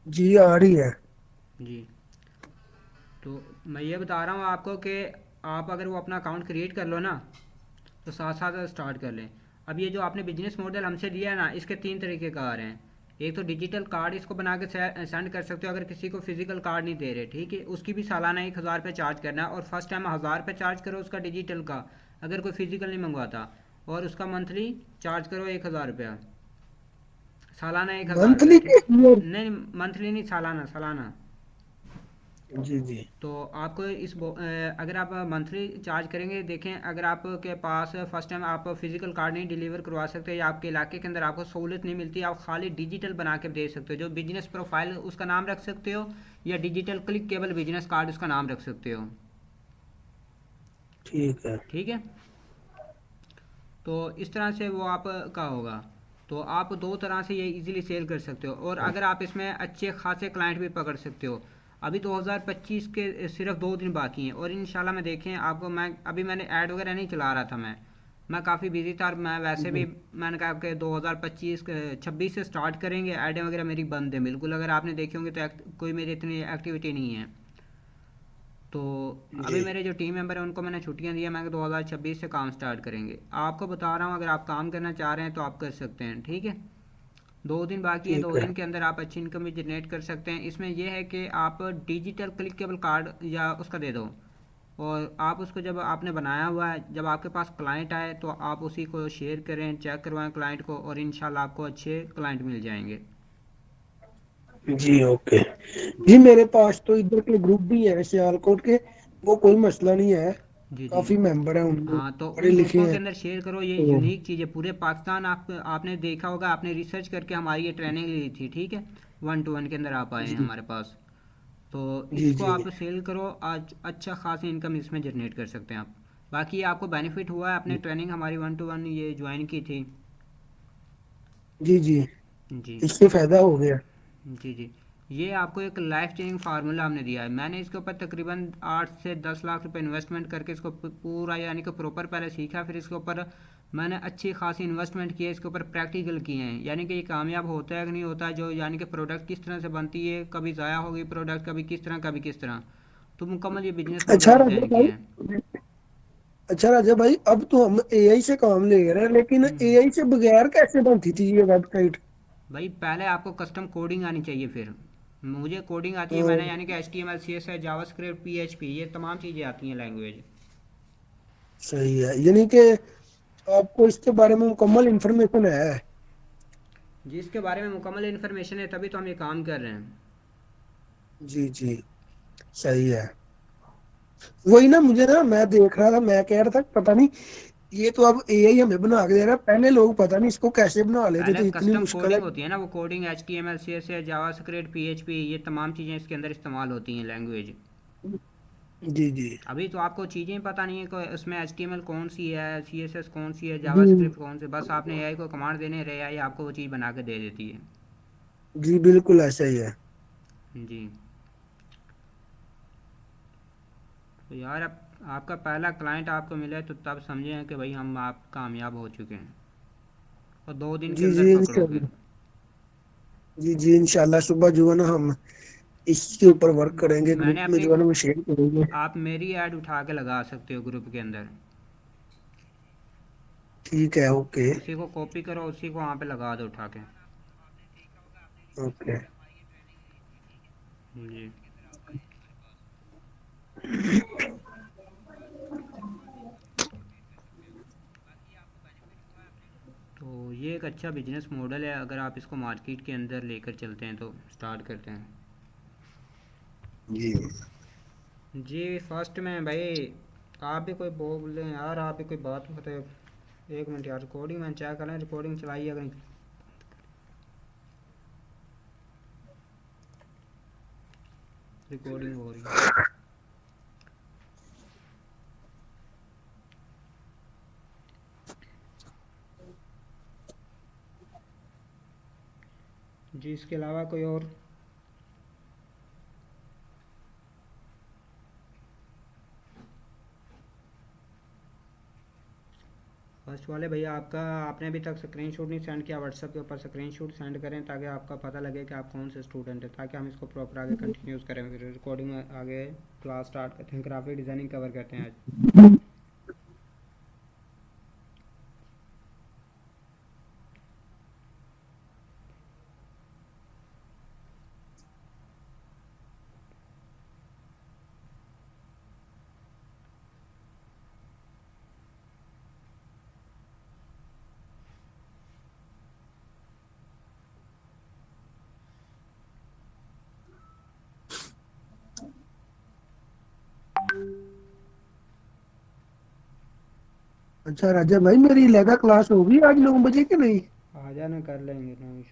जी आ रही है। जी। तो मैं ये बता रहा हूँ आपको कि आप अगर वो अपना अकाउंट क्रिएट कर लो ना, तो साथ साथ स्टार्ट कर लें। अब ये जो आपने बिजनेस मॉडल हमसे लिया है ना, इसके तीन तरीके कार हैं। एक तो डिजिटल कार्ड इसको बना के सेंड कर सकते हो अगर किसी को फिजिकल कार्ड नहीं दे रहे, ठीक है। उसकी भी सालाना 1,000 रुपये चार्ज करना है, और फर्स्ट टाइम 1,000 रुपये चार्ज करो उसका डिजिटल का, अगर कोई फिजिकल नहीं मंगवाता। और उसका मंथली चार्ज करो 1,000 रुपया, सालाना 1,000 रुपये, मंथली ठीक के है। ईयर? नहीं, मंथली नहीं, सालाना सालाना। जी जी। तो आपको अगर आप मंथली चार्ज करेंगे, देखें अगर आपके पास फर्स्ट टाइम आप फिजिकल कार्ड नहीं डिलीवर करवा सकते, या आपके इलाके के अंदर आपको सहूलत नहीं मिलती, आप खाली डिजिटल बना के दे सकते हो, जो बिजनेस प्रोफाइल उसका नाम रख सकते हो, या digital click cable business card उसका नाम रख सकते हो। ठीक है। ठीक है। तो इस तरह से वो आपका होगा। तो आप दो तरह से ये इजीली सेल कर सकते हो, और अगर आप इसमें अच्छे खासे क्लाइंट भी पकड़ सकते हो। अभी 2025 के सिर्फ 2 दिन बाकी हैं, और इंशाल्लाह मैं देखें आपको, मैंने ऐड वगैरह नहीं चला रहा था, मैं काफ़ी बिजी था, और मैं वैसे भी, जी। मैंने कहा कि 2025 26 से स्टार्ट करेंगे, ऐड वगैरह मेरी बंद है बिल्कुल, अगर आपने देखे होंगे तो कोई मेरी इतनी एक्टिविटी नहीं है। तो अभी जी मेरे जो टीम मेंबर हैं उनको मैंने छुट्टियां दी है, मैं 2026 से काम स्टार्ट करेंगे। आपको बता रहा हूँ, अगर आप काम करना चाह रहे हैं तो आप कर सकते हैं, ठीक है। 2 दिन बाकी हैं, ठीक दो है। दिन के अंदर आप अच्छी इनकम भी जनरेट कर सकते हैं। इसमें यह है कि आप डिजिटल क्लिकेबल कार्ड या उसका दे दो, और आप उसको जब आपने बनाया हुआ है, जब आपके पास क्लाइंट आए तो आप उसी को शेयर करें, चेक करवाएं क्लाइंट को, और इंशाल्लाह आपको अच्छे क्लाइंट मिल जाएंगे। जी ओके। जी मेरे पास तो इधर के ग्रुप भी है सियालकोट के, वो कोई मसला नहीं है। जी जी। काफी मेंबर हैं उनमें, हाँ, तो पढ़े उन लिखे ग्रुपों के हैं अंदर शेयर करो, ये तो। यूनिक चीज़ है पूरे पाकिस्तान। आपने देखा होगा, आपने रिसर्च करके हमारी ये ट्रेनिंग ली थी, ठीक है। 1 to 1 के अंदर आप आए हैं जी हमारे पास। तो जी इसको जी। आप सेल करो, आज अच्छा खासी इनकम इसमें जनरेट कर सकते हैं आप। बाकी आपको बेनिफिट हुआ है, आपने ट्रेनिंग हमारी 1 to 1 ये ज्वाइन की थी। जी जी। जी इससे फायदा हो गया। जी। जी। ये आपको एक लाइफ चेंजिंग फार्मूला हमने दिया है। मैंने इसके ऊपर तकरीबन 8 से 10 लाख रुपए इन्वेस्टमेंट करके इसको पूरा यानी कि प्रॉपर पहले सीखा, फिर इसके ऊपर मैंने अच्छी खासी इन्वेस्टमेंट की है, इसके ऊपर प्रैक्टिकल किए हैं, यानी कि ये कामयाब होता है कि नहीं होता है, जो यानी कि प्रोडक्ट किस तरह से बनती है, कभी ज़ाया होगी प्रोडक्ट, कभी किस तरह, कभी किस तरह। तो मुकम्मल ये बिजनेस अच्छा मॉडल राजा डिज़ाइन भाई, किया है। अच्छा राजा भाई, अब तो हम एआई से काम ले रहे हैं, लेकिन हम्म। एआई से बगैर कैसे बनती थी ये वेबसाइट? भाई पहले आपको कस्टम कोडिंग आनी चाहिए, फिर मुझे कोडिंग आती है, मैंने तो यानी कि H T M L C S S, JavaScript, P H P, ये तमाम चीज़ें आती हैं लैंग्वेज। सही है, यानी कि आपको इसके बारे में मुकम्मल इंफॉर्मेशन है। जिसके बारे में मुकम्मल इन्फॉर्मेशन है, तभी तो हम ये काम कर रहे हैं। जी जी। सही है। वही ना, मुझे ना, मैं देख रहा था, मैं कह रहा था पता नहीं, ये तो अब एआई हमें बना के दे रहा है, पहले लोग पता नहीं इसको कैसे बना लेते पहले थे, इतनी कस्टम मुश्किल है। कोडिंग होती है ना, वो coding H T M L C S S, JavaScript, P H P, ये तमाम चीज़ें इसके अंदर इस्तेमाल होती हैं लैंग्वेज। जी जी। अभी तो आपको चीज़ें पता नहीं है कि उसमें एच टी एम एल कौन सी है, सी एस एस कौन सी है, जावा जी स्क्रिप्ट कौन सी, बस आपने ए आई को कमांड देने रहे, आई आपको वो चीज़ बना के दे देती है। जी बिल्कुल ऐसा ही है। जी। तो यार, अब आपका पहला क्लाइंट आपको मिला है, तो तब समझें कि भाई हम आप कामयाब हो चुके हैं, और 2 दिन के जी अंदर जी पकड़ो फिर। इंशाल्लाह। जी जी इंशाल्लाह, सुबह जो है ना हम इसके ऊपर वर्क करेंगे, मैंने ग्रुप में अपने, जो है ना वो शेयर करेंगे। आप मेरी ऐड उठा के लगा सकते हो ग्रुप के अंदर। ठीक है ओके। उसी को कॉपी करो, उसी को वहाँ पे लगा दो उठा के। ओके। जी। तो ये एक अच्छा बिजनेस मॉडल है, अगर आप इसको मार्केट के अंदर लेकर चलते हैं तो स्टार्ट करते हैं। जी जी। फर्स्ट में भाई, आप भी कोई बोल लें यार, आप भी कोई बात बताए। एक मिनट यार, रिकॉर्डिंग मैंने चेक कर लें, रिकॉर्डिंग चलाई है अगर। रिकॉर्डिंग हो रही है। जी, इसके अलावा कोई और? फर्स्ट फर्स्ट वाले भैया आपका, आपने अभी तक स्क्रीनशॉट नहीं सेंड किया व्हाट्सएप के ऊपर, स्क्रीनशॉट सेंड करें ताकि आपका पता लगे कि आप कौन से स्टूडेंट हैं, ताकि हम इसको प्रॉपर आगे कंटिन्यूस करें, फिर रिकॉर्डिंग में आगे क्लास स्टार्ट करते हैं, ग्राफिक डिज़ाइनिंग कवर करते हैं आज। अच्छा राजा भाई, मेरी लेगा क्लास होगी आज 9 बजे कि नहीं? आ जाना, कर लेंगे ना। अभी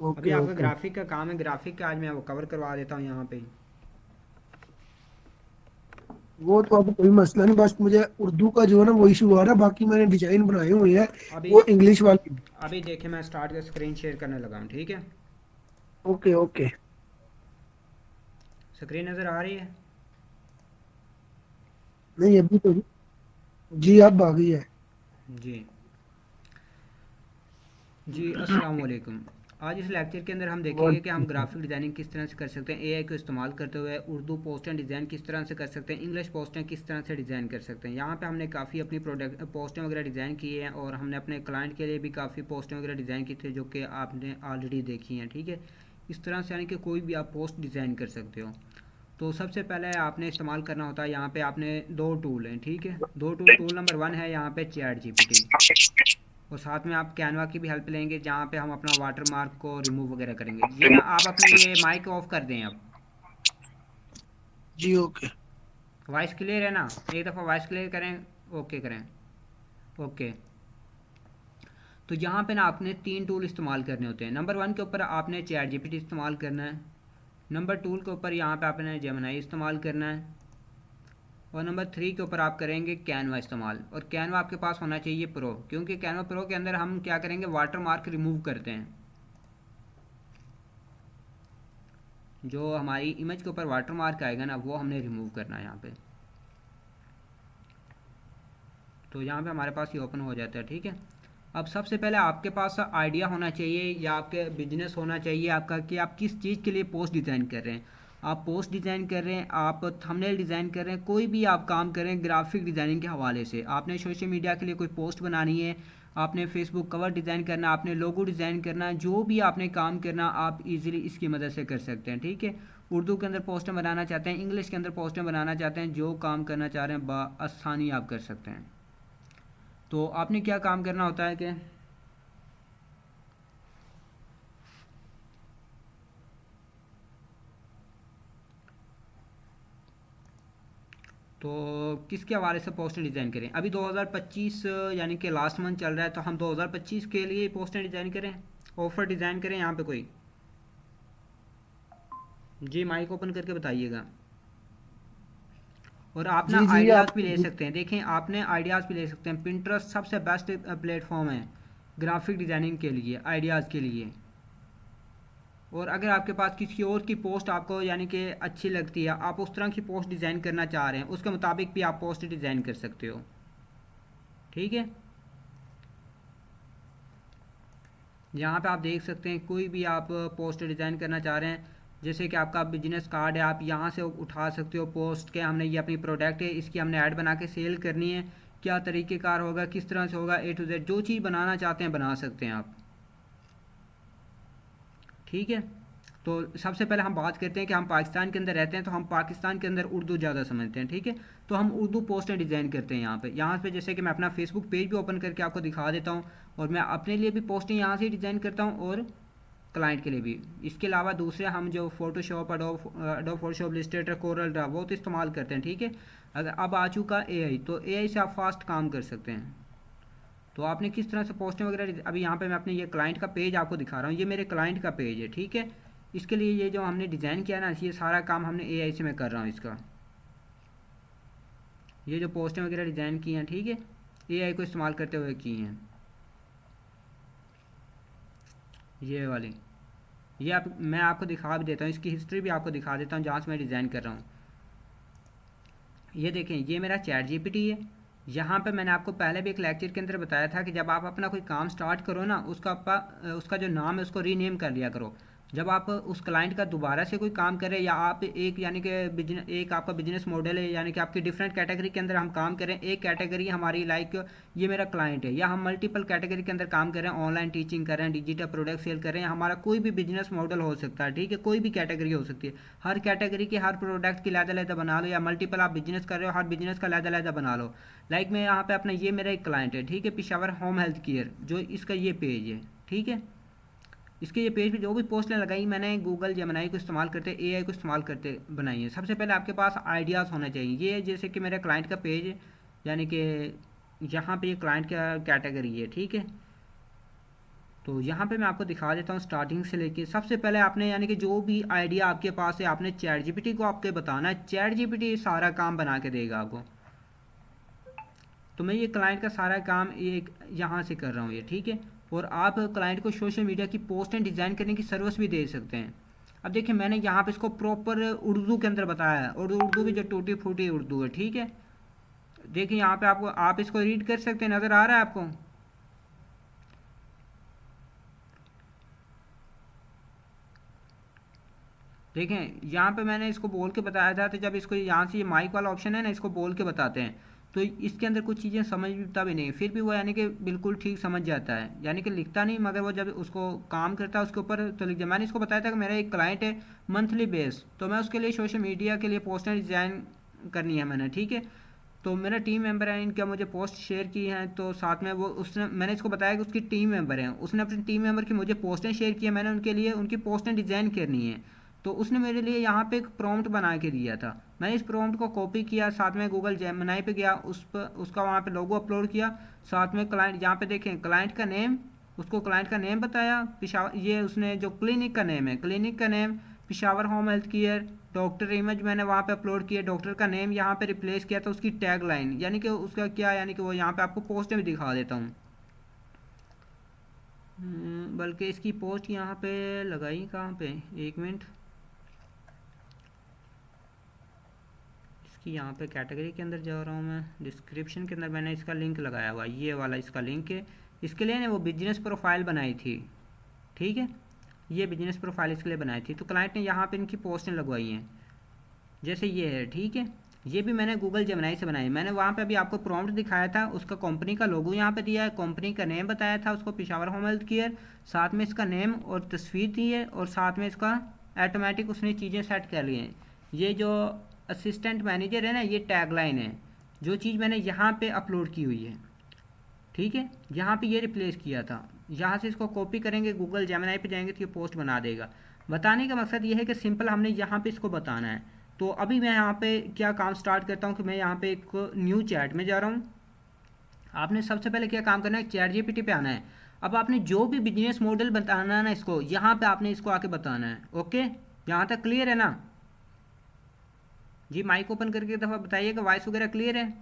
ओके आपका ओके। ग्राफिक का काम है, ग्राफिक का आज मैं वो कवर करवा देता हूँ यहाँ पे ही। वो तो अब कोई मसला नहीं, बस मुझे उर्दू का जो है ना वो इशू आ रहा है, बाकी मैंने डिजाइन बनाए हुए हैं अभी वो इंग्लिश वाली। अभी देखिए मैं स्टार्ट कर स्क्रीन शेयर करने लगा हूँ, ठीक है। Okay okay. स्क्रीन नज़र आ रही है? नहीं अभी तो नहीं। जी अब आ गई है। जी। जी अस्सलाम वालेकुम। आज इस लेक्चर के अंदर हम देखेंगे कि हम वालेकुम। ग्राफिक डिज़ाइनिंग किस तरह से कर सकते हैं, एआई को इस्तेमाल करते हुए उर्दू पोस्टें डिज़ाइन किस तरह से कर सकते हैं, इंग्लिश पोस्टें किस तरह से डिज़ाइन कर सकते हैं। यहाँ पे हमने काफ़ी अपनी प्रोडक्ट पोस्टें वगैरह डिज़ाइन की हैं, और हमने अपने क्लाइंट के लिए भी काफ़ी पोस्टें वगैरह डिज़ाइन की थी जो कि आपने ऑलरेडी देखी हैं, ठीक है। इस तरह से यानी कि कोई भी आप पोस्ट डिज़ाइन कर सकते हो। तो सबसे पहले आपने इस्तेमाल करना होता है, यहाँ पे आपने दो टूल हैं, ठीक है। दो टूल, टूल नंबर वन है यहाँ पे चैट जीपीटी, और साथ में आप कैनवा की भी हेल्प लेंगे जहाँ पे हम अपना वाटर मार्क को रिमूव वगैरह करेंगे। जी मैं आप अपने ये माइक ऑफ कर दें अब। जी ओके। वॉइस क्लियर है ना? एक दफ़ा वॉइस क्लियर करें, ओके करें, ओके। तो यहाँ पे ना आपने तीन टूल इस्तेमाल करने होते हैं। नंबर वन के ऊपर आपने चैट जीपीटी इस्तेमाल करना है। नंबर टू के ऊपर यहाँ पे आपने जेमिनाई इस्तेमाल करना है। और नंबर थ्री के ऊपर आप करेंगे कैनवा इस्तेमाल। और कैनवा आपके पास होना चाहिए प्रो, क्योंकि कैनवा प्रो के अंदर हम क्या करेंगे, वाटर मार्क रिमूव करते हैं। जो हमारी इमेज के ऊपर वाटर मार्क आएगा ना, वो हमने रिमूव करना है यहाँ पे। तो यहाँ पे हमारे पास ये ओपन हो जाता है, ठीक है। अब सबसे पहले आपके पास आइडिया होना चाहिए या आपके बिजनेस होना चाहिए आपका, कि आप किस चीज़ के लिए पोस्ट डिज़ाइन कर रहे हैं। आप पोस्ट डिज़ाइन कर रहे हैं, आप थंबनेल डिज़ाइन कर रहे हैं, कोई भी आप काम कर रहे हैं ग्राफिक डिज़ाइनिंग के हवाले से। आपने सोशल मीडिया के लिए कोई पोस्ट बनानी है, आपने फेसबुक कवर डिज़ाइन करना, आपने लोगो डिज़ाइन करना, जो भी आपने काम करना आप इजीली इसकी मदद से कर सकते हैं, ठीक है। उर्दू के अंदर पोस्टें बनाना चाहते हैं, इंग्लिश के अंदर पोस्टें बनाना चाहते हैं, जो काम करना चाह रहे हैं बआसानी आप कर सकते हैं। तो आपने क्या काम करना होता है कि तो किसके हवाले से पोस्टर डिज़ाइन करें। अभी 2025 यानी कि लास्ट मंथ चल रहा है, तो हम 2025 के लिए पोस्टर डिज़ाइन करें, ऑफ़र डिज़ाइन करें यहाँ पे कोई। जी माइक ओपन करके बताइएगा। और आप ना जी जी आइडियाज़ आप। भी ले सकते हैं, देखें आपने आइडियाज़ भी ले सकते हैं। पिंटरेस्ट सबसे बेस्ट प्लेटफॉर्म है ग्राफिक डिज़ाइनिंग के लिए, आइडियाज़ के लिए। और अगर आपके पास किसी और की पोस्ट आपको यानी कि अच्छी लगती है, आप उस तरह की पोस्ट डिज़ाइन करना चाह रहे हैं, उसके मुताबिक भी आप पोस्ट डिज़ाइन कर सकते हो, ठीक है। यहाँ पे आप देख सकते हैं कोई भी आप पोस्ट डिज़ाइन करना चाह रहे हैं, जैसे कि आपका बिजनेस कार्ड है, आप यहाँ से उठा सकते हो पोस्ट के। हमने ये अपनी प्रोडक्ट है, इसकी हमने ऐड बना के सेल करनी है, क्या तरीक़ेकार होगा, किस तरह से होगा, ए टू जेड जो चीज़ बनाना चाहते हैं बना सकते हैं आप, ठीक है। तो सबसे पहले हम बात करते हैं कि हम पाकिस्तान के अंदर रहते हैं, तो हम पाकिस्तान के अंदर उर्दू ज़्यादा समझते हैं, ठीक है। तो हम उर्दू पोस्टें डिज़ाइन करते हैं यहाँ पे जैसे कि मैं अपना फेसबुक पेज भी ओपन करके आपको दिखा देता हूँ, और मैं अपने लिए भी पोस्टें यहाँ से डिज़ाइन करता हूँ और क्लाइंट के लिए भी। इसके अलावा दूसरे हम जो Photoshop, adobe Photoshop, Illustrator, Corel Draw वो तो इस्तेमाल करते हैं, ठीक है। अगर अब आ चुका एआई, तो एआई से आप फास्ट काम कर सकते हैं। तो आपने किस तरह से पोस्टें वगैरह, अभी यहाँ पे मैं अपने ये क्लाइंट का पेज आपको दिखा रहा हूँ, ये मेरे क्लाइंट का पेज है, ठीक है। इसके लिए ये जो हमने डिज़ाइन किया ना, ये सारा काम हमने एआई से मैं कर रहा हूँ इसका। ये जो पोस्टें वगैरह डिज़ाइन की हैं, ठीक है, एआई को इस्तेमाल करते हुए की हैं, ये वाली। ये आप मैं आपको दिखा भी देता हूँ, इसकी हिस्ट्री भी आपको दिखा देता हूँ जहाँ से मैं डिज़ाइन कर रहा हूँ। ये देखें, ये मेरा चैट जीपीटी है, यहाँ पे मैंने आपको पहले भी एक लेक्चर के अंदर बताया था कि जब आप अपना कोई काम स्टार्ट करो ना, उसका जो नाम है उसको रीनेम कर लिया करो। जब आप उस क्लाइंट का दोबारा से कोई काम करें, या आप एक यानी कि बिजनेस, एक आपका बिजनेस मॉडल है, यानी कि आपकी डिफरेंट कैटेगरी के अंदर हम काम करें, एक कैटेगरी हमारी लाइक ये मेरा क्लाइंट है, या हम मल्टीपल कैटेगरी के अंदर काम करें, ऑनलाइन टीचिंग करें, डिजिटल प्रोडक्ट सेल करें, हमारा कोई भी बिजनेस मॉडल हो सकता है, ठीक है, कोई भी कैटेगरी हो सकती है। हर कैटेगरी की हर प्रोडक्ट की लहदा बना लो, या मल्टीपल आप बिजनेस कर रहे हो, हर बिजनेस का लहदा बना लो। लाइक मैं यहाँ पे अपना, ये मेरा एक क्लाइंट है, ठीक है, पिशावर होम हेल्थ केयर, जो इसका ये पेज है, ठीक है। इसके ये पेज पे जो भी पोस्टें लगाई मैंने गूगल जेमिनी को इस्तेमाल करते, एआई को इस्तेमाल करते बनाई है। सबसे पहले आपके पास आइडियाज़ होने चाहिए। ये जैसे कि मेरे क्लाइंट का पेज है, यानी कि यहाँ पे ये क्लाइंट का कैटेगरी है, ठीक है। तो यहाँ पे मैं आपको दिखा देता हूँ स्टार्टिंग से लेके। सबसे पहले आपने यानी कि जो भी आइडिया आपके पास है, आपने चैट जीपीटी को आपके बताना है। चैट जीपीटी सारा काम बना के देगा आपको। तो मैं ये क्लाइंट का सारा काम एक यहाँ से कर रहा हूँ ये, ठीक है। और आप क्लाइंट को सोशल मीडिया की पोस्ट एंड डिज़ाइन करने की सर्विस भी दे सकते हैं। अब देखिए मैंने यहाँ पे इसको प्रॉपर उर्दू के अंदर बताया है, और उर्दू की जो टूटी फूटी उर्दू है, ठीक है। देखिए यहाँ पे आपको, आप इसको रीड कर सकते हैं, नज़र आ रहा है आपको। देखें यहाँ पे मैंने इसको बोल के बताया था, तो जब इसको यहाँ से ये माइक वाला ऑप्शन है ना, इसको बोल के बताते हैं, तो इसके अंदर कुछ चीज़ें समझता भी नहीं, फिर भी वो यानी कि बिल्कुल ठीक समझ जाता है। यानी कि लिखता नहीं, मगर वो जब उसको काम करता है उसके ऊपर तो लिख जाए। मैंने इसको बताया था कि मेरा एक क्लाइंट है मंथली बेस, तो मैं उसके लिए सोशल मीडिया के लिए पोस्टर डिज़ाइन करनी है मैंने, ठीक है। तो मेरा टीम मेंबर है, इनका मुझे पोस्ट शेयर की हैं, तो साथ में वो उसने, मैंने इसको बताया कि उसकी टीम मेंबर है, उसने अपनी टीम मेंबर की मुझे पोस्टें शेयर की है, मैंने उनके लिए उनकी पोस्टें डिज़ाइन करनी है। तो उसने मेरे लिए यहाँ पे एक प्रॉम्प्ट बना के दिया था। मैंने इस प्रॉम्प्ट को कॉपी किया, साथ में गूगल जेमिनी पे गया, उस पर उसका वहाँ पे लोगो अपलोड किया, साथ में क्लाइंट, यहाँ पे देखें क्लाइंट का नेम, उसको क्लाइंट का नेम बताया, पिशावर, ये उसने जो क्लिनिक का नेम है, क्लिनिक का name Peshawar home health care, doctor image मैंने वहाँ पे अपलोड किया, डॉक्टर का नेम यहाँ पे रिप्लेस किया था, उसकी टैग लाइन यानी कि उसका क्या, यानी कि वो यहाँ पे आपको पोस्ट में भी दिखा देता हूँ। बल्कि इसकी पोस्ट यहाँ पे लगाई कहाँ पे, एक मिनट। इसकी यहाँ पे कैटेगरी के अंदर जा रहा हूँ मैं, डिस्क्रिप्शन के अंदर मैंने इसका लिंक लगाया हुआ, ये वाला इसका लिंक है। इसके लिए ना वो बिजनेस प्रोफाइल बनाई थी, ठीक है, ये बिजनेस प्रोफाइल इसके लिए बनाई थी। तो क्लाइंट ने यहाँ पे इनकी पोस्टें लगवाई हैं, जैसे ये है, ठीक है। ये भी मैंने गूगल जेमिनी से बनाई। मैंने वहाँ पे अभी आपको प्रॉम्प्ट दिखाया था, उसका कंपनी का लोगो यहाँ पे दिया है, कंपनी का नेम बताया था उसको, पिशावर होम हेल्थ केयर, साथ में इसका नेम और तस्वीर दी है, और साथ में इसका ऑटोमेटिक उसने चीज़ें सेट कर ली हैं। ये जो असिस्टेंट मैनेजर है ना, ये टैगलाइन है, जो चीज़ मैंने यहाँ पे अपलोड की हुई है, ठीक है। यहाँ पे ये रिप्लेस किया था, यहाँ से इसको कॉपी करेंगे, गूगल जेमिनी पे जाएंगे तो ये पोस्ट बना देगा। बताने का मकसद ये है कि सिंपल हमने यहाँ पे इसको बताना है। तो अभी मैं यहाँ पे क्या काम स्टार्ट करता हूँ कि मैं यहाँ पे एक न्यू चैट में जा रहा हूँ। आपने सबसे पहले क्या काम करना है, चैट जीपीटी पे आना है। अब आपने जो भी बिजनेस मॉडल बताना है ना, इसको यहाँ पे आपने इसको आके बताना है। ओके, यहाँ तक क्लियर है ना जी? माइक ओपन करके एक दफ़ा बताइएगा, वॉइस वगैरह क्लियर है?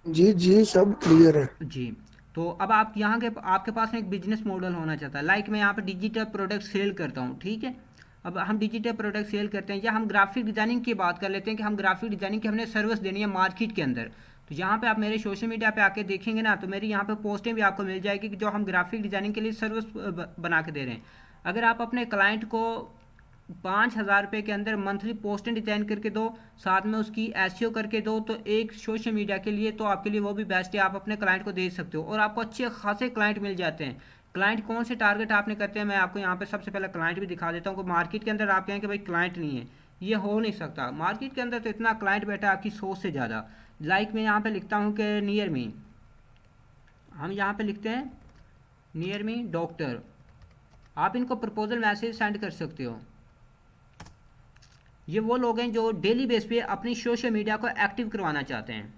जी जी, सब क्लियर है। जी। तो अब आप यहाँ के, आपके पास में एक बिजनेस मॉडल होना चाहता है, लाइक मैं यहाँ पे डिजिटल प्रोडक्ट सेल करता हूँ, ठीक है। अब हम डिजिटल प्रोडक्ट सेल करते हैं, या हम ग्राफिक डिज़ाइनिंग की बात कर लेते हैं कि हम ग्राफिक डिज़ाइनिंग की हमने सर्विस देनी है मार्केट के अंदर। तो यहाँ पे आप मेरे सोशल मीडिया पे आके देखेंगे ना, तो मेरी यहाँ पे पोस्टें भी आपको मिल जाएगी कि जो हम ग्राफिक डिज़ाइनिंग के लिए सर्विस बना के दे रहे हैं। अगर आप अपने क्लाइंट को 5,000 रुपये के अंदर मंथली पोस्टें डिज़ाइन करके दो, साथ में उसकी एसईओ करके दो, तो एक सोशल मीडिया के लिए तो आपके लिए वो भी बेस्ट है, आप अपने क्लाइंट को दे सकते हो, और आपको अच्छे खासे क्लाइंट मिल जाते हैं। क्लाइंट कौन से टारगेट आपने करते हैं, मैं आपको यहाँ पे सबसे पहले क्लाइंट भी दिखा देता हूँ कि मार्केट के अंदर आप कहें कि भाई क्लाइंट नहीं है, ये हो नहीं सकता। मार्केट के अंदर तो इतना क्लाइंट बैठा है आपकी सोच से ज़्यादा। लाइक मैं यहाँ पे लिखता हूँ कि नियर मी, हम यहाँ पे लिखते हैं नियर मी डॉक्टर, आप इनको प्रपोजल मैसेज सेंड कर सकते हो। ये वो लोग हैं जो डेली बेस पे अपनी सोशल मीडिया को एक्टिव करवाना चाहते हैं,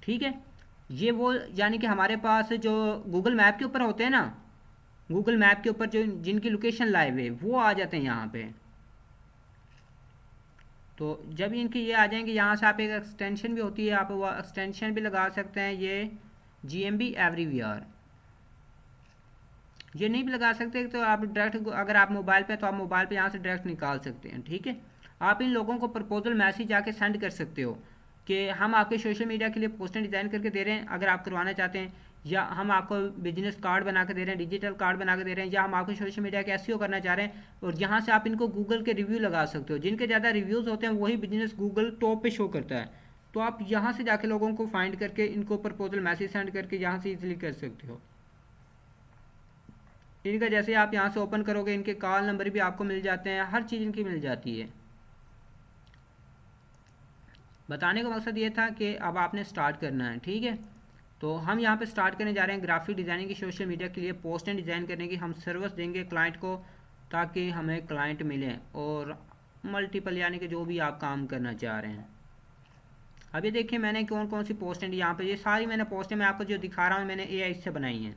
ठीक है। ये वो यानी कि हमारे पास जो गूगल मैप के ऊपर होते हैं ना, गूगल मैप के ऊपर जो जिनकी लोकेशन लाइव है वो आ जाते हैं यहाँ पे। तो जब इनके ये आ जाएंगे, यहाँ से आप एक एक्सटेंशन भी होती है, आप वो एक्सटेंशन भी लगा सकते हैं, ये GMB एवरीवेयर। ये नहीं भी लगा सकते तो आप डायरेक्ट, अगर आप मोबाइल पे तो आप मोबाइल पे यहाँ से डायरेक्ट निकाल सकते हैं, ठीक है। आप इन लोगों को प्रपोजल मैसेज जाके सेंड कर सकते हो। कि हम आपके सोशल मीडिया के लिए पोस्टर डिज़ाइन करके दे रहे हैं अगर आप करवाना चाहते हैं, या हम आपको बिजनेस कार्ड बना के दे रहे हैं, डिजिटल कार्ड बना के दे रहे हैं, या हम आपको सोशल मीडिया के एसईओ करना चाह रहे हैं, और यहाँ से आप इनको गूगल के रिव्यू लगा सकते हो। जिनके ज़्यादा रिव्यूज़ होते हैं वही बिजनेस गूगल टॉप पे शो करता है। तो आप यहाँ से जाके लोगों को फाइंड करके इनको प्रपोजल मैसेज सेंड करके यहाँ से इजीली कर सकते हो। इनका जैसे आप यहाँ से ओपन करोगे इनके कॉल नंबर भी आपको मिल जाते हैं, हर चीज़ इनकी मिल जाती है। बताने का मकसद ये था कि अब आपने स्टार्ट करना है, ठीक है। तो हम यहाँ पे स्टार्ट करने जा रहे हैं ग्राफिक डिज़ाइनिंग की, सोशल मीडिया के लिए पोस्टें डिज़ाइन करने की हम सर्विस देंगे क्लाइंट को, ताकि हमें क्लाइंट मिले और मल्टीपल यानी कि जो भी आप काम करना चाह रहे हैं। अब ये देखिए मैंने कौन कौन सी पोस्टें यहाँ पे, ये सारी मैंने पोस्टें मैं आपको जो दिखा रहा हूँ मैंने एआई से बनाई हैं।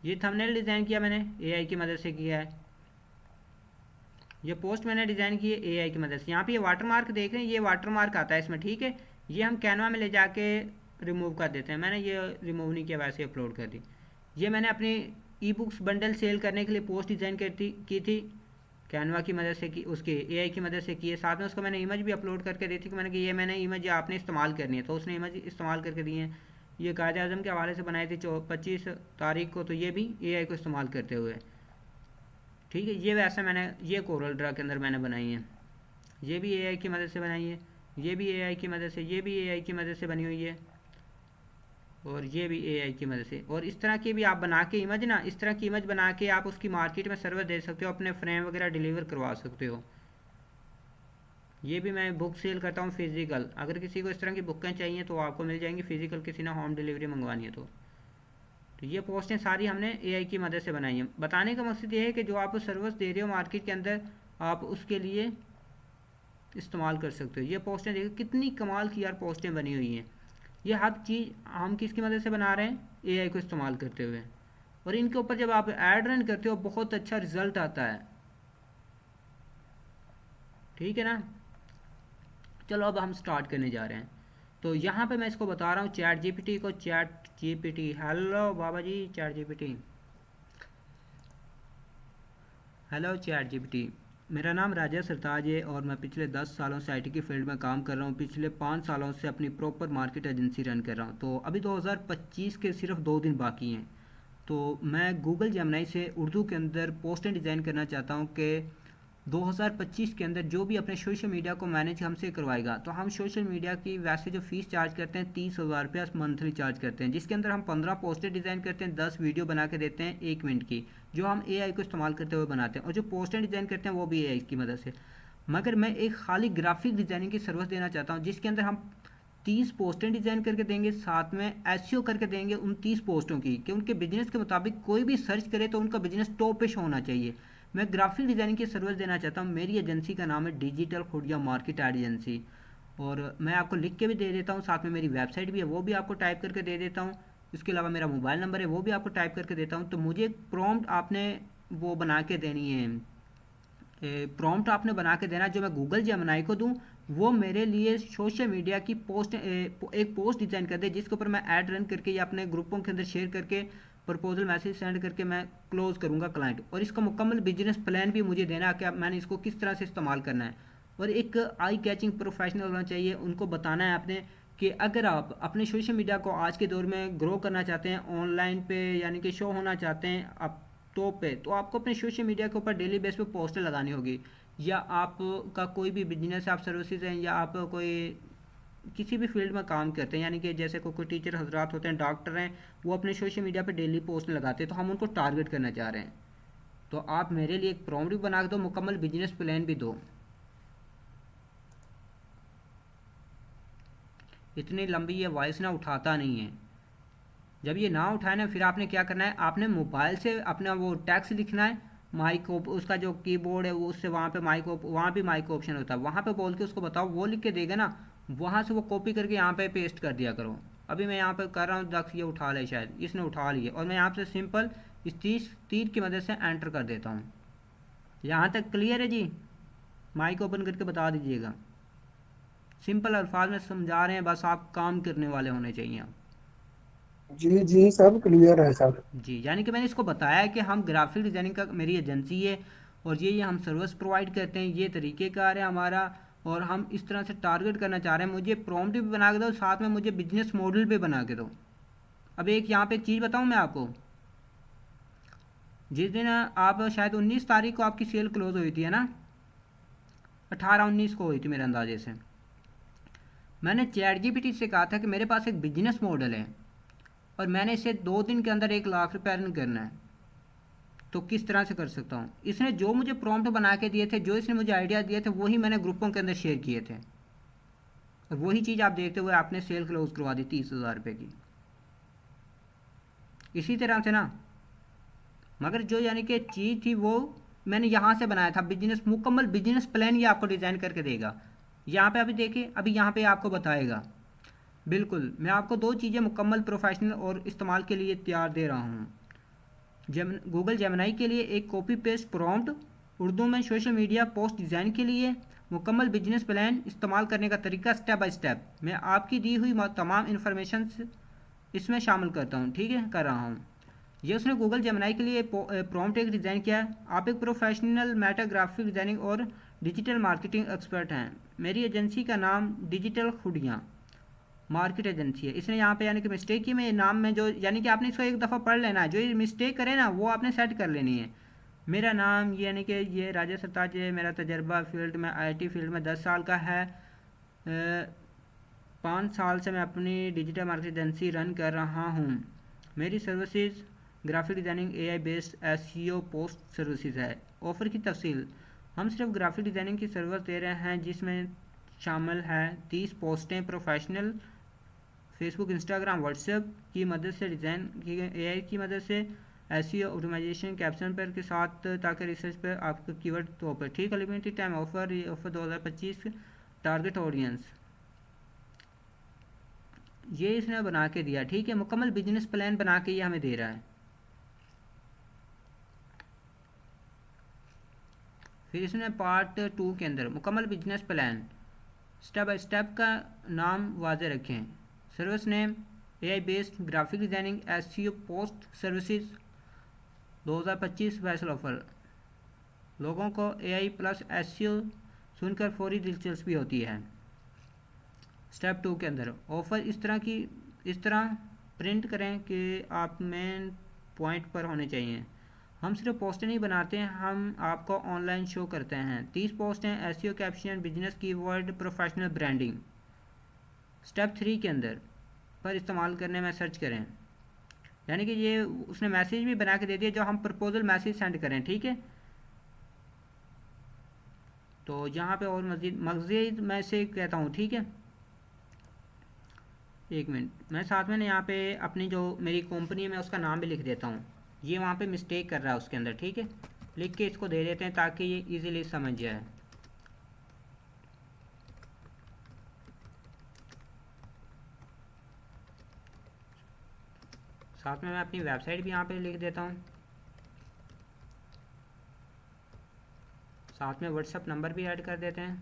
ये थंबनेल डिज़ाइन किया मैंने एआई की मदद से किया है। ये पोस्ट मैंने डिज़ाइन की है एआई की मदद से। यहाँ पे ये वाटर मार्क देख रहे हैं, ये वाटर मार्क आता है इसमें, ठीक है। ये हम कैनवा में ले जाके रिमूव कर देते हैं। मैंने ये रिमूव नहीं किया, वैसे अपलोड कर दी। ये मैंने अपनी ई बुक्स बंडल सेल करने के लिए पोस्ट डिज़ाइन की थी कैनवा की मदद से, की उसके एआई की मदद से की है। साथ में उसको मैंने इमेज भी अपलोड करके दी थी कि मैंने इमेज आपने इस्तेमाल करनी है, तो उसने इमेज इस्तेमाल करके दी है। ये कायदे आज़म के हवाले से बनाई थी 25 तारीख को, तो ये भी एआई को इस्तेमाल करते हुए, ठीक है। ये वैसे मैंने ये कोरल ड्रा के अंदर मैंने बनाई है, ये भी एआई की मदद से बनाई है, ये भी एआई की मदद से, ये भी एआई की मदद से बनी हुई है, और ये भी एआई की मदद से। और इस तरह की भी आप बना के इमेज ना, इस तरह की इमेज बना के आप उसकी मार्केट में सर्विस दे सकते हो, अपने फ्रेम वगैरह डिलीवर करवा सकते हो। ये भी मैं बुक सेल करता हूँ फिजिकल, अगर किसी को इस तरह की बुकें चाहिए तो आपको मिल जाएंगी फिजिकल, किसी ने होम डिलीवरी मंगवानी है तो ये पोस्टें सारी हमने एआई की मदद से बनाई हैं। बताने का मकसद ये है कि जो आप सर्विस दे रहे हो मार्केट के अंदर, आप उसके लिए इस्तेमाल कर सकते हो। ये पोस्टें देखो कितनी कमाल की यार पोस्टें बनी हुई हैं। ये हर चीज़ हम किसकी मदद से बना रहे हैं, एआई को इस्तेमाल करते हुए। और इनके ऊपर जब आप ऐड रन करते हो बहुत अच्छा रिजल्ट आता है, ठीक है ना। चलो अब हम स्टार्ट करने जा रहे हैं। तो यहाँ पे मैं इसको बता रहा हूँ चैट जीपीटी को, चैट जीपीटी, हेलो बाबा जी ChatGPT, hello ChatGPT. मेरा नाम राजेश सरताज है और मैं पिछले 10 सालों से आईटी की फील्ड में काम कर रहा हूँ। पिछले 5 सालों से अपनी प्रॉपर मार्केट एजेंसी रन कर रहा हूँ। तो अभी 2025 के सिर्फ 2 दिन बाकी हैं। तो मैं गूगल जेमिनी से उर्दू के अंदर पोस्टें डिज़ाइन करना चाहता हूँ कि 2025 के अंदर जो भी अपने सोशल मीडिया को मैनेज हमसे करवाएगा, तो हम सोशल मीडिया की वैसे जो फ़ीस चार्ज करते हैं 30,000 रुपया मंथली चार्ज करते हैं, जिसके अंदर हम 15 पोस्टर डिज़ाइन करते हैं, 10 वीडियो बना के देते हैं 1 मिनट की, जो हम एआई को इस्तेमाल करते हुए बनाते हैं। और जो पोस्टर डिज़ाइन करते हैं वो भी एआई की मदद से। मगर मैं एक खाली ग्राफिक डिज़ाइनिंग की सर्विस देना चाहता हूँ, जिसके अंदर हम 30 पोस्टें डिज़ाइन करके देंगे, साथ में एसईओ करके देंगे उन 30 पोस्टों की, कि उनके बिजनेस के मुताबिक कोई भी सर्च करे तो उनका बिजनेस टॉप पे शो होना चाहिए। मैं ग्राफिक डिज़ाइनिंग की सर्विस देना चाहता हूँ। मेरी एजेंसी का नाम है डिजिटल खुडिया मार्केट एजेंसी, और मैं आपको लिख के भी दे देता हूँ, साथ में मेरी वेबसाइट भी है वो भी आपको टाइप करके दे देता हूँ। इसके अलावा मेरा मोबाइल नंबर है वो भी आपको टाइप करके देता हूँ। तो मुझे एक प्रॉम्प्ट आपने वो बना के देनी है, प्रॉम्प्ट आपने बना के देना जो मैं गूगल जेमिनी को दूं, वो मेरे लिए सोशल मीडिया की पोस्ट एक पोस्ट डिज़ाइन कर दे, जिसके ऊपर मैं ऐड रन करके या अपने ग्रुपों के अंदर शेयर करके प्रपोजल मैसेज सेंड करके मैं क्लोज करूंगा क्लाइंट। और इसका मुकम्मल बिजनेस प्लान भी मुझे देना है कि मैंने इसको किस तरह से इस्तेमाल करना है। और एक आई कैचिंग प्रोफेशनल होना चाहिए, उनको बताना है आपने कि अगर आप अपने सोशल मीडिया को आज के दौर में ग्रो करना चाहते हैं, ऑनलाइन पे यानी कि शो होना चाहते हैं आप टॉप पे, तो आपको अपने सोशल मीडिया के ऊपर डेली बेस पे पोस्टर लगानी होगी। या आपका कोई भी बिजनेस है, आप सर्विसेज हैं, या आप कोई किसी भी फील्ड में काम करते हैं, यानी कि जैसे कोई टीचर हजरात होते हैं, डॉक्टर हैं, वो अपने सोशल मीडिया पे डेली पोस्ट लगाते हैं, तो हम उनको टारगेट करना चाह रहे हैं। तो आप मेरे लिए एक प्रॉम्प्ट भी बना के दो, मुकम्मल बिजनेस प्लान भी दो। इतनी लंबी ये वॉइस ना उठाता नहीं है। जब ये ना उठाए ना, फिर आपने क्या करना है, आपने मोबाइल से अपना वो टैक्स लिखना है, माइक उसका जो कीबोर्ड है वो, उससे वहाँ पे माइक, वहाँ भी माइक ऑप्शन होता है, वहाँ पे बोल के उसको बताओ, वो लिख के देगा ना, वहाँ से वो कॉपी करके यहाँ पे पेस्ट कर दिया करो। अभी मैं यहाँ पे कर रहा हूँ, दक्ष ये उठा ले, शायद इसने उठा लिया, और मैं यहाँ से सिंपल इस तीर की मदद से एंटर कर देता हूँ। यहाँ तक क्लियर है जी? माइक ओपन करके बता दीजिएगा। सिंपल अल्फाज में समझा रहे हैं, बस आप काम करने वाले होने चाहिए आप। जी जी, सब क्लियर है सब। जी, यानी कि मैंने इसको बताया है कि हम ग्राफिक डिज़ाइनिंग का मेरी एजेंसी है, और ये हम सर्विस प्रोवाइड करते हैं, ये तरीक़ेकार है हमारा, और हम इस तरह से टारगेट करना चाह रहे हैं। मुझे प्रॉम्प्ट भी बना के दो, साथ में मुझे बिजनेस मॉडल भी बना के दो। अब एक यहाँ पे एक चीज़ बताऊँ मैं आपको, जिस दिन आप शायद 19 तारीख को आपकी सेल क्लोज हुई थी, है ना? 18-19 को हुई थी मेरे अंदाजे से। मैंने चैट जीपीटी से कहा था कि मेरे पास एक बिजनेस मॉडल है और मैंने इसे 2 दिन के अंदर 1 लाख रुपये अर्न करना है, तो किस तरह से कर सकता हूँ? इसने जो मुझे प्रॉम्प्ट बना के दिए थे, जो इसने मुझे आइडिया दिए थे, वही मैंने ग्रुपों के अंदर शेयर किए थे, और वही चीज़ आप देखते हुए आपने सेल क्लोज करवा दी 30,000 रुपये की। इसी तरह से ना, मगर जो यानी कि चीज़ थी वो मैंने यहाँ से बनाया था। बिजनेस, मुकम्मल बिजनेस प्लान ये आपको डिज़ाइन करके देगा। यहाँ पे अभी देखिए, अभी यहाँ पे आपको बताएगा। बिल्कुल, मैं आपको 2 चीज़ें मुकम्मल प्रोफेशनल और इस्तेमाल के लिए तैयार दे रहा हूँ। गूगल जेमिनाई के लिए एक कॉपी पेस्ट प्रॉम्प्ट, उर्दू में सोशल मीडिया पोस्ट डिज़ाइन के लिए मुकम्मल बिजनेस प्लान इस्तेमाल करने का तरीका स्टेप बाय स्टेप। मैं आपकी दी हुई तमाम इन्फॉर्मेशन इसमें शामिल करता हूँ, ठीक है, कर रहा हूँ। ये उसने गूगल जेमिनाई के लिए प्रॉम्प्ट एक डिज़ाइन किया है। आप एक प्रोफेशनल मेटा ग्राफिक डिज़ाइनिंग और डिजिटल मार्केटिंग एक्सपर्ट हैं। मेरी एजेंसी का नाम डिजिटल खुडियाँ मार्केट एजेंसी है। इसने यहाँ पे यानी कि मिस्टेक की, मैं नाम में जो यानी कि आपने इसको एक दफ़ा पढ़ लेना है, जो ये मिस्टेक करे ना वो आपने सेट कर लेनी है। मेरा नाम ये यानी कि ये राजेश सरताज है। मेरा तजर्बा फील्ड में आईटी फील्ड में 10 साल का है। 5 साल से मैं अपनी डिजिटल मार्केट एजेंसी रन कर रहा हूँ। मेरी services graphic designing, AI based SEO post services है। ऑफ़र की तफसील, हम सिर्फ ग्राफिक डिज़ाइनिंग की सर्विस दे रहे हैं जिसमें शामिल है 30 पोस्टें प्रोफेशनल फेसबुक, इंस्टाग्राम, व्हाट्सएप की मदद से डिज़ाइन की गई, एआई की मदद से एसईओ ऑटोमाइजेशन कैप्शन पर के साथ, ताकि रिसर्च पर आपका कीवर्ड तो पर। ठीक है, लिमिटेड टाइम ऑफर, ये ऑफर 2025। टारगेट ऑडियंस ये इसने बना के दिया, ठीक है, मुकम्मल बिजनेस प्लान बना के ये हमें दे रहा है। फिर इसने पार्ट 2 के अंदर मुकम्मल business plan step by step का नाम वाजे रखें। Service name AI based graphic designing SEO post services 2025 special offer. लोगों को एआई प्लस एसईओ सुनकर फौरी दिलचस्पी होती है। स्टेप 2 के अंदर ऑफ़र इस तरह प्रिंट करें कि आप मेन पॉइंट पर होने चाहिए। हम सिर्फ पोस्टें नहीं बनाते हैं, हम आपको ऑनलाइन शो करते हैं। 30 पोस्टें, SEO caption, business keyword, professional branding. Step 3 के अंदर पर इस्तेमाल करने में सर्च करें, यानी कि ये उसने मैसेज भी बना के दे दिया जो हम प्रपोजल मैसेज सेंड करें, ठीक है। तो यहाँ पे और मज़ीद मज़ीद मैं से कहता हूँ, ठीक है। एक मिनट, मैं साथ में ना यहाँ पे अपनी जो मेरी कंपनी है मैं उसका नाम भी लिख देता हूँ। ये वहाँ पे मिस्टेक कर रहा है उसके अंदर, ठीक है। लिख के इसको दे देते हैं ताकि ये इजीली समझ जाए। साथ में मैं अपनी वेबसाइट भी यहाँ पे लिख देता हूँ। साथ में व्हाट्सअप नंबर भी ऐड कर देते हैं।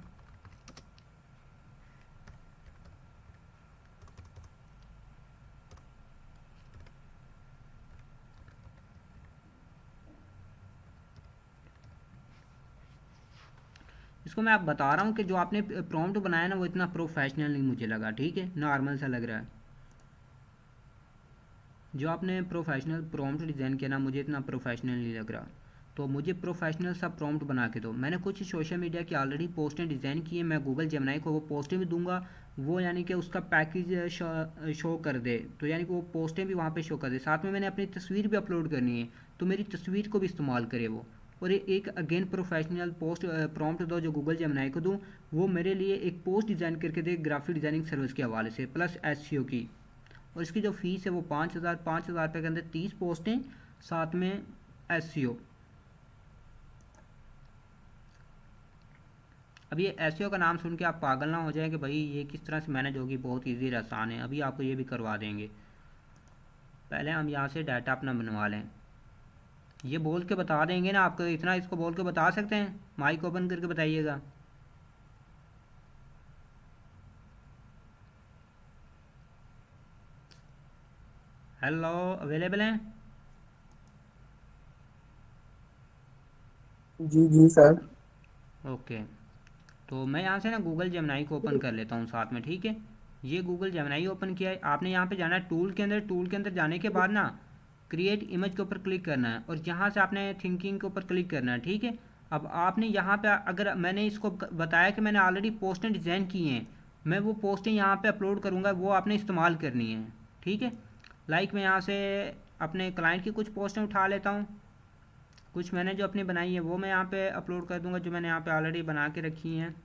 इसको मैं आप बता रहा हूँ कि जो आपने प्रॉम्प्ट बनाया ना वो इतना प्रोफेशनल नहीं मुझे लगा, ठीक है, नॉर्मल सा लग रहा है। जो आपने प्रोफेशनल प्रॉम्प्ट डिज़ाइन किया ना, मुझे इतना प्रोफेशनल नहीं लग रहा। तो मुझे प्रोफेशनल सा प्रॉम्प्ट बना के दो। मैंने कुछ सोशल मीडिया की ऑलरेडी पोस्टें डिज़ाइन की है, मैं गूगल जेमिनाई को वो पोस्टें भी दूंगा, वो यानी कि उसका पैकेज शो कर दे, तो यानी कि वो पोस्टें भी वहाँ पे शो कर दे। साथ में मैंने अपनी तस्वीर भी अपलोड करनी है, तो मेरी तस्वीर को भी इस्तेमाल करे वो। और एक अगेन प्रोफेशनल पोस्ट प्रॉम्प्ट दो जो गूगल जेमिनाई को दूँ, वो मेरे लिए एक पोस्ट डिज़ाइन करके दे ग्राफिक डिज़ाइनिंग सर्विस के हवाले से प्लस एसईओ की। और इसकी जो फीस है वो 5,000 रुपये के अंदर 30 पोस्टें, साथ में एसईओ। अब ये एसईओ का नाम सुन के आप पागल ना हो जाए कि भाई ये किस तरह से मैनेज होगी, बहुत ईजी आसान है। अभी आपको ये भी करवा देंगे। पहले हम यहाँ से डाटा अपना बनवा लें। ये बोल के बता देंगे ना आपको, इतना इसको बोल के बता सकते हैं? माइक ओपन करके बताइएगा। हेलो, अवेलेबल हैं? जी जी सर। ओके, तो मैं यहाँ से ना गूगल जेमिनाई को ओपन कर लेता हूँ साथ में, ठीक है। ये गूगल जेमिनाई ओपन किया है, आपने यहाँ पे जाना है टूल के अंदर। टूल के अंदर जाने के बाद ना क्रिएट इमेज के ऊपर क्लिक करना है और यहाँ से आपने थिंकिंग के ऊपर क्लिक करना है, ठीक है। अब आपने यहाँ पे, अगर मैंने इसको बताया कि मैंने ऑलरेडी पोस्टें डिज़ाइन की हैं, मैं वो पोस्टें यहाँ पे अपलोड करूँगा, वो आपने इस्तेमाल करनी है, ठीक है। लाइक मैं यहाँ से अपने क्लाइंट की कुछ पोस्टें उठा लेता हूँ, कुछ मैंने जो अपनी बनाई है वो मैं यहाँ पे अपलोड कर दूँगा, जो मैंने यहाँ पे ऑलरेडी बना के रखी हैं।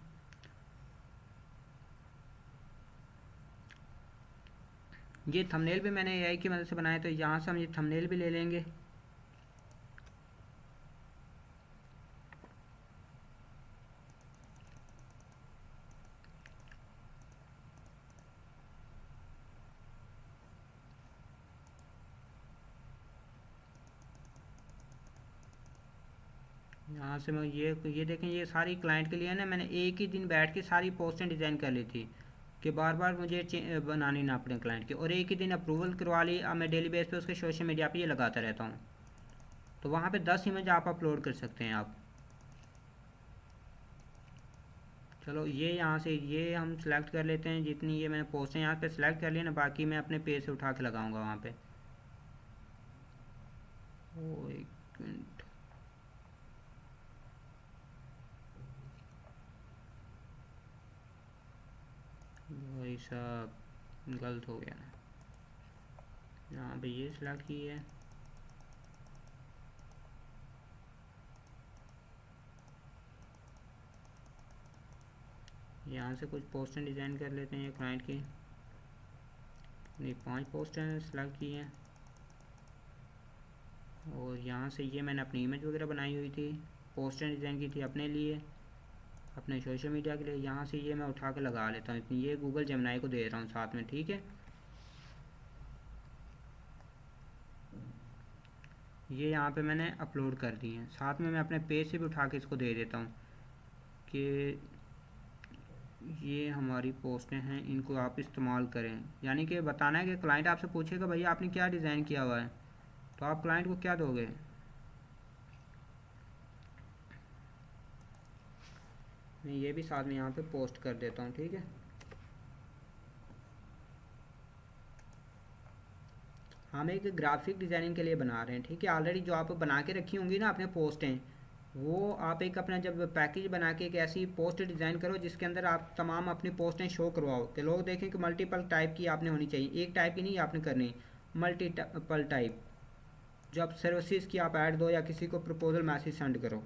ये थंबनेल भी मैंने एआई की मदद से बनाया, तो यहाँ से हम ये थंबनेल भी ले लेंगे। यहाँ से मैं ये देखें, ये सारी क्लाइंट के लिए ना मैंने एक ही दिन बैठ के सारी पोस्टें डिज़ाइन कर ली थी, कि बार बार मुझे बनानी ना पड़े क्लाइंट की, और एक ही दिन अप्रूवल करवा ली। अब मैं डेली बेस पे उसके सोशल मीडिया पे ये लगाता रहता हूँ। तो वहाँ पे 10 इमेज आप अपलोड कर सकते हैं आप। चलो ये यहाँ से ये हम सेलेक्ट कर लेते हैं, जितनी ये मैंने पोस्टें यहाँ पे सेलेक्ट कर ली ना, बाकी मैं अपने पेज से उठा के लगाऊंगा वहाँ पे। ओ एक मिनट, भाई साहब गलत हो गया ना, यहाँ पे ये सिलेक्ट की है। यहाँ से कुछ पोस्टें डिज़ाइन कर लेते हैं क्लाइंट की। नहीं, 5 पोस्टें सेलेक्ट की हैं। और यहाँ से ये मैंने अपनी इमेज वगैरह बनाई हुई थी, पोस्टें डिज़ाइन की थी अपने लिए, अपने सोशल मीडिया के लिए। यहाँ से ये मैं उठा के लगा लेता हूँ, इतनी ये गूगल जेमिनाई को दे रहा हूँ साथ में, ठीक है। ये यहाँ पे मैंने अपलोड कर दी हैं, साथ में मैं अपने पेज से भी उठा के इसको दे देता हूँ कि ये हमारी पोस्टें हैं, इनको आप इस्तेमाल करें। यानी कि बताना है कि क्लाइंट आपसे पूछेगा भैया आपने क्या डिज़ाइन किया हुआ है, तो आप क्लाइंट को क्या दोगे। मैं ये भी साथ में यहाँ पे पोस्ट कर देता हूँ, ठीक है। हम एक ग्राफिक डिज़ाइनिंग के लिए बना रहे हैं, ठीक है। ऑलरेडी जो आप बना के रखी होंगी ना अपने पोस्टें, वो आप एक अपना जब पैकेज बना के एक ऐसी पोस्ट डिज़ाइन करो जिसके अंदर आप तमाम अपनी पोस्टें शो करवाओ, कि लोग देखें कि मल्टीपल टाइप की आपने होनी चाहिए, एक टाइप की नहीं आपने करनी, मल्टीपल टाइप। जो आप सर्विसेज की आप ऐड दो या किसी को प्रपोजल मैसेज सेंड करो।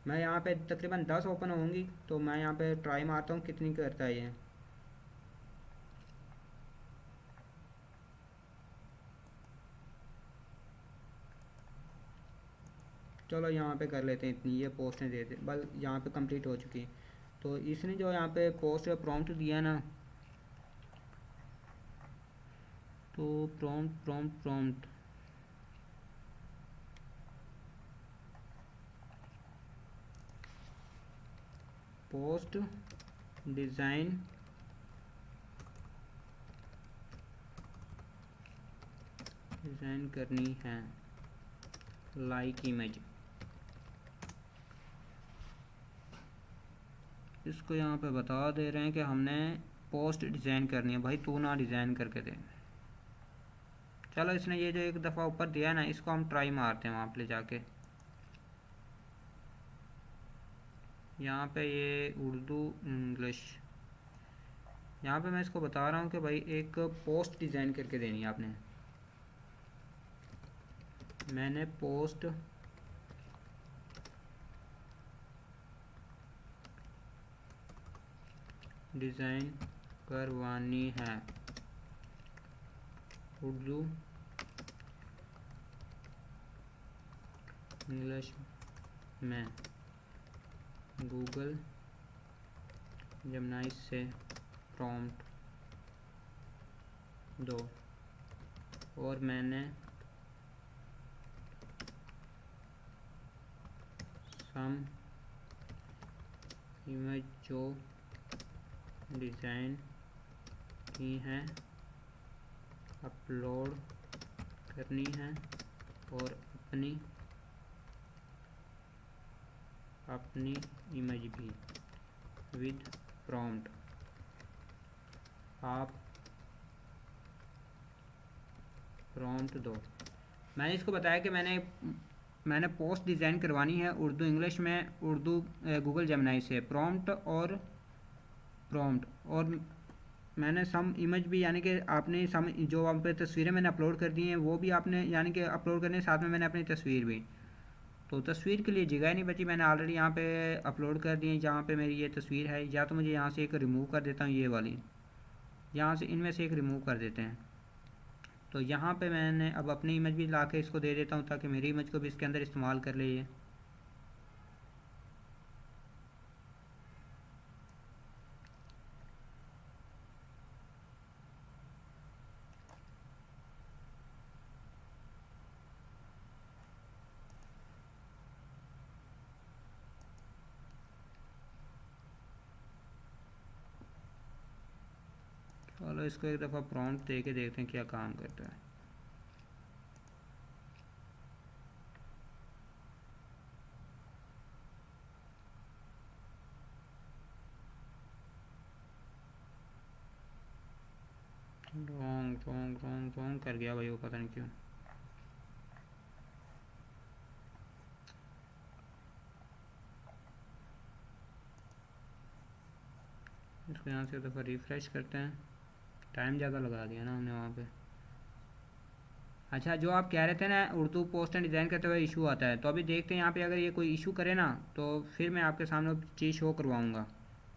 मैं यहाँ पे तकरीबन 10 ओपन होंगी, तो मैं यहाँ पे ट्राई मारता हूँ कितनी करता है ये। चलो यहाँ पे कर लेते हैं इतनी, ये पोस्टें देते बस, यहाँ पे कंप्लीट हो चुकी। तो इसने जो यहाँ पे पोस्ट प्रॉम्प्ट दिया ना, तो प्रॉम्प्ट पोस्ट डिज़ाइन करनी है, लाइक इमेज। इसको यहाँ पे बता दे रहे हैं कि हमने पोस्ट डिज़ाइन करनी है, भाई तू ना डिज़ाइन करके दे। चलो इसने ये जो एक दफ़ा ऊपर दिया है ना, इसको हम ट्राई मारते हैं वहाँ पे ले जाके। यहाँ पे ये उर्दू इंग्लिश, यहाँ पे मैं इसको बता रहा हूँ कि भाई एक पोस्ट डिज़ाइन करके देनी है आपने। मैंने पोस्ट डिज़ाइन करवानी है उर्दू इंग्लिश में, गूगल जेमिनी से प्रॉम्प्ट दो, और मैंने सम इमेज जो डिज़ाइन की हैं अपलोड करनी है, और अपनी अपनी इमेज भी विद प्रॉम्प्ट। आप प्रॉम्प्ट दो। मैंने इसको बताया कि मैंने पोस्ट डिज़ाइन करवानी है उर्दू इंग्लिश में, उर्दू गूगल जेमिनाई से, प्रॉम्प्ट और मैंने सम इमेज भी, यानी कि आपने सम जो वहाँ पे तस्वीरें मैंने अपलोड कर दी हैं वो भी आपने यानी कि अपलोड करने, साथ में मैंने अपनी तस्वीर भी। तो तस्वीर के लिए जगह नहीं बची, मैंने ऑलरेडी यहाँ पे अपलोड कर दी है जहाँ पे मेरी ये तस्वीर है। या तो मुझे यहाँ से एक रिमूव कर देता हूँ, ये वाली, यहाँ से इनमें से एक रिमूव कर देते हैं। तो यहाँ पे मैंने अब अपनी इमेज भी ला के इसको दे देता हूँ ताकि मेरी इमेज को भी इसके अंदर इस्तेमाल कर ले ये। चलो इसको एक दफ़ा प्रॉम्प्ट दे के देखते हैं क्या काम करता है। रॉन्ग रॉन्ग रॉन्ग रॉन्ग कर गया भाई वो, पता नहीं क्यों। इसको यहाँ से एक दफ़ा रिफ़्रेश करते हैं। टाइम ज़्यादा लगा दिया ना हमने वहाँ पे। अच्छा, जो आप कह रहे थे ना उर्दू पोस्ट एंड डिज़ाइन करते हुए इशू आता है, तो अभी देखते हैं यहाँ पे अगर ये कोई इशू करे ना तो फिर मैं आपके सामने चीज़ शो करवाऊँगा।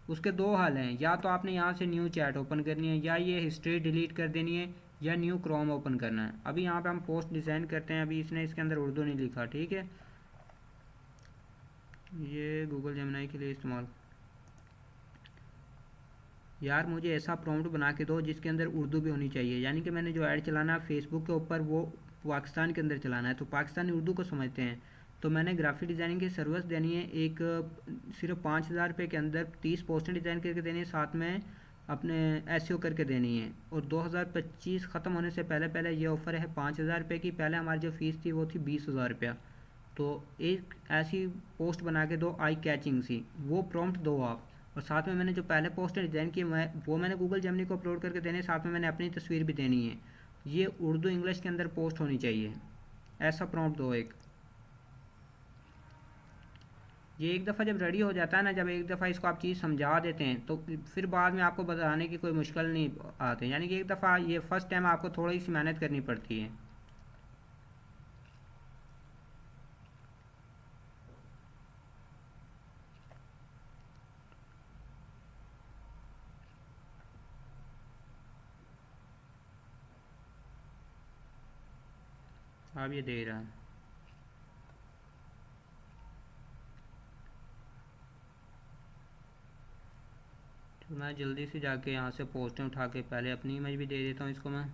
उसके दो हल हैं, या तो आपने यहाँ से न्यू चैट ओपन करनी है, या ये हिस्ट्री डिलीट कर देनी है, या न्यू क्रोम ओपन करना है। अभी यहाँ पे हम पोस्ट डिज़ाइन करते हैं, अभी इसने इसके अंदर उर्दू नहीं लिखा, ठीक है। ये गूगल जेमिनाई के लिए इस्तेमाल। यार मुझे ऐसा प्रॉम्प्ट बना के दो जिसके अंदर उर्दू भी होनी चाहिए, यानी कि मैंने जो ऐड चलाना है फेसबुक के ऊपर वो पाकिस्तान के अंदर चलाना है, तो पाकिस्तानी उर्दू को समझते हैं। तो मैंने ग्राफिक डिज़ाइनिंग की सर्विस देनी है एक, सिर्फ 5,000 रुपये के अंदर 30 पोस्टें डिज़ाइन करके देनी है, साथ में अपने एसईओ करके देनी है। और 2025 ख़त्म होने से पहले पहले ये ऑफ़र है 5,000 रुपये की। पहले हमारी जो फ़ीस थी वो थी 20,000 रुपया। तो एक ऐसी पोस्ट बना के दो आई कैचिंग सी, वो प्रॉम्प्ट दो आप। और साथ में मैंने जो पहले पोस्टर डिज़ाइन की वो मैंने गूगल जेमिनी को अपलोड करके देने, साथ में मैंने अपनी तस्वीर भी देनी है। ये उर्दू इंग्लिश के अंदर पोस्ट होनी चाहिए, ऐसा प्रॉम्प्ट दो एक। ये एक दफ़ा जब रेडी हो जाता है ना, जब एक दफ़ा इसको आप चीज़ समझा देते हैं तो फिर बाद में आपको बताने की कोई मुश्किल नहीं आती, यानी कि एक दफ़ा ये फ़र्स्ट टाइम आपको थोड़ी सी मेहनत करनी पड़ती है। अब ये दे रहा है। तो मैं जल्दी से जाके यहाँ से पोस्टें उठा के पहले अपनी इमेज भी दे देता हूँ इसको मैं।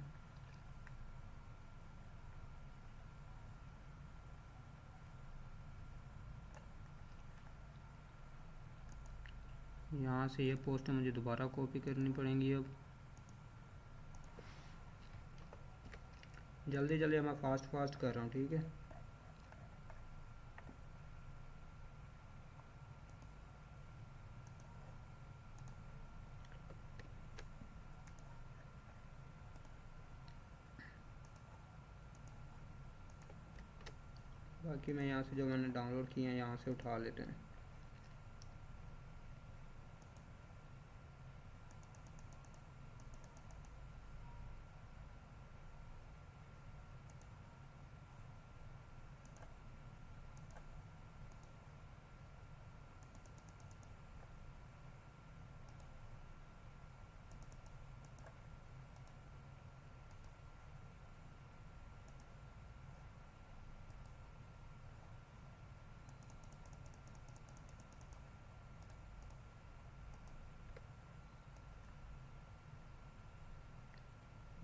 यहाँ से ये पोस्टें मुझे दोबारा कॉपी करनी पड़ेंगी अब। जल्दी जल्दी मैं फास्ट फास्ट कर रहा हूँ, ठीक है। बाकी मैं यहाँ से जो मैंने डाउनलोड किए हैं यहाँ से उठा लेते हैं।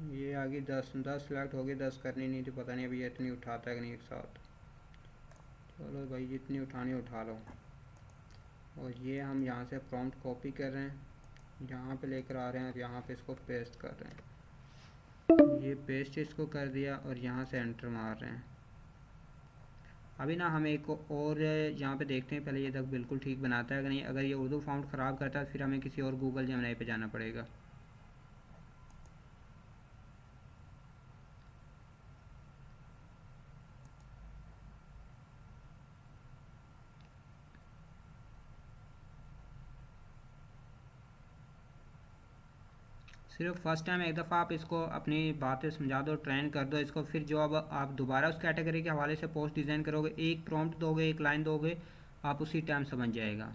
ये आगे 10 सिलेक्ट हो गई, 10 करनी नहीं थी, पता नहीं अभी ये इतनी उठाता है कि नहीं एक साथ। चलो भाई जितनी उठानी उठा लो। और ये हम यहाँ से प्रॉम्प्ट कॉपी कर रहे हैं, यहाँ पे लेकर आ रहे हैं और यहाँ पे इसको पेस्ट कर रहे हैं। ये पेस्ट इसको कर दिया और यहाँ से एंटर मार रहे हैं। अभी ना हम एक और यहाँ पे देखते हैं, पहले ये तक बिल्कुल ठीक बनाता है कि नहीं। अगर ये उर्दू फाउंड ख़राब करता है तो फिर हमें किसी और गूगल जेमिनी पे जाना पड़ेगा। सिर्फ फर्स्ट टाइम एक दफ़ा आप इसको अपनी बातें समझा दो, ट्रेन कर दो इसको, फिर जो अब आप दोबारा उस कैटेगरी के हवाले से पोस्ट डिज़ाइन करोगे, एक प्रॉम्प्ट दोगे, एक लाइन दोगे, आप उसी टाइम समझ जाएगा।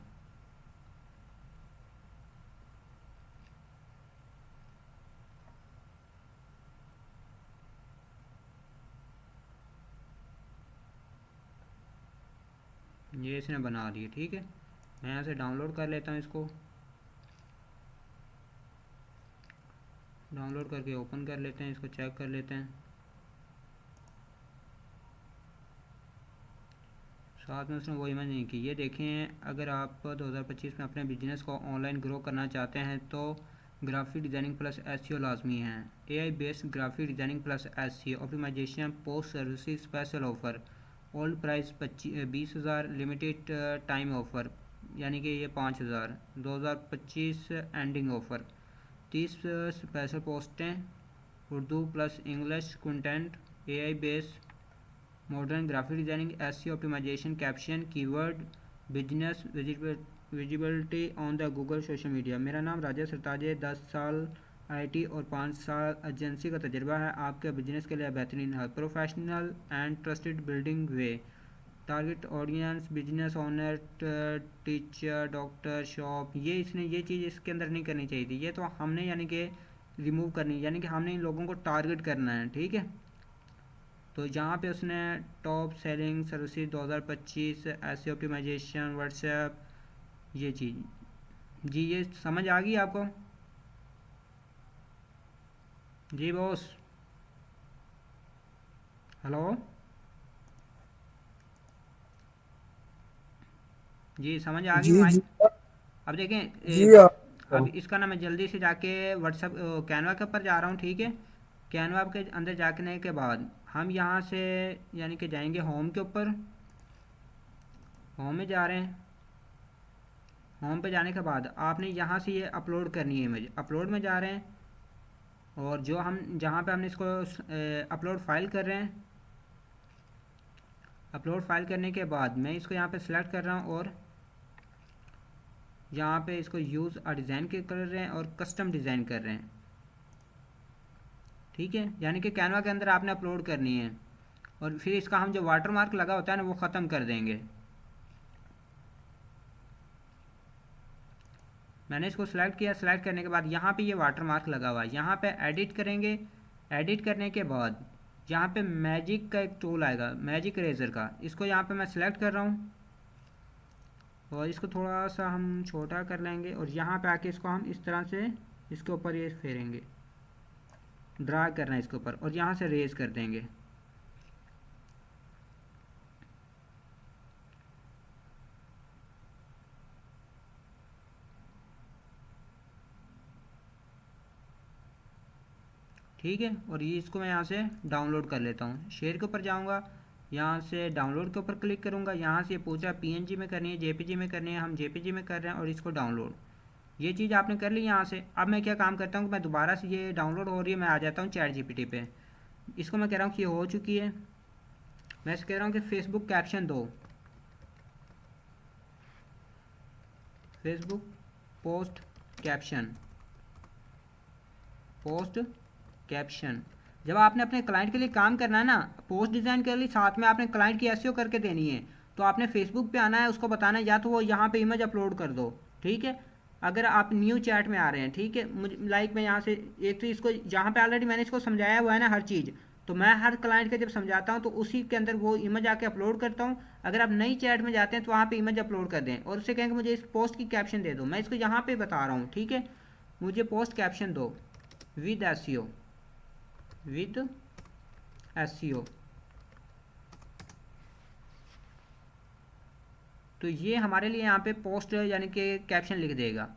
ये इसने बना दिए, ठीक है। मैं यहाँ से डाउनलोड कर लेता हूँ इसको, डाउनलोड करके ओपन कर लेते हैं, इसको चेक कर लेते हैं। साथ में उसने वो इमेज नहीं की। ये देखें, अगर आप 2025 में अपने बिजनेस को ऑनलाइन ग्रो करना चाहते हैं तो ग्राफिक डिज़ाइनिंग प्लस एसईओ लाजमी है। AI based graphic designing plus SEO optimization post services special offer, old price 20,000, limited time offer यानी कि ये 5,000, 2025 एंडिंग ऑफर, 30 स्पेशल पोस्टें, Urdu plus English content, AI based modern graphic designing, SEO optimization, caption, keyword, business visibility on the Google social media. मेरा नाम राजा सरताज है, 10 साल IT और 5 साल एजेंसी का तजर्बा है। आपके बिजनेस के लिए बेहतरीन है, professional and trusted building way. Target audience business owner, teacher, doctor, shop. ये इसने ये चीज़ इसके अंदर नहीं करनी चाहिए थी, ये तो हमने यानी कि रिमूव करनी, यानी कि हमने इन लोगों को टारगेट करना है, ठीक है। तो यहाँ पे उसने टॉप सेलिंग सर्विसेज 2025 ऐसे ऑप्टिमाइजेशन व्हाट्सएप, ये चीज़। जी ये समझ आ गई आपको? जी बॉस, हेलो, जी समझ आ गई जी माइक। जी। अब देखें जी अब इसका ना मैं जल्दी से जाके व्हाट्सएप कैनवा के ऊपर जा रहा हूँ, ठीक है। कैनवा के अंदर जाने के बाद हम यहाँ से यानी कि जाएंगे होम के ऊपर, होम में जा रहे हैं। होम पे जाने के बाद आपने यहाँ से ये अपलोड करनी है इमेज, अपलोड में जा रहे हैं। और जो हम जहाँ पे हमने इसको अपलोड फाइल कर रहे हैं, अपलोड फाइल करने के बाद मैं इसको यहाँ पे सिलेक्ट कर रहा हूँ और यहाँ पे इसको यूज़ और डिज़ाइन के कर रहे हैं और कस्टम डिज़ाइन कर रहे हैं, ठीक है। यानी कि कैनवा के अंदर आपने अपलोड करनी है और फिर इसका हम जो वाटर मार्क लगा होता है ना वो ख़त्म कर देंगे। मैंने इसको सिलेक्ट किया, सिलेक्ट करने के बाद यहाँ पे ये वाटर मार्क लगा हुआ है, यहाँ पे एडिट करेंगे। एडिट करने के बाद यहाँ पे मैजिक का एक टूल आएगा, मैजिक इरेजर का, इसको यहाँ पे मैं सिलेक्ट कर रहा हूँ और इसको थोड़ा सा हम छोटा कर लेंगे और यहाँ पे आके इसको हम इस तरह से इसके ऊपर ये फेरेंगे, ड्रा करना है इसके ऊपर और यहाँ से रेज कर देंगे। ठीक है, और ये इसको मैं यहाँ से डाउनलोड कर लेता हूँ। शेयर के ऊपर जाऊँगा, यहाँ से डाउनलोड के ऊपर क्लिक करूँगा। यहाँ से ये पूछ रहा है पीएनजी में करनी है, जेपीजी में करनी है, हम जेपीजी में कर रहे हैं और इसको डाउनलोड। ये चीज़ आपने कर ली यहाँ से। अब मैं क्या काम करता हूँ कि मैं दोबारा से ये डाउनलोड हो रही है, मैं आ जाता हूँ चैट जीपीटी पे। इसको मैं कह रहा हूँ कि ये हो चुकी है। मैं कह रहा हूँ कि फेसबुक कैप्शन दो, Facebook post caption, post caption. जब आपने अपने क्लाइंट के लिए काम करना है ना, पोस्ट डिज़ाइन कर ली, साथ में आपने क्लाइंट की एसईओ करके देनी है, तो आपने फेसबुक पे आना है, उसको बताना है या तो वो यहाँ पे इमेज अपलोड कर दो, ठीक है। अगर आप न्यू चैट में आ रहे हैं, ठीक है, मुझे लाइक मैं यहाँ से एक तो इसको यहाँ पे ऑलरेडी मैंने इसको समझाया हुआ है ना हर चीज़, तो मैं हर क्लाइंट का जब समझाता हूँ तो उसी के अंदर वो इमेज आके अपलोड करता हूँ। अगर आप नई चैट में जाते हैं तो वहाँ पे इमेज अपलोड कर दें और उससे कहेंगे मुझे इस पोस्ट की कैप्शन दे दो। मैं इसको यहाँ पे बता रहा हूँ, ठीक है, मुझे पोस्ट कैप्शन दो विद एसईओ, विद एसईओ। तो ये हमारे लिए यहाँ पे पोस्ट यानी कि कैप्शन लिख देगा।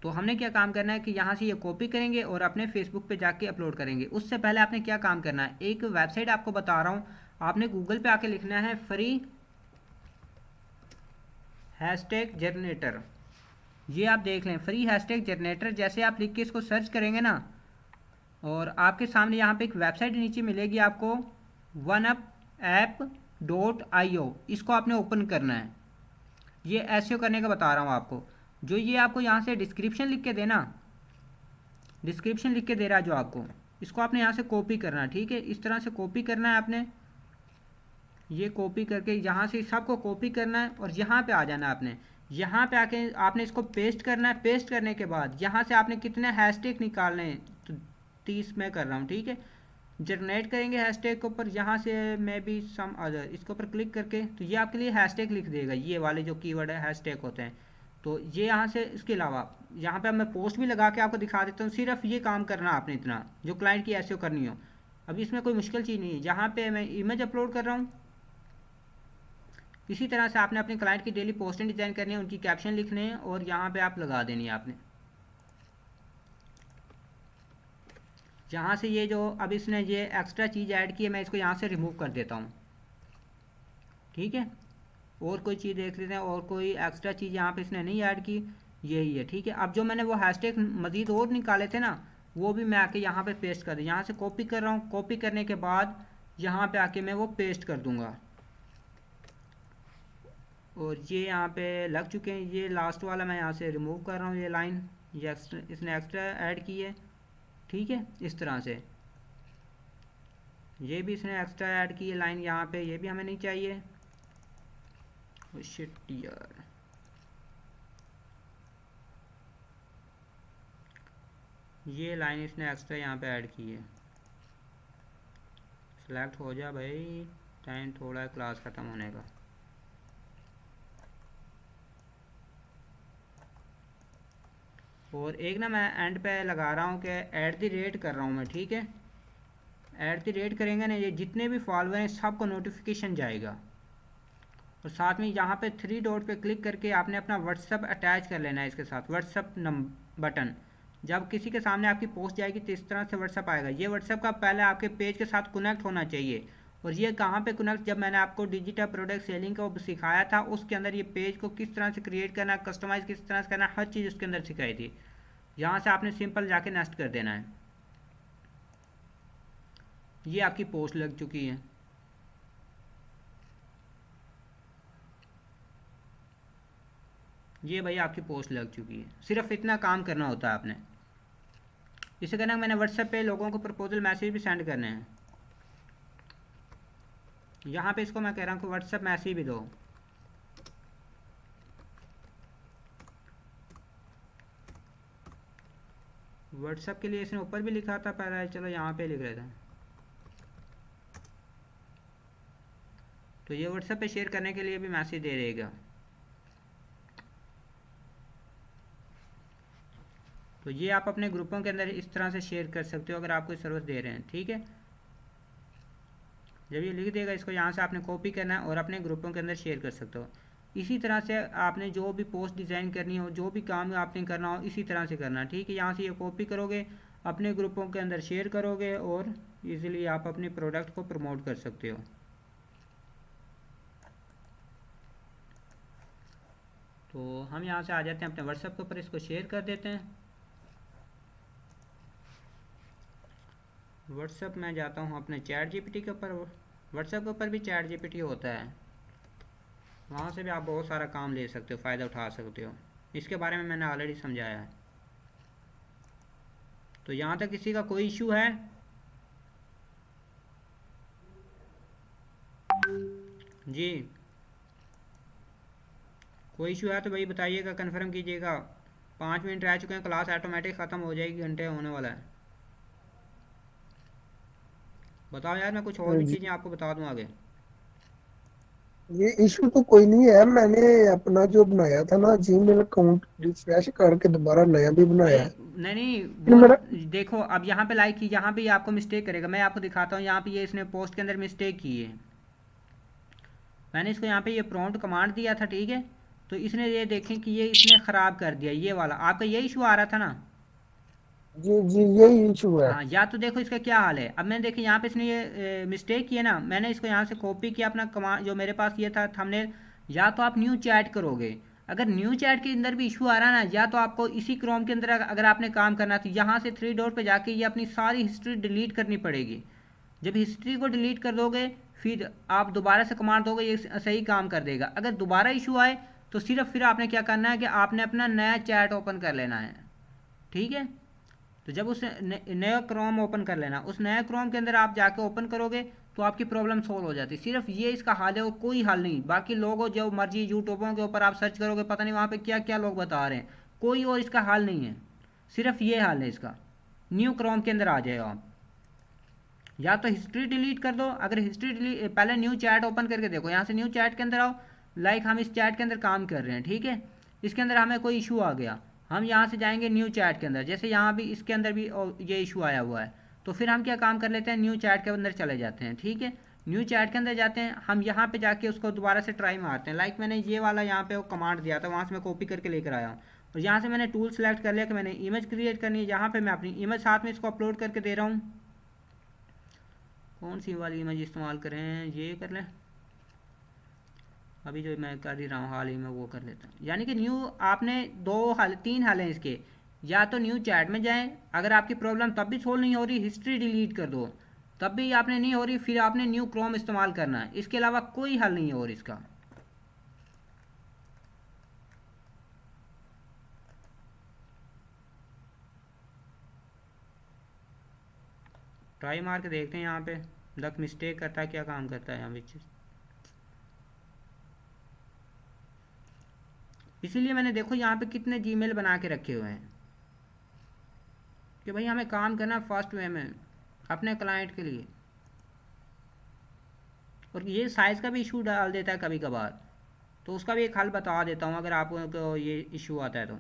तो हमने क्या काम करना है कि यहाँ से ये कॉपी करेंगे और अपने फेसबुक पे जाके अपलोड करेंगे। उससे पहले आपने क्या काम करना है, एक वेबसाइट आपको बता रहा हूँ, आपने गूगल पे आके लिखना है फ्री हैशटैग जनरेटर, ये आप देख लें, फ्री हैशटैग जनरेटर। जैसे आप लिख के इसको सर्च करेंगे ना, और आपके सामने यहाँ पे एक वेबसाइट नीचे मिलेगी आपको, वन अप ऐप .io, इसको आपने ओपन करना है। ये एसईओ करने का बता रहा हूँ आपको। जो ये आपको यहाँ से डिस्क्रिप्शन लिख के देना, डिस्क्रिप्शन लिख के दे रहा है जो आपको, इसको आपने यहाँ से कॉपी करना है, ठीक है। इस तरह से कॉपी करना है आपने, ये कॉपी करके यहाँ से सबको कॉपी करना है और यहाँ पे आ जाना है आपने। यहाँ पे आके आपने इसको पेस्ट करना है। पेस्ट करने के बाद यहाँ से आपने कितने हैशटैग निकालने हैं, तो 30 मैं कर रहा हूँ, ठीक है। जनरेट करेंगे हैशटैग के ऊपर, यहाँ से मैं भी सम अदर, इसके ऊपर क्लिक करके तो ये आपके लिए हैशटैग लिख देगा, ये वाले जो कीवर्ड है हैशटैग होते हैं। तो ये यहाँ से, इसके अलावा यहाँ पे अब मैं पोस्ट भी लगा के आपको दिखा देता हूँ। सिर्फ ये काम करना आपने, इतना जो क्लाइंट की एसईओ करनी हो। अभी इसमें कोई मुश्किल चीज़ नहीं है। यहाँ पे मैं इमेज अपलोड कर रहा हूँ। इसी तरह से आपने अपने क्लाइंट की डेली पोस्टें डिज़ाइन करनी है, उनकी कैप्शन लिखने हैं और यहाँ पे आप लगा देनी है आपने। यहाँ से ये जो अब इसने ये एक्स्ट्रा चीज़ ऐड की है, मैं इसको यहाँ से रिमूव कर देता हूँ, ठीक है। और कोई चीज़ देख लेते हैं, और कोई एक्स्ट्रा चीज़ यहाँ पे इसने नहीं ऐड की, यही है, ठीक है। अब जो मैंने वो हैशटैग मज़ीद और निकाले थे ना, वो भी मैं आके यहाँ पे पेस्ट कर दूँ। यहाँ से कॉपी कर रहा हूँ, कॉपी करने के बाद यहाँ पे आके मैं वो पेस्ट कर दूँगा। और ये यहाँ पे लग चुके हैं। ये लास्ट वाला मैं यहाँ से रिमूव कर रहा हूँ, ये लाइन, ये एक्स्ट्रा इसने एक्स्ट्रा ऐड की है, ठीक है। इस तरह से ये भी इसने एक्स्ट्रा ऐड की है लाइन यहाँ पे, ये भी हमें नहीं चाहिए। शिट यार, ये लाइन इसने एक्स्ट्रा यहाँ पे ऐड की है। सिलेक्ट हो जा भाई, टाइम थोड़ा है क्लास ख़त्म होने का। और एक ना मैं एंड पे लगा रहा हूँ कि ऐट द रेट कर रहा हूँ मैं, ठीक है। ऐट द रेट करेंगे ना, ये जितने भी फॉलोअर हैं सबको नोटिफिकेशन जाएगा। और साथ में यहाँ पे 3 डॉट पे क्लिक करके आपने अपना व्हाट्सअप अटैच कर लेना है इसके साथ, व्हाट्सअप बटन। जब किसी के सामने आपकी पोस्ट जाएगी तो इस तरह से व्हाट्सअप आएगा। ये व्हाट्सअप का पहले आपके पेज के साथ कनेक्ट होना चाहिए। और ये कहाँ पे कनेक्ट, जब मैंने आपको डिजिटल प्रोडक्ट सेलिंग को सिखाया था, उसके अंदर ये पेज को किस तरह से क्रिएट करना, कस्टमाइज़ किस तरह से करना, हर चीज़ उसके अंदर सिखाई थी। यहाँ से आपने सिंपल जाके नेक्स्ट कर देना है। ये आपकी पोस्ट लग चुकी है। ये भाई आपकी पोस्ट लग चुकी है। सिर्फ इतना काम करना होता है आपने। इसे कहना मैंने व्हाट्सएप पे लोगों को प्रपोजल मैसेज भी सेंड करने हैं। यहाँ पे इसको मैं कह रहा हूँ कि व्हाट्सएप मैसेज भी दो। व्हाट्सएप के लिए इसने ऊपर भी लिखा था पहले, चलो यहाँ पे लिख रहे थे। तो ये व्हाट्सएप पे शेयर करने के लिए भी मैसेज दे रहेगा। तो ये आप अपने ग्रुपों के अंदर इस तरह से शेयर कर सकते हो अगर आप कोई सर्विस दे रहे हैं, ठीक है। जब ये लिख देगा, इसको यहाँ से आपने कॉपी करना है और अपने ग्रुपों के अंदर शेयर कर सकते हो। इसी तरह से आपने जो भी पोस्ट डिज़ाइन करनी हो, जो भी काम आपने करना हो, इसी तरह से करना, ठीक है। यहाँ से ये कॉपी करोगे, अपने ग्रुपों के अंदर शेयर करोगे और इजीली आप अपने प्रोडक्ट को प्रमोट कर सकते हो। तो हम यहाँ से आ जाते हैं अपने व्हाट्सएप के ऊपर, इसको शेयर कर देते हैं। व्हाट्सएप में जाता हूँ अपने चैट जीपीटी के ऊपर। व्हाट्सएप के ऊपर भी चैट जीपीटी होता है, वहाँ से भी आप बहुत सारा काम ले सकते हो, फ़ायदा उठा सकते हो। इसके बारे में मैंने ऑलरेडी समझाया है। तो यहाँ तक किसी का कोई इशू है? जी, कोई इशू है तो भाई बताइएगा, कन्फर्म कीजिएगा। 5 मिनट रह चुके हैं, क्लास ऑटोमेटिक ख़त्म हो जाएगी, घंटे होने वाला है। बताओ यार, मैं कुछ और भी जी, चीज़ें आपको बता दूँ आगे। ये इशू तो कोई नहीं है। मैंने अपना जो बनाया था ना जीमेल अकाउंट, रिफ्रेश करके दोबारा नया भी बनाया अरे है। नहीं नहीं, फिर वो मेरा देखो, अब यहाँ पे लाइक की, यहाँ पे ये आपको मिस्टेक करेगा। मैं आपको दिखाता हूँ, यहाँ पे ये इसने पोस्ट के अंदर मिस्टेक की है। मैंने इसको यहाँ पे ये प्रॉम्प्ट कमांड दिया था, ठीक है। तो इसने ये देखें कि ये इसने ख़राब कर दिया, ये वाला आपका ये इशू आ रहा था ना। जी जी, यही इशू है। हाँ, या तो देखो इसका क्या हाल है। अब मैंने देखिए यहाँ पे इसने ये मिस्टेक किया ना, मैंने इसको यहाँ से कॉपी किया अपना कमांड जो मेरे पास ये था थंबनेल। या तो आप न्यू चैट करोगे, अगर न्यू चैट के अंदर भी इशू आ रहा है ना, या तो आपको इसी क्रोम के अंदर अगर आपने काम करना तो यहाँ से थ्री डॉट पे जाके ये अपनी सारी हिस्ट्री डिलीट करनी पड़ेगी। जब हिस्ट्री को डिलीट कर दोगे फिर आप दोबारा से कमांड दोगे, ये सही काम कर देगा। अगर दोबारा इशू आए तो सिर्फ फिर आपने क्या करना है कि आपने अपना नया चैट ओपन कर लेना है, ठीक है। तो जब उस नया क्रोम ओपन कर लेना, उस नया क्रोम के अंदर आप जाके ओपन करोगे तो आपकी प्रॉब्लम सोल्व हो जाती है। सिर्फ ये इसका हल है और कोई हल नहीं। बाकी लोगों जो मर्जी यूट्यूबों के ऊपर आप सर्च करोगे पता नहीं वहाँ पे क्या क्या लोग बता रहे हैं, कोई और इसका हल नहीं है। सिर्फ ये हल है इसका, न्यू क्रोम के अंदर आ जाए आप, या तो हिस्ट्री डिलीट कर दो। अगर हिस्ट्री डिलीट, पहले न्यू चैट ओपन करके देखो, यहाँ से न्यू चैट के अंदर आओ। लाइक हम इस चैट के अंदर काम कर रहे हैं, ठीक है। इसके अंदर हमें कोई इशू आ गया, हम यहाँ से जाएंगे न्यू चैट के अंदर, जैसे यहाँ भी इसके अंदर भी ये इशू आया हुआ है। तो फिर हम क्या काम कर लेते हैं, न्यू चैट के अंदर चले जाते हैं, ठीक है। न्यू चैट के अंदर जाते हैं, हम यहाँ पे जाके उसको दोबारा से ट्राई मारते हैं। लाइक मैंने ये वाला यहाँ पे वो कमांड दिया था, वहाँ से मैं कॉपी करके लेकर आया हूँ। और यहाँ से मैंने टूल सेलेक्ट कर लिया कि मैंने इमेज क्रिएट करनी है। यहाँ पे मैं अपनी इमेज साथ में इसको अपलोड करके दे रहा हूँ। कौन सी वाली इमेज इस्तेमाल करें, ये कर लें। अभी जो मैं कर ही रहा हूँ हाल ही में वो कर लेता हूँ। यानी कि न्यू आपने दो हल, तीन हल हैं इसके। या तो न्यू चैट में जाएं, अगर आपकी प्रॉब्लम तब भी सोल्व नहीं हो रही, हिस्ट्री डिलीट कर दो, तब भी आपने नहीं हो रही, फिर आपने न्यू क्रोम इस्तेमाल करना है। इसके अलावा कोई हल नहीं है और इसका। ट्राई मार के देखते हैं यहाँ पे लक मिस्टेक करता है, क्या काम करता है यहाँ पे। इसीलिए मैंने देखो यहाँ पे कितने जीमेल बना के रखे हुए हैं कि भाई हमें काम करना फास्ट वे में अपने क्लाइंट के लिए। और ये साइज़ का भी इशू डाल देता है कभी कभार, तो उसका भी एक हल बता देता हूँ अगर आपको ये इशू आता है तो।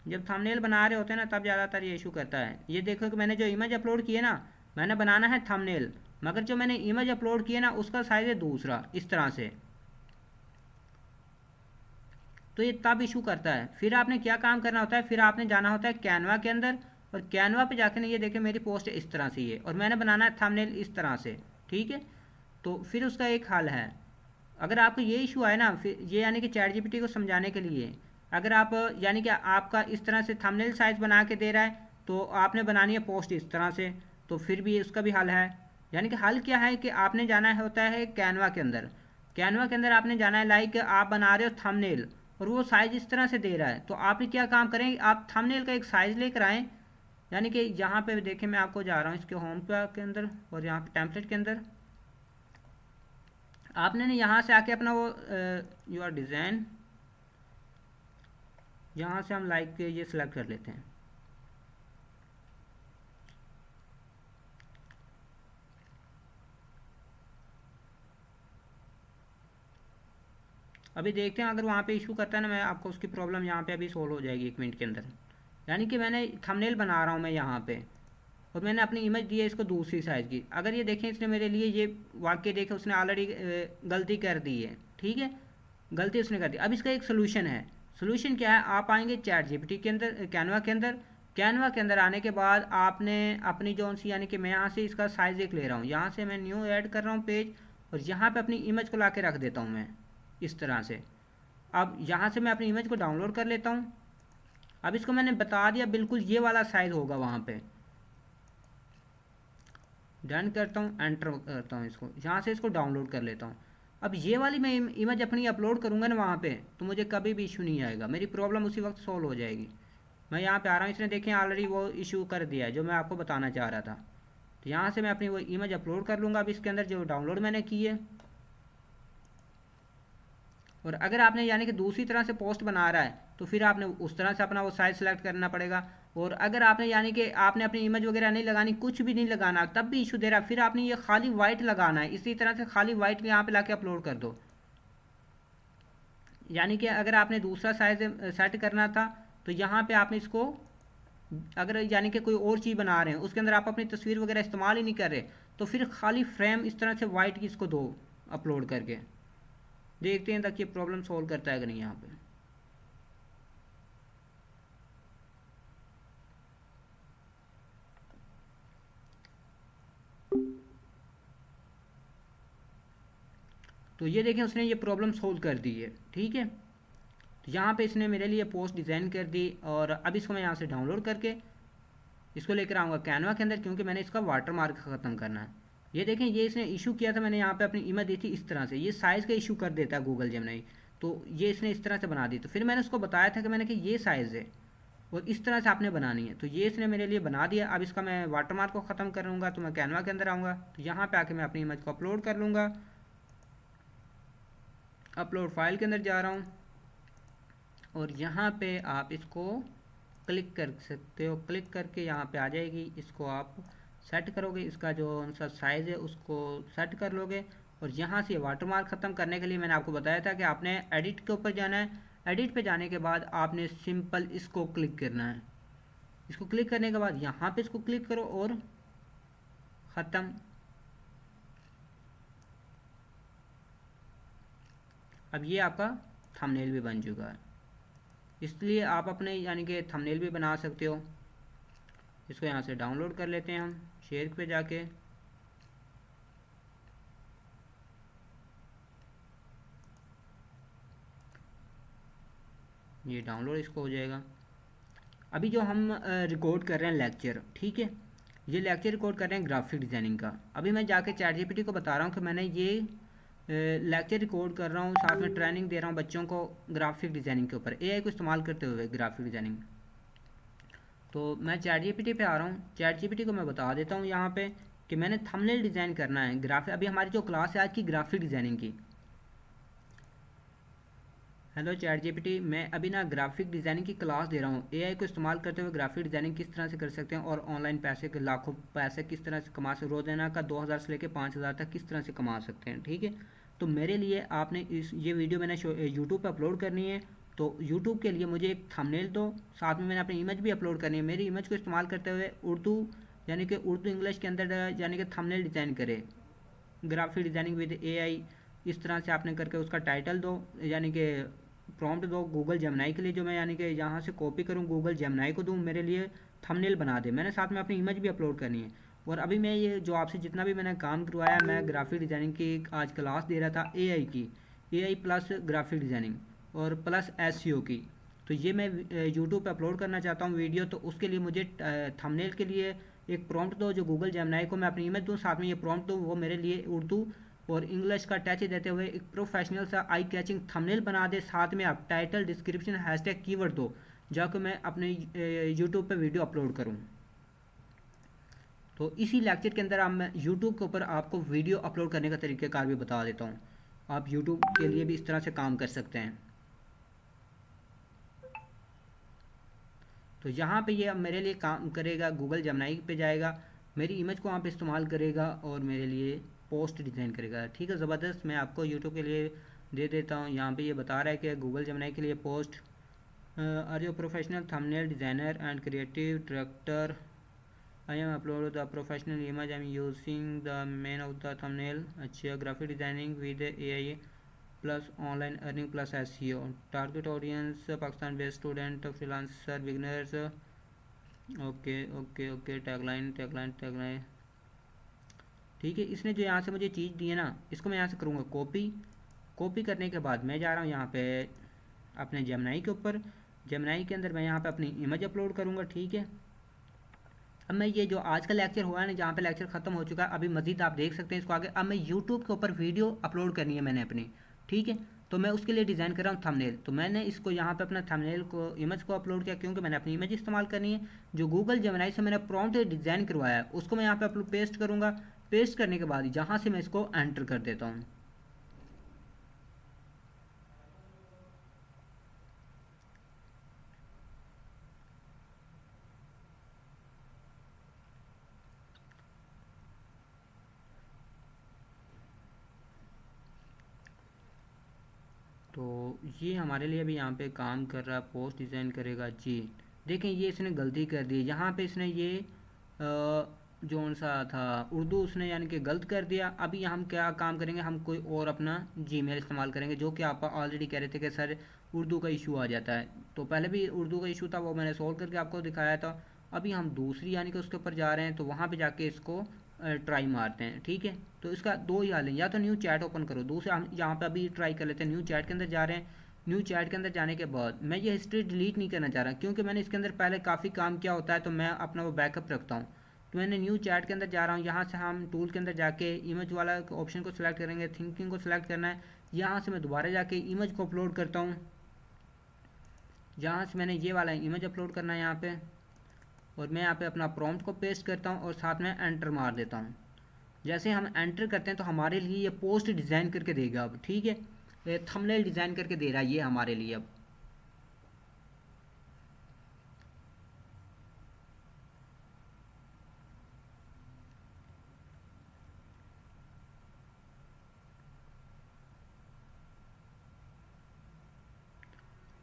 जब थंबनेल बना रहे होते हैं ना तब ज़्यादातर ये इशू करता है। ये देखो कि मैंने जो इमेज अपलोड की है ना, मैंने बनाना है थंबनेल, मगर जो मैंने इमेज अपलोड की है ना उसका साइज़ है दूसरा, इस तरह से। तो ये तब इशू करता है। फिर आपने क्या काम करना होता है, फिर आपने जाना होता है कैनवा के अंदर, और कैनवा पे जाके ना ये देखें मेरी पोस्ट इस तरह से ये, और मैंने बनाना है थंबनेल इस तरह से, ठीक है। तो फिर उसका एक हल है। अगर आपको ये इशू आए ना, फिर ये यानी कि चैट जीपीटी को समझाने के लिए, अगर आप यानी कि आपका इस तरह से थंबनेल साइज बना के दे रहा है तो आपने बनानी है पोस्ट इस तरह से, तो फिर भी उसका भी हल है। यानी कि हल क्या है कि आपने जाना होता है कैनवा के अंदर। कैनवा के अंदर आपने जाना है, लाइक आप बना रहे हो थंबनेल और वो साइज़ इस तरह से दे रहा है, तो आप क्या काम करें, आप थंबनेल का एक साइज़ लेकर आएँ। यानी कि यहाँ पे देखें, मैं आपको जा रहा हूँ इसके होम के अंदर और यहाँ पे टेम्पलेट के अंदर। आपने ना यहाँ से आके अपना वो योर डिज़ाइन, यहाँ से हम लाइक के ये सिलेक्ट कर लेते हैं। अभी देखते हैं अगर वहाँ पे इशू करता है ना, मैं आपको उसकी प्रॉब्लम यहाँ पे अभी सोल्व हो जाएगी 1 मिनट के अंदर। यानी कि मैंने थंबनेल बना रहा हूँ मैं यहाँ पे, और मैंने अपनी इमेज दी है इसको दूसरी साइज़ की। अगर ये देखें इसने मेरे लिए ये वाक्य देखे, उसने ऑलरेडी गलती कर दी है, ठीक है, गलती उसने कर दी। अब इसका एक सोल्यूशन है। सोल्यूशन क्या है, आप आएंगे चैट जीपीटी के अंदर, कैनवा के अंदर। कैनवा के अंदर आने के बाद आपने अपनी जो सी, यानी कि मैं यहाँ से इसका साइज़ एक ले रहा हूँ, यहाँ से मैं न्यू ऐड कर रहा हूँ पेज, और यहाँ पे अपनी इमेज को ला के रख देता हूँ मैं इस तरह से। अब यहाँ से मैं अपनी इमेज को डाउनलोड कर लेता हूँ। अब इसको मैंने बता दिया बिल्कुल ये वाला साइज़ होगा वहाँ पे। डन करता हूँ, एंटर करता हूँ इसको, यहाँ से इसको डाउनलोड कर लेता हूँ। अब ये वाली मैं इमेज अपनी अपलोड करूँगा ना वहाँ पे, तो मुझे कभी भी इशू नहीं आएगा, मेरी प्रॉब्लम उसी वक्त सॉल्व हो जाएगी। मैं यहाँ पे आ रहा हूँ, इसने देखें ऑलरेडी वो इशू कर दिया है जो मैं आपको बताना चाह रहा था। तो यहाँ से मैं अपनी वो इमेज अपलोड कर लूँगा अब इसके अंदर जो डाउनलोड मैंने की है। और अगर आपने यानी कि दूसरी तरह से पोस्ट बना रहा है तो फिर आपने उस तरह से अपना वो साइज सेलेक्ट करना पड़ेगा। और अगर आपने यानी कि आपने अपनी इमेज वगैरह नहीं लगानी, कुछ भी नहीं लगाना, तब भी इशू दे रहा है, फिर आपने ये खाली वाइट लगाना है। इसी तरह से खाली वाइट यहाँ पे लाके अपलोड कर दो। यानी कि अगर आपने दूसरा साइज सेट करना था तो यहाँ पे आपने इसको, अगर यानी कि कोई और चीज़ बना रहे हैं उसके अंदर आप अपनी तस्वीर वगैरह इस्तेमाल ही नहीं कर रहे, तो फिर खाली फ्रेम इस तरह से वाइट की इसको दो अपलोड करके। देखते हैं तक ये प्रॉब्लम सॉल्व करता है कि नहीं यहाँ पे। तो ये देखें उसने ये प्रॉब्लम सोल्व कर दी है, ठीक है। तो यहाँ पे इसने मेरे लिए पोस्ट डिज़ाइन कर दी, और अब इसको मैं यहाँ से डाउनलोड करके इसको लेकर आऊँगा कैनवा के अंदर, क्योंकि मैंने इसका वाटर मार्क ख़त्म करना है। ये देखें ये इसने इशू किया था, मैंने यहाँ पे अपनी इमेज दी थी इस तरह से, ये साइज़ का इशू कर देता है गूगल जेमिनी। तो ये इसने इस तरह से बना दी, तो फिर मैंने उसको बताया था कि मैंने कि ये साइज़ है और इस तरह से आपने बनानी है, तो ये इसने मेरे लिए बना दिया। अब इसका मैं वाटर मार्क को ख़त्म कर लूँगा, तो मैं कैनवा के अंदर आऊँगा, तो यहाँ पे आके मैं अपनी इमेज को अपलोड कर लूँगा। अपलोड फाइल के अंदर जा रहा हूँ, और यहाँ पे आप इसको क्लिक कर सकते हो, क्लिक करके यहाँ पे आ जाएगी, इसको आप सेट करोगे, इसका जो सा साइज़ है उसको सेट कर लोगे। और यहाँ से वाटर मार्क ख़त्म करने के लिए मैंने आपको बताया था कि आपने एडिट के ऊपर जाना है। एडिट पे जाने के बाद आपने सिंपल इसको क्लिक करना है। इसको क्लिक करने के बाद यहाँ पे इसको क्लिक करो और ख़त्म। अब ये आपका थंबनेल भी बन चुका है। इसलिए आप अपने यानी कि थंबनेल भी बना सकते हो। इसको यहाँ से डाउनलोड कर लेते हैं हम, शेयर पे जाके। ये डाउनलोड इसको हो जाएगा। अभी जो हम रिकॉर्ड कर रहे हैं लेक्चर, ठीक है, ये लेक्चर रिकॉर्ड कर रहे हैं ग्राफिक डिज़ाइनिंग का। अभी मैं जाके चैट जीपीटी को बता रहा हूँ कि मैंने ये लेक्चर रिकॉर्ड कर रहा हूँ, साथ में ट्रेनिंग दे रहा हूँ बच्चों को ग्राफिक डिज़ाइनिंग के ऊपर, एआई को इस्तेमाल करते हुए ग्राफिक डिज़ाइनिंग। तो मैं चैट जीपीटी पे आ रहा हूँ, चैट जीपीटी को मैं बता देता हूँ यहाँ पे कि मैंने थंबनेल डिज़ाइन करना है ग्राफिक। अभी हमारी जो क्लास है आज की ग्राफिक डिज़ाइनिंग की। हेलो चैट जीपीटी, मैं अभी ना ग्राफिक डिज़ाइनिंग की क्लास दे रहा हूँ, एआई को इस्तेमाल करते हुए ग्राफिक डिज़ाइनिंग किस तरह से कर सकते हैं, और ऑनलाइन पैसे के लाखों पैसे किस तरह से कमा सकते, रोजाना का 2000 से लेकर 5000 तक किस तरह से कमा सकते हैं, ठीक है। तो मेरे लिए आपने ये वीडियो मैंने यूट्यूब पर अपलोड करनी है। तो यूट्यूब के लिए मुझे एक थंबनेल दो, साथ में मैंने अपनी इमेज भी अपलोड करनी है। मेरी इमेज को इस्तेमाल करते हुए उर्दू यानी कि उर्दू इंग्लिश के अंदर यानी कि थंबनेल डिज़ाइन करे, ग्राफिक डिज़ाइनिंग विद एआई, इस तरह से आपने करके उसका टाइटल दो, यानी कि प्रॉम्प्ट दो गूगल जेमिनी के लिए, जो मैं यानी कि यहाँ से कॉपी करूँ गूगल जेमिनी को दूँ, मेरे लिए थंबनेल बना दे। मैंने साथ में अपनी इमेज भी अपलोड करनी है। और अभी मैं ये जो आपसे जितना भी मैंने काम करवाया, मैं ग्राफिक डिज़ाइनिंग की आज क्लास दे रहा था एआई की, एआई प्लस ग्राफिक डिज़ाइनिंग और प्लस एसईओ की। तो ये मैं यूट्यूब पे अपलोड करना चाहता हूँ वीडियो, तो उसके लिए मुझे थंबनेल के लिए एक प्रॉम्प्ट दो, जो गूगल जेमिनी को मैं अपनी इमेज दूँ, साथ में ये प्रॉम्प्ट दो, वो मेरे लिए उर्दू और इंग्लिश का टच देते हुए एक प्रोफेशनल सा आई कैचिंग थंबनेल बना दे। साथ में आप टाइटल डिस्क्रिप्शन हैशटैग कीवर्ड दो, जाकर मैं अपने यूट्यूब पे वीडियो अपलोड करूँ। तो इसी लेक्चर के अंदर मैं यूट्यूब के ऊपर आपको वीडियो अपलोड करने का तरीक़ाकार भी बता देता हूँ। आप यूट्यूब के लिए भी इस तरह से काम कर सकते हैं। तो यहाँ पे ये अब मेरे लिए काम करेगा, गूगल जेमिनी पे जाएगा, मेरी इमेज को वहाँ पे इस्तेमाल करेगा और मेरे लिए पोस्ट डिज़ाइन करेगा, ठीक है। ज़बरदस्त। मैं आपको यूट्यूब के लिए दे देता हूँ। यहाँ पे ये बता रहा है कि गूगल जेमिनी के लिए post, are you professional thumbnail designer and creative director, I am upload the professional image, I am using the main of the thumbnail. अच्छा, graphic designing with AI plus online earning plus SEO, target audience Pakistan based student, freelancer, beginners. Okay okay okay, tagline tagline tagline, ठीक है। इसने जो यहाँ से मुझे चीज़ दी है ना, इसको मैं यहाँ से करूँगा कॉपी। कॉपी करने के बाद मैं जा रहा हूँ यहाँ पे अपने जेमिनी के ऊपर, जेमिनी के अंदर मैं यहाँ पे अपनी इमेज अपलोड करूँगा, ठीक है। अब मैं ये जो आज का लेक्चर हुआ है ना, जहाँ पे लेक्चर ख़त्म हो चुका है, अभी मज़ीद आप देख सकते हैं इसको आगे। अब मैं यूट्यूब के ऊपर वीडियो अपलोड करनी है मैंने अपनी, ठीक है। तो मैं उसके लिए डिज़ाइन कर रहा हूँ थंबनेल। तो मैंने इसको यहाँ पे अपना थंबनेल को इमेज को अपलोड किया, क्योंकि मैंने अपनी इमेज इस्तेमाल करनी है। जो गूगल जेमिनी से मैंने प्रॉम्प्ट डिज़ाइन करवाया है उसको मैं यहाँ पे अपलोड पेस्ट करूँगा। पेस्ट करने के बाद यहाँ से मैं इसको एंटर कर देता हूँ। तो ये हमारे लिए अभी यहाँ पे काम कर रहा है, पोस्ट डिज़ाइन करेगा जी। देखें ये इसने गलती कर दी, यहाँ पे इसने ये जो सा था उर्दू उसने यानी कि गलत कर दिया। अभी हम क्या काम करेंगे, हम कोई और अपना जीमेल इस्तेमाल करेंगे, जो कि आप ऑलरेडी कह रहे थे कि सर उर्दू का इशू आ जाता है। तो पहले भी उर्दू का इशू था, वो मैंने सॉल्व करके आपको दिखाया था। अभी हम दूसरी यानी कि उसके ऊपर जा रहे हैं, तो वहाँ पे जाके इसको ट्राई मारते हैं, ठीक है। तो इसका दो ही हाल है, या तो न्यू चैट ओपन करो, दूसरा हम यहाँ पे अभी ट्राई कर लेते हैं, न्यू चैट के अंदर जा रहे हैं। न्यू चैट के अंदर जाने के बाद मैं ये हिस्ट्री डिलीट नहीं करना चाह रहा, क्योंकि मैंने इसके अंदर पहले काफ़ी काम किया होता है, तो मैं अपना वो बैकअप रखता हूँ। तो मैंने न्यू चैट के अंदर जा रहा हूँ, यहाँ से हम टूल के अंदर जाके इमेज वाला ऑप्शन को सिलेक्ट करेंगे, थिंकिंग को सिलेक्ट करना है। यहाँ से मैं दोबारा जाके इमेज को अपलोड करता हूँ, जहाँ से मैंने ये वाला इमेज अपलोड करना है यहाँ पे, और मैं यहाँ पे अपना प्रॉम्प्ट को पेस्ट करता हूँ और साथ में एंटर मार देता हूँ। जैसे हम एंटर करते हैं तो हमारे लिए ये पोस्ट डिज़ाइन करके देगा अब, ठीक है, थंबनेल डिज़ाइन करके दे रहा है ये हमारे लिए अब।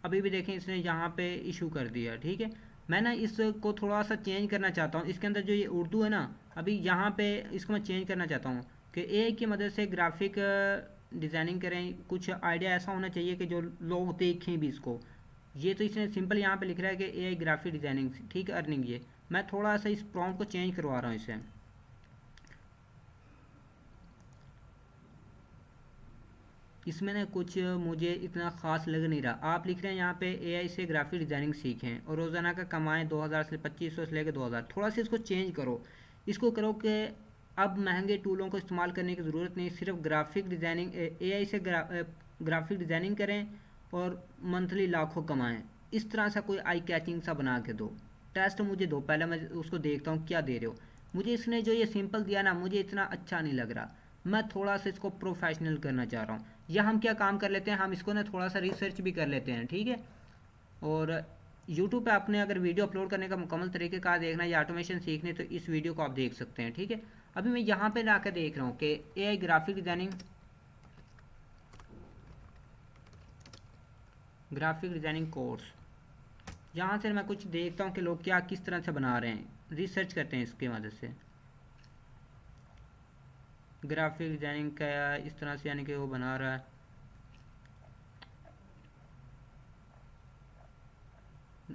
अभी भी देखें इसने यहाँ पे इशू कर दिया, ठीक है। मैं ना इसको थोड़ा सा चेंज करना चाहता हूँ, इसके अंदर जो ये उर्दू है ना, अभी यहाँ पे इसको मैं चेंज करना चाहता हूँ कि ए की मदद से ग्राफिक डिज़ाइनिंग करें। कुछ आइडिया ऐसा होना चाहिए कि जो लोग देखें भी इसको। ये तो इसने सिंपल यहाँ पे लिख रहा है कि ए ग्राफिक डिज़ाइनिंग, ठीक है, अर्निंग। ये मैं थोड़ा सा इस प्रॉम्प्ट को चेंज करवा रहा हूँ इससे। इसमें ना कुछ मुझे इतना ख़ास लग नहीं रहा। आप लिख रहे हैं यहाँ पे एआई से ग्राफिक डिज़ाइनिंग सीखें और रोज़ाना का कमाएं 2000 से 2500 से लेकर 2000। थोड़ा सा इसको चेंज करो, इसको करो कि अब महंगे टूलों को इस्तेमाल करने की ज़रूरत नहीं, सिर्फ ग्राफिक डिज़ाइनिंग एआई से ग्राफिक डिज़ाइनिंग करें और मंथली लाखों कमाएं। इस तरह सा कोई आई कैचिंग सा बना के दो। टेस्ट मुझे दो, पहले मैं उसको देखता हूँ क्या दे रहे हो। मुझे इसने जो ये सिंपल दिया ना, मुझे इतना अच्छा नहीं लग रहा। मैं थोड़ा सा इसको प्रोफेशनल करना चाह रहा हूँ। या हम क्या काम कर लेते हैं, हम इसको ना थोड़ा सा रिसर्च भी कर लेते हैं, ठीक है। और यूट्यूब पे आपने अगर वीडियो अपलोड करने का मुकम्मल तरीके का देखना या ऑटोमेशन सीखने, तो इस वीडियो को आप देख सकते हैं, ठीक है। अभी मैं यहाँ पे ला देख रहा हूँ कि एआई ग्राफिक डिज़ाइनिंग कोर्स। यहाँ से मैं कुछ देखता हूँ कि लोग क्या किस तरह से बना रहे हैं, रिसर्च करते हैं इसकी मदद से। ग्राफिक डिज़ाइनिंग का इस तरह से यानी कि वो बना रहा है।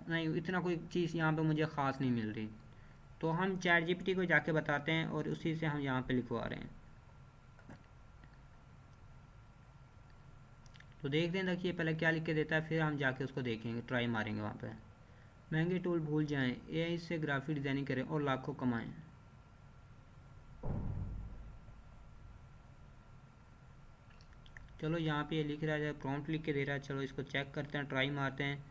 नहीं, इतना कोई चीज़ यहाँ पे मुझे ख़ास नहीं मिल रही। तो हम चैट जीपीटी को जाके बताते हैं और उसी से हम यहाँ पे लिखवा रहे हैं। तो देखते हैं, देखिए पहले क्या लिख के देता है, फिर हम जाके उसको देखेंगे, ट्राई मारेंगे वहाँ पे। महंगे टूल भूल जाएं, एआई से ग्राफिक डिज़ाइनिंग करें और लाखों कमाएं। चलो यहाँ पे ये लिख रहा है, प्रॉम्प्ट लिख के दे रहा है। चलो इसको चेक करते हैं, ट्राई मारते हैं।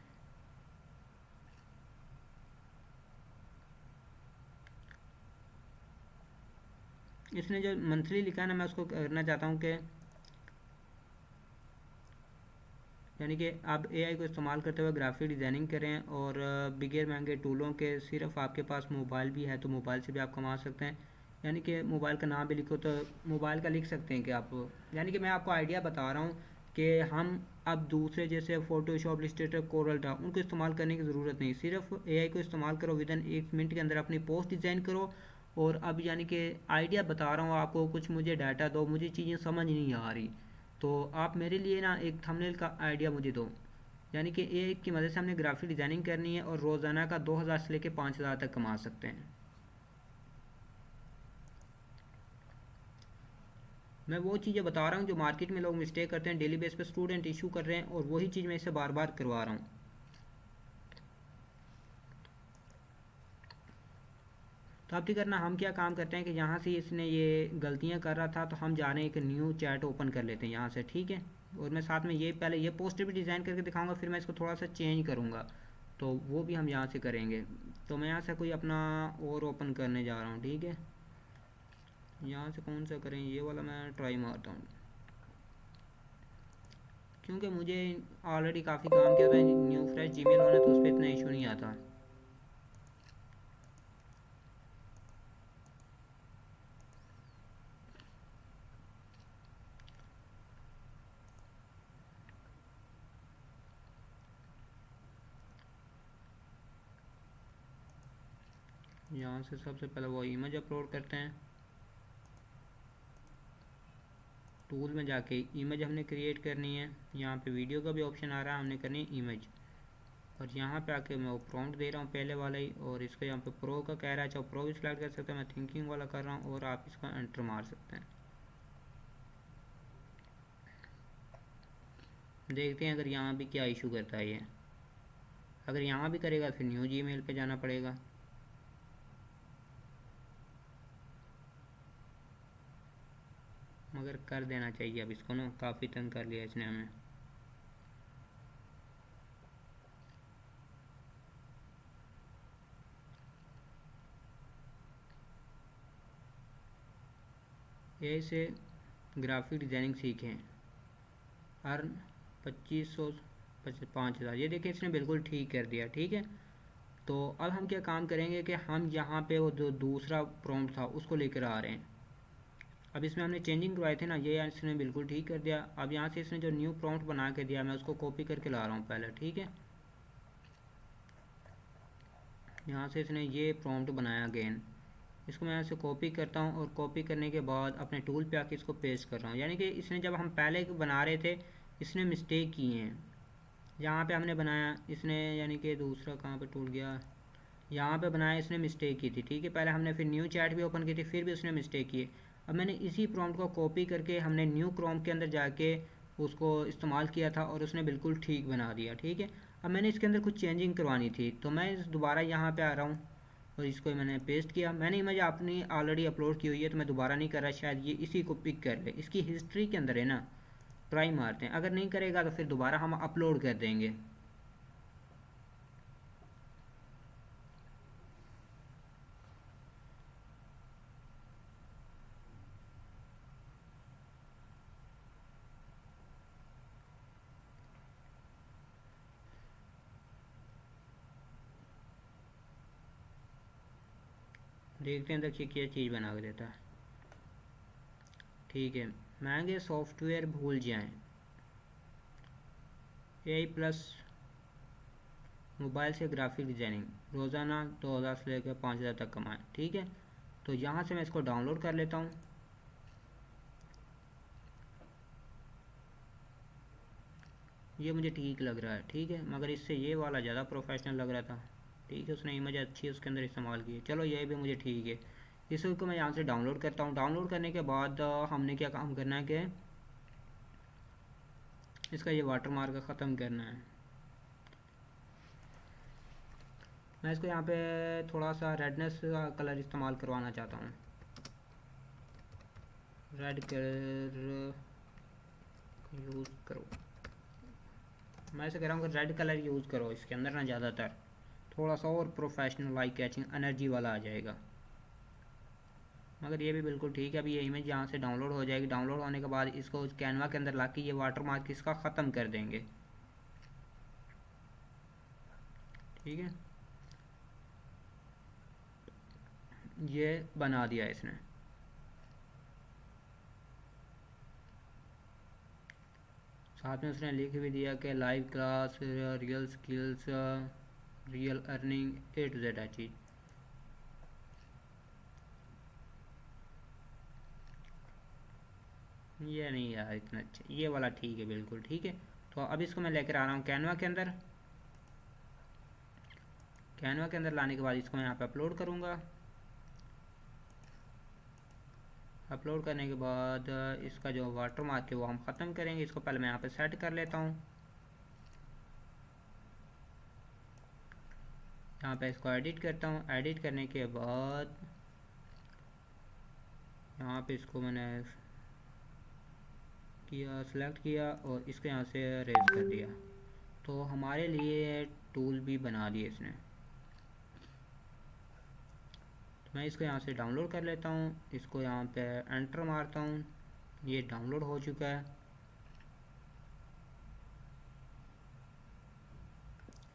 इसने जो मंथली लिखा है ना, मैं उसको करना चाहता हूँ कि यानी कि आप एआई को इस्तेमाल करते हुए ग्राफिक डिज़ाइनिंग करें और बिगैर महंगे टूलों के, सिर्फ आपके पास मोबाइल भी है तो मोबाइल से भी आप कमा सकते हैं। यानी कि मोबाइल का नाम भी लिखो तो मोबाइल का लिख सकते हैं कि आप, यानी कि मैं आपको आइडिया बता रहा हूँ कि हम अब दूसरे जैसे फ़ोटोशॉप, इलस्ट्रेटर, कोरल ड्रा, उनको इस्तेमाल करने की ज़रूरत नहीं। सिर्फ एआई को इस्तेमाल करो, विद इन 1 मिनट के अंदर अपनी पोस्ट डिज़ाइन करो। और अब यानी कि आइडिया बता रहा हूँ आपको, कुछ मुझे डाटा दो, मुझे चीज़ें समझ नहीं आ रही, तो आप मेरे लिए ना एक थंबनेल का आइडिया मुझे दो। यानी कि एआई की मदद से हमने ग्राफिक डिज़ाइनिंग करनी है और रोज़ाना का 2000 से लेकर 5000 तक कमा सकते हैं। मैं वो चीज़ें बता रहा हूँ जो मार्केट में लोग मिस्टेक करते हैं, डेली बेस पे स्टूडेंट इशू कर रहे हैं, और वही चीज़ मैं इसे बार बार करवा रहा हूँ। तो अब ठीक करना, हम क्या काम करते हैं कि यहाँ से इसने ये गलतियाँ कर रहा था, तो हम जा रहे हैं एक न्यू चैट ओपन कर लेते हैं यहाँ से, ठीक है। और मैं साथ में ये पहले ये पोस्टर भी डिज़ाइन करके दिखाऊंगा, फिर मैं इसको थोड़ा सा चेंज करूँगा, तो वो भी हम यहाँ से करेंगे। तो मैं यहाँ से कोई अपना और ओपन करने जा रहा हूँ, ठीक है। यहाँ से कौन सा करें, ये वाला मैं ट्राई मारता हूँ, क्योंकि मुझे ऑलरेडी काफ़ी काम किया था। न्यू फ्रेश जीमेल होना तो उस पर इतना इशू नहीं आता। यहाँ से सबसे पहले वो इमेज अपलोड करते हैं। टूल में जाके इमेज हमने क्रिएट करनी है, यहाँ पे वीडियो का भी ऑप्शन आ रहा है, हमने करनी है इमेज। और यहाँ पे आके मैं वो प्रॉम्प्ट दे रहा हूँ पहले वाला ही, और इसको यहाँ पे प्रो का कह रहा है, चाहे प्रो भी सिलेक्ट कर सकते हैं, मैं थिंकिंग वाला कर रहा हूँ, और आप इसको एंटर मार सकते हैं। देखते हैं अगर यहाँ भी क्या इशू करता है ये। अगर यहाँ भी करेगा फिर न्यू जीमेल पे जाना पड़ेगा। मगर कर देना चाहिए अब इसको ना, काफ़ी तंग कर लिया इसने हमें। यही से ग्राफिक डिज़ाइनिंग सीखें, अर्न 2500 5,000। ये देखिए इसने बिल्कुल ठीक कर दिया। ठीक है, तो अब हम क्या काम करेंगे कि हम यहाँ पे वो जो दूसरा प्रॉम्प्ट था उसको लेकर आ रहे हैं। अब इसमें हमने चेंजिंग करवाए थे ना, ये इसने बिल्कुल ठीक कर दिया। अब यहाँ से इसने जो न्यू प्रॉम्प्ट बना के दिया मैं उसको कॉपी करके ला रहा हूँ पहले। ठीक है, यहाँ से इसने ये प्रॉम्प्ट बनाया अगेन, इसको मैं यहाँ से कॉपी करता हूँ, और कॉपी करने के बाद अपने टूल पे आके इसको पेस्ट कर रहा हूँ। यानी कि इसने जब हम पहले बना रहे थे इसने मिस्टेक की हैं। यहाँ पे हमने बनाया इसने, यानी कि दूसरा कहाँ पे टूल गया, यहाँ पे बनाया इसने मिस्टेक की थी। ठीक है, पहले हमने फिर न्यू चैट भी ओपन की थी, फिर भी उसने मिस्टेक की है। अब मैंने इसी प्रॉम्प्ट को कॉपी करके हमने न्यू क्रोम के अंदर जाके उसको इस्तेमाल किया था, और उसने बिल्कुल ठीक बना दिया। ठीक है, अब मैंने इसके अंदर कुछ चेंजिंग करवानी थी, तो मैं दोबारा यहाँ पे आ रहा हूँ, और इसको मैंने पेस्ट किया। मैंने इमेज अपनी ऑलरेडी अपलोड की हुई है, तो मैं दोबारा नहीं कर रहा, शायद ये इसी को पिक कर ले, इसकी हिस्ट्री के अंदर है ना। ट्राई मारते हैं, अगर नहीं करेगा तो फिर दोबारा हम अपलोड कर देंगे। देखते हैं देखिए क्या चीज़ बना के देता है। ठीक है, महंगे सॉफ्टवेयर भूल जाएं, AI प्लस मोबाइल से ग्राफिक डिज़ाइनिंग, रोज़ाना 2,000 से लेकर 5,000 तक कमाएं। ठीक है, तो यहाँ से मैं इसको डाउनलोड कर लेता हूँ। ये मुझे ठीक लग रहा है। ठीक है, मगर इससे ये वाला ज़्यादा प्रोफेशनल लग रहा था। ठीक है, उसने इमेज अच्छी उसके अंदर इस्तेमाल की है, चलो ये भी मुझे ठीक है। इसको मैं यहाँ से डाउनलोड करता हूँ। डाउनलोड करने के बाद हमने क्या काम करना है कि इसका ये वाटर मार्क ख़त्म करना है। मैं इसको यहाँ पे थोड़ा सा रेडनेस का कलर इस्तेमाल करवाना चाहता हूँ, रेड कलर यूज़ करो। मैं ऐसे कह रहा हूँ कि रेड कलर यूज़ करो इसके अंदर ना, ज़्यादातर थोड़ा सा और प्रोफेशनल आई कैचिंग एनर्जी वाला आ जाएगा। मगर ये भी बिल्कुल ठीक है। अभी ये इमेज यहाँ से डाउनलोड हो जाएगी, डाउनलोड होने के बाद इसको कैनवा के अंदर ला के ये वाटर मार्क इसका ख़त्म कर देंगे। ठीक है, ये बना दिया इसने। साथ में उसने लिख भी दिया कि live class, real skills, real earning, A to Z है चीज़। ये नहीं यार इतना अच्छा, ये वाला ठीक है, बिल्कुल ठीक है। तो अब इसको मैं लेकर आ रहा हूँ कैनवा के अंदर। कैनवा के अंदर लाने के बाद इसको मैं यहाँ पे अपलोड करूँगा। अपलोड करने के बाद इसका जो वाटर मार्क है वो हम ख़त्म करेंगे। इसको पहले मैं यहाँ पे सेट कर लेता हूँ। यहाँ पे इसको एडिट करता हूँ। एडिट करने के बाद यहाँ पे इसको मैंने किया, सिलेक्ट किया, और इसको यहाँ से रेज कर दिया, तो हमारे लिए टूल भी बना दिए इसने। तो मैं इसको यहाँ से डाउनलोड कर लेता हूँ, इसको यहाँ पे एंटर मारता हूँ, ये डाउनलोड हो चुका है।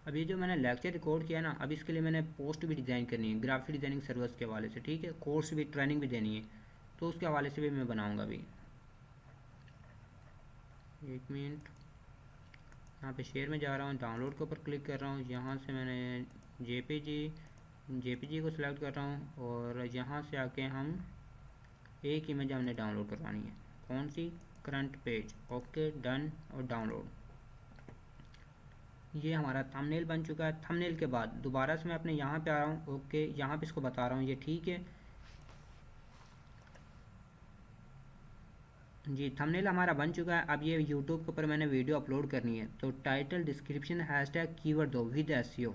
अब ये जो मैंने लेक्चर रिकॉर्ड किया ना, अब इसके लिए मैंने पोस्ट भी डिज़ाइन करनी है ग्राफिक डिज़ाइनिंग सर्विस के हवाले से। ठीक है, कोर्स भी, ट्रेनिंग भी देनी है, तो उसके हवाले से भी मैं बनाऊँगा अभी। एक मिनट, यहाँ पे शेयर में जा रहा हूँ, डाउनलोड के ऊपर क्लिक कर रहा हूँ, यहाँ से मैंने जेपीजी को सिलेक्ट कर रहा हूँ, और यहाँ से आके हम एक इमेज हमने डाउनलोड करवानी है। कौन सी? Current page. ओके, डन, और डाउनलोड। ये हमारा थंबनेल बन चुका है। थंबनेल के बाद दोबारा से मैं अपने यहाँ पे आ रहा हूँ। ओके, यहाँ पे इसको बता रहा हूँ ये ठीक है जी। थंबनेल हमारा बन चुका है। अब ये यूट्यूब के ऊपर मैंने वीडियो अपलोड करनी है, तो टाइटल, डिस्क्रिप्शन, हैशटैग, कीवर्ड दो विद एसईओ।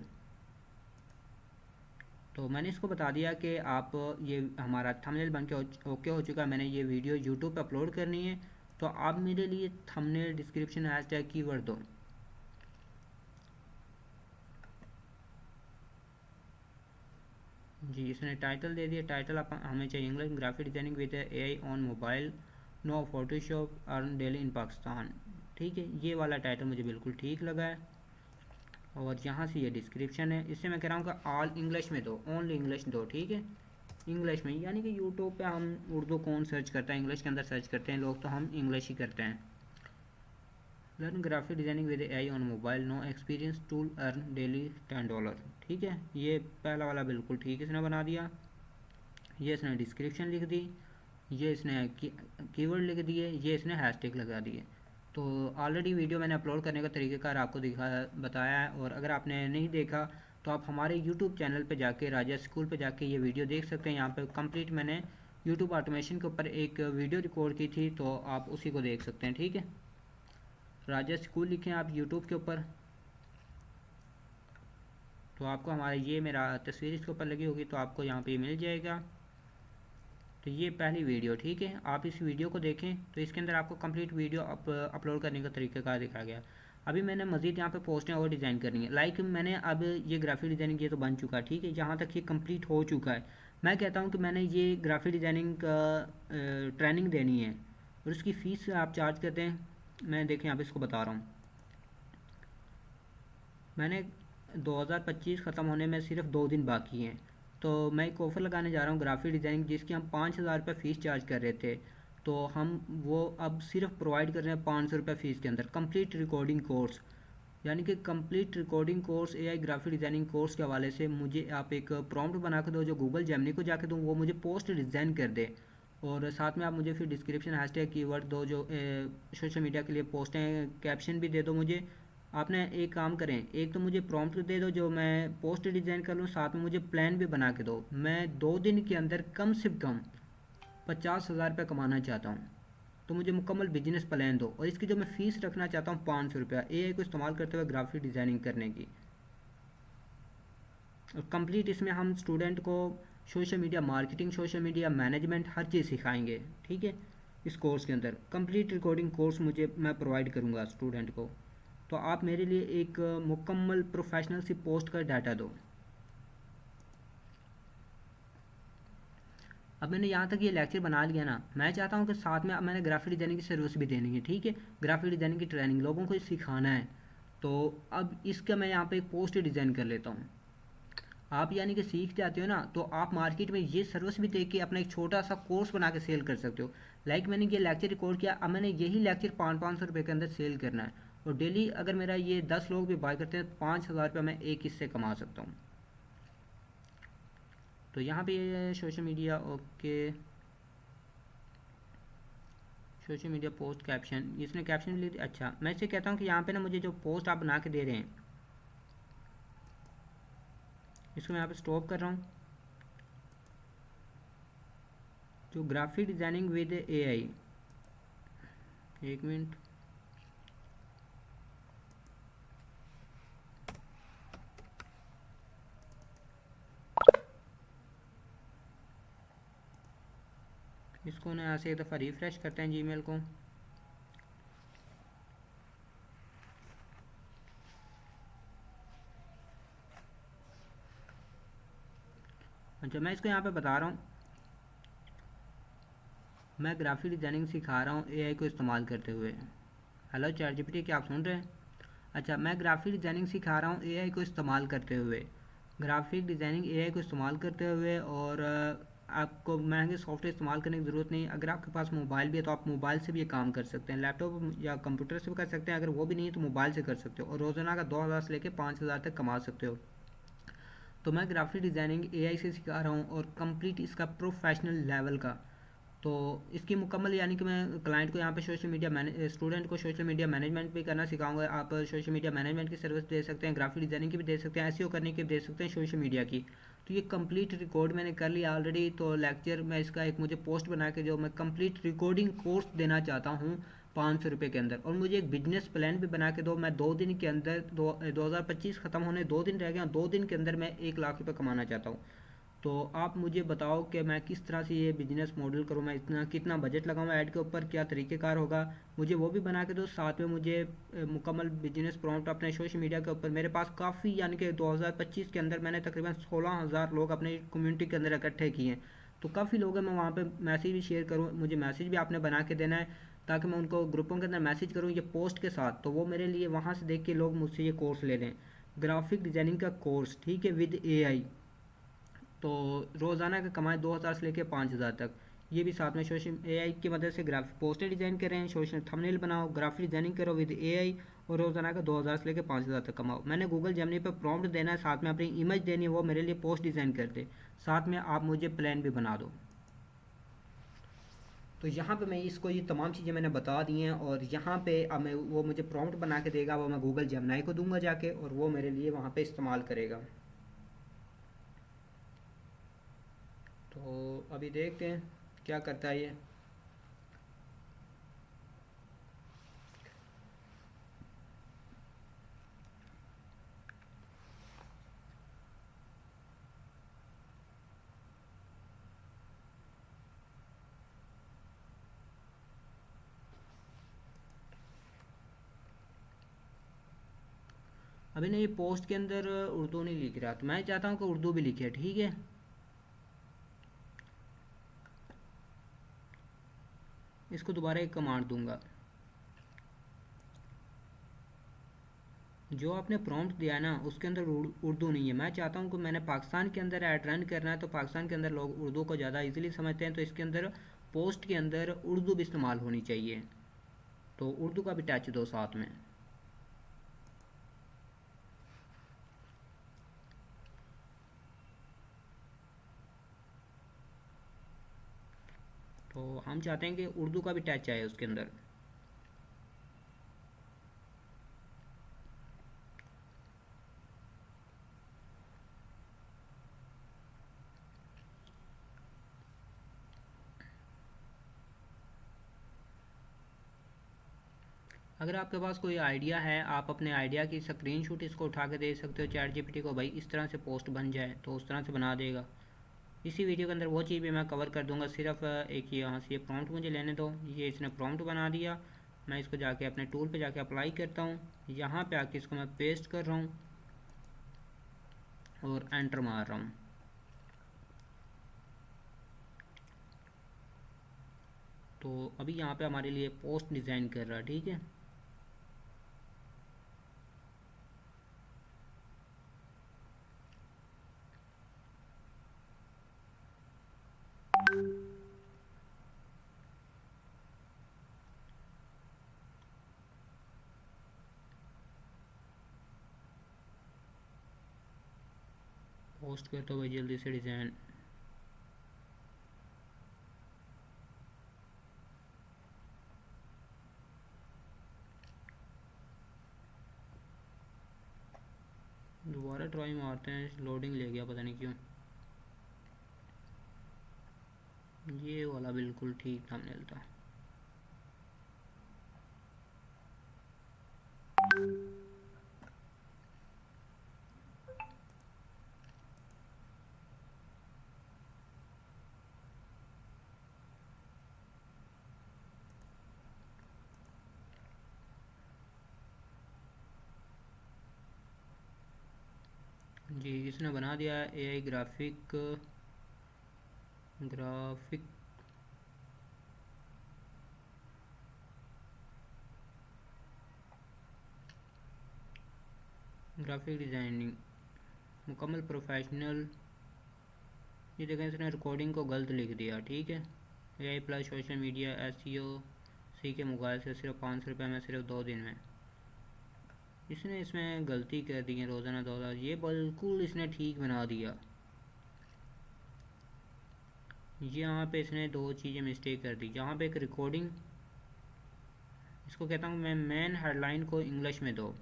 तो मैंने इसको बता दिया कि आप ये हमारा थंबनेल बन के ओके हो चुका है। मैंने ये वीडियो यूट्यूब पे अपलोड करनी है, तो आप मेरे लिए थंबनेल, डिस्क्रिप्शन, हैशटैग, कीवर्ड दो जी। इसने टाइटल दे दिया। टाइटल आप हमें चाहिए English graphic designing with AI on mobile, no Photoshop, earn daily in Pakistan. ठीक है, ये वाला टाइटल मुझे बिल्कुल ठीक लगा है। और यहाँ से ये डिस्क्रिप्शन है, इससे मैं कह रहा हूँ कि ऑल इंग्लिश में दो, ओनली इंग्लिश दो। ठीक है, इंग्लिश में, यानी कि यूट्यूब पे हम उर्दू कौन सर्च करता है, इंग्लिश के अंदर सर्च करते हैं लोग, तो हम इंग्लिश ही करते हैं। Learn graphic designing with AI on mobile, no experience, tool, earn daily $10। ठीक है, ये पहला वाला बिल्कुल ठीक इसने बना दिया। ये इसने डिस्क्रिप्शन लिख दी, ये इसने कीवर्ड लिख दिए, ये इसने हैशटैग लगा दिए। तो ऑलरेडी वीडियो मैंने अपलोड करने का तरीक़ाकार आपको दिखा बताया है, और अगर आपने नहीं देखा तो आप हमारे यूट्यूब चैनल पे जाके, राजा स्कूल पे जाके ये वीडियो देख सकते हैं। यहाँ पे कंप्लीट मैंने यूट्यूब ऑटोमेशन के ऊपर एक वीडियो रिकॉर्ड की थी, तो आप उसी को देख सकते हैं। ठीक है, राजा स्कूल लिखें आप यूट्यूब के ऊपर, तो आपको हमारा ये मेरा तस्वीर इसके ऊपर लगी होगी, तो आपको यहाँ पे मिल जाएगा। तो ये पहली वीडियो, ठीक है, आप इस वीडियो को देखें तो इसके अंदर आपको कंप्लीट वीडियो अपलोड करने का तरीका दिखाया गया। अभी मैंने मज़ीद यहाँ पे पोस्टें और डिज़ाइन करनी है। लाइक मैंने अब ये ग्राफिक डिज़ाइनिंग ये तो बन चुका है, ठीक है, यहाँ तक ये कंप्लीट हो चुका है। मैं कहता हूँ कि मैंने ये ग्राफिक डिज़ाइनिंग का ट्रेनिंग देनी है, और उसकी फ़ीस आप चार्ज करते हैं। मैं देखें यहाँ पे इसको बता रहा हूँ। मैंने 2025 ख़त्म होने में सिर्फ 2 दिन बाकी हैं, तो मैं एक ऑफ़र लगाने जा रहा हूँ ग्राफिक डिज़ाइनिंग, जिसकी हम 5,000 रुपये फ़ीस चार्ज कर रहे थे, तो हम वो अब सिर्फ प्रोवाइड कर रहे हैं 500 रुपये फ़ीस के अंदर, कंप्लीट रिकॉर्डिंग कोर्स। यानी कि complete recording course AI graphic designing course के हवाले से मुझे आप एक प्रॉम्प्ट बना के दो, जो गूगल जेमिनी को जाके दूँ वो मुझे पोस्ट डिज़ाइन कर दे, और साथ में आप मुझे फिर डिस्क्रिप्शन हैशटैग कीवर्ड दो, जो सोशल मीडिया के लिए पोस्टें, कैप्शन भी दे दो मुझे। आपने एक काम करें, एक तो मुझे प्रॉम्प्ट दे दो जो मैं पोस्ट डिज़ाइन कर लूँ, साथ में मुझे प्लान भी बना के दो। मैं 2 दिन के अंदर कम से कम 50,000 रुपये कमाना चाहता हूँ, तो मुझे मुकम्मल बिजनेस प्लान दो, और इसकी जो मैं फ़ीस रखना चाहता हूँ 500 रुपया एआई को इस्तेमाल करते हुए ग्राफिक डिज़ाइनिंग करने की। और कंप्लीट इसमें हम स्टूडेंट को social media marketing, social media management, हर चीज़ सिखाएंगे। ठीक है, इस कोर्स के अंदर कंप्लीट रिकॉर्डिंग कोर्स मुझे मैं प्रोवाइड करूँगा स्टूडेंट को। तो आप मेरे लिए एक मुकम्मल प्रोफेशनल सी पोस्ट का डाटा दो। अब मैंने यहाँ तक ये लेक्चर बना लिया ना, मैं चाहता हूँ कि साथ में अब मैंने ग्राफिक डिज़ाइनिंग की सर्विस भी देनी है। ठीक है, ग्राफिक डिज़ाइनिंग की ट्रेनिंग लोगों को सिखाना है, तो अब इसका मैं यहाँ पे एक पोस्ट डिज़ाइन कर लेता हूँ। आप यानी कि सीख जाते हो ना, तो आप मार्केट में ये सर्विस भी दे के अपना एक छोटा सा कोर्स बना के सेल कर सकते हो। लाइक मैंने ये लेक्चर रिकॉर्ड किया, अब मैंने यही लेक्चर 500-500 रुपये के अंदर सेल करना है, और डेली अगर मेरा ये 10 लोग भी बाय करते हैं तो 5,000 रुपये मैं एक इससे कमा सकता हूँ। तो यहाँ पे ये social media, okay, social media post caption, इसने कैप्शन लिख दिया। अच्छा, मैं इसे कहता हूँ कि यहाँ पे ना मुझे जो पोस्ट आप बना के दे रहे हैं, इसको मैं यहाँ पे स्टॉप कर रहा हूँ। जो ग्राफिक डिज़ाइनिंग विद एआई, एक मिनट, इसको ना यहाँ से एक दफ़ा रिफ़्रेश करते हैं जीमेल को। अच्छा, मैं इसको यहाँ पे बता रहा हूँ, मैं ग्राफिक डिज़ाइनिंग सिखा रहा हूँ एआई को इस्तेमाल करते हुए। हेलो चैट जीपीटी, क्या आप सुन रहे हैं? अच्छा, मैं ग्राफिक डिज़ाइनिंग सिखा रहा हूँ एआई को इस्तेमाल करते हुए, ग्राफिक डिज़ाइनिंग एआई को इस्तेमाल करते हुए, और आपको महंगे सॉफ्टवेयर इस्तेमाल करने की ज़रूरत नहीं। अगर आपके पास मोबाइल भी है तो आप मोबाइल से भी ये काम कर सकते हैं, लैपटॉप या कंप्यूटर से भी कर सकते हैं, अगर वो भी नहीं है तो मोबाइल से कर सकते हो, और रोज़ाना का 2,000 से लेकर 5,000 तक कमा सकते हो। तो मैं ग्राफिक डिज़ाइनिंग एआई से सिखा रहा हूँ, और कंप्लीट इसका प्रोफेशनल लेवल का तो इसकी मुकम्मल यानी कि मैं क्लाइंट को यहाँ पे सोशल मीडिया मैने स्टूडेंट को सोशल मीडिया मैनेजमेंट भी करना सिखाऊंगा। आप सोशल मीडिया मैनेजमेंट की सर्विस दे सकते हैं, ग्राफिक डिज़ाइनिंग की भी दे सकते हैं, एसईओ करने की भी दे सकते हैं सोशल मीडिया की। तो ये कंप्लीट रिकॉर्ड मैंने कर लिया ऑलरेडी। तो लेक्चर मैं इसका एक मुझे पोस्ट बना के जो मैं कंप्लीट रिकॉर्डिंग कोर्स देना चाहता हूँ 500 रुपये के अंदर। और मुझे एक बिजनेस प्लान भी बना के दो। मैं 2 दिन के अंदर 2025 ख़त्म होने 2 दिन रह गए, 2 दिन के अंदर मैं 1 लाख रुपये कमाना चाहता हूँ। तो आप मुझे बताओ कि मैं किस तरह से ये बिज़नेस मॉडल करूँ, मैं इतना कितना बजट लगाऊँ ऐड के ऊपर, क्या तरीक़ेकार होगा, मुझे वो भी बना के दो। साथ में मुझे मुकम्मल बिजनेस प्रॉम्प्ट अपने सोशल मीडिया के ऊपर मेरे पास काफ़ी, यानी कि 2025 के अंदर मैंने तकरीबन 16,000 लोग अपने कम्युनिटी के अंदर इकट्ठे किए हैं। तो काफ़ी लोग हैं, मैं वहाँ पे मैसेज भी शेयर करूँ, मुझे मैसेज भी आपने बना के देना है ताकि मैं उनको ग्रुपों के अंदर मैसेज करूँ ये पोस्ट के साथ, तो वो मेरे लिए वहाँ से देख के लोग मुझसे ये कोर्स ले लें। ग्राफिक डिज़ाइनिंग का कोर्स, ठीक है, विद एआई। तो रोज़ाना का कमाएँ 2,000 से लेकर 5,000 तक। ये भी साथ में सोशल एआई की मदद से ग्राफिक पोस्टर डिज़ाइन करें, सोशल थंबनेल बनाओ, ग्राफिक डिज़ाइनिंग करो विद एआई, और रोज़ाना का 2,000 से लेकर 5,000 तक कमाओ। मैंने गूगल जेमिनी पर प्रॉम्प्ट देना है, साथ में अपनी इमेज देनी है, वो मेरे लिए पोस्ट डिज़ाइन कर दे। साथ में आप मुझे प्लान भी बना दो। तो यहाँ पे मैं इसको ये तमाम चीज़ें मैंने बता दी हैं, और यहाँ पे अब मैं वो मुझे प्रॉम्प्ट बना के देगा, वो मैं गूगल जेमिनी को दूंगा जाके, और वो मेरे लिए वहाँ पे इस्तेमाल करेगा। तो अभी देखते हैं क्या करता है ये। अभी नहीं, पोस्ट के अंदर उर्दू नहीं लिख रहा, तो मैं चाहता हूँ कि उर्दू भी लिखे, ठीक है। इसको दोबारा एक कमांड दूंगा। जो आपने प्रॉम्प्ट दिया है ना उसके अंदर उर्दू नहीं है। मैं चाहता हूँ कि मैंने पाकिस्तान के अंदर ऐड रन करना है, तो पाकिस्तान के अंदर लोग उर्दू को ज़्यादा इजीली समझते हैं, तो इसके अंदर पोस्ट के अंदर उर्दू भी इस्तेमाल होनी चाहिए। तो उर्दू का भी टच दो साथ में। तो हम चाहते हैं कि उर्दू का भी टच आए उसके अंदर। अगर आपके पास कोई आइडिया है, आप अपने आइडिया की स्क्रीनशॉट इसको उठा के दे सकते हो चैट जीपीटी को, भाई इस तरह से पोस्ट बन जाए, तो उस तरह से बना देगा। इसी वीडियो के अंदर वो चीज़ भी मैं कवर कर दूंगा। सिर्फ एक यहाँ से ये प्रॉम्प्ट मुझे लेने दो। ये इसने प्रॉम्प्ट बना दिया, मैं इसको जाके अपने टूल पे जाके अप्लाई करता हूँ। यहाँ पे आके इसको मैं पेस्ट कर रहा हूँ और एंटर मार रहा हूँ। तो अभी यहाँ पे हमारे लिए पोस्ट डिज़ाइन कर रहा है, ठीक है। पोस्ट करता हूँ भाई जल्दी से डिज़ाइन। दोबारा ट्राई मारते हैं, लोडिंग ले गया पता नहीं क्यों। ये वाला बिल्कुल ठीक थंबनेल था। जी इसने बना दिया AI graphic graphic graphic designing मुकम्मल प्रोफेशनल। ये देखें इसने रिकॉर्डिंग को गलत लिख दिया, ठीक है। AI plus social media SEO सी के मोबाइल से सिर्फ 500 रुपये में, सिर्फ 2 दिन में। इसने इसमें गलती कर दी है, रोज़ाना $2। ये बिल्कुल इसने ठीक बना दिया। ये यहाँ पे इसने दो चीज़ें मिस्टेक कर दी। यहाँ पे एक रिकॉर्डिंग, इसको कहता हूँ मैं मेन हेडलाइन को इंग्लिश में दो।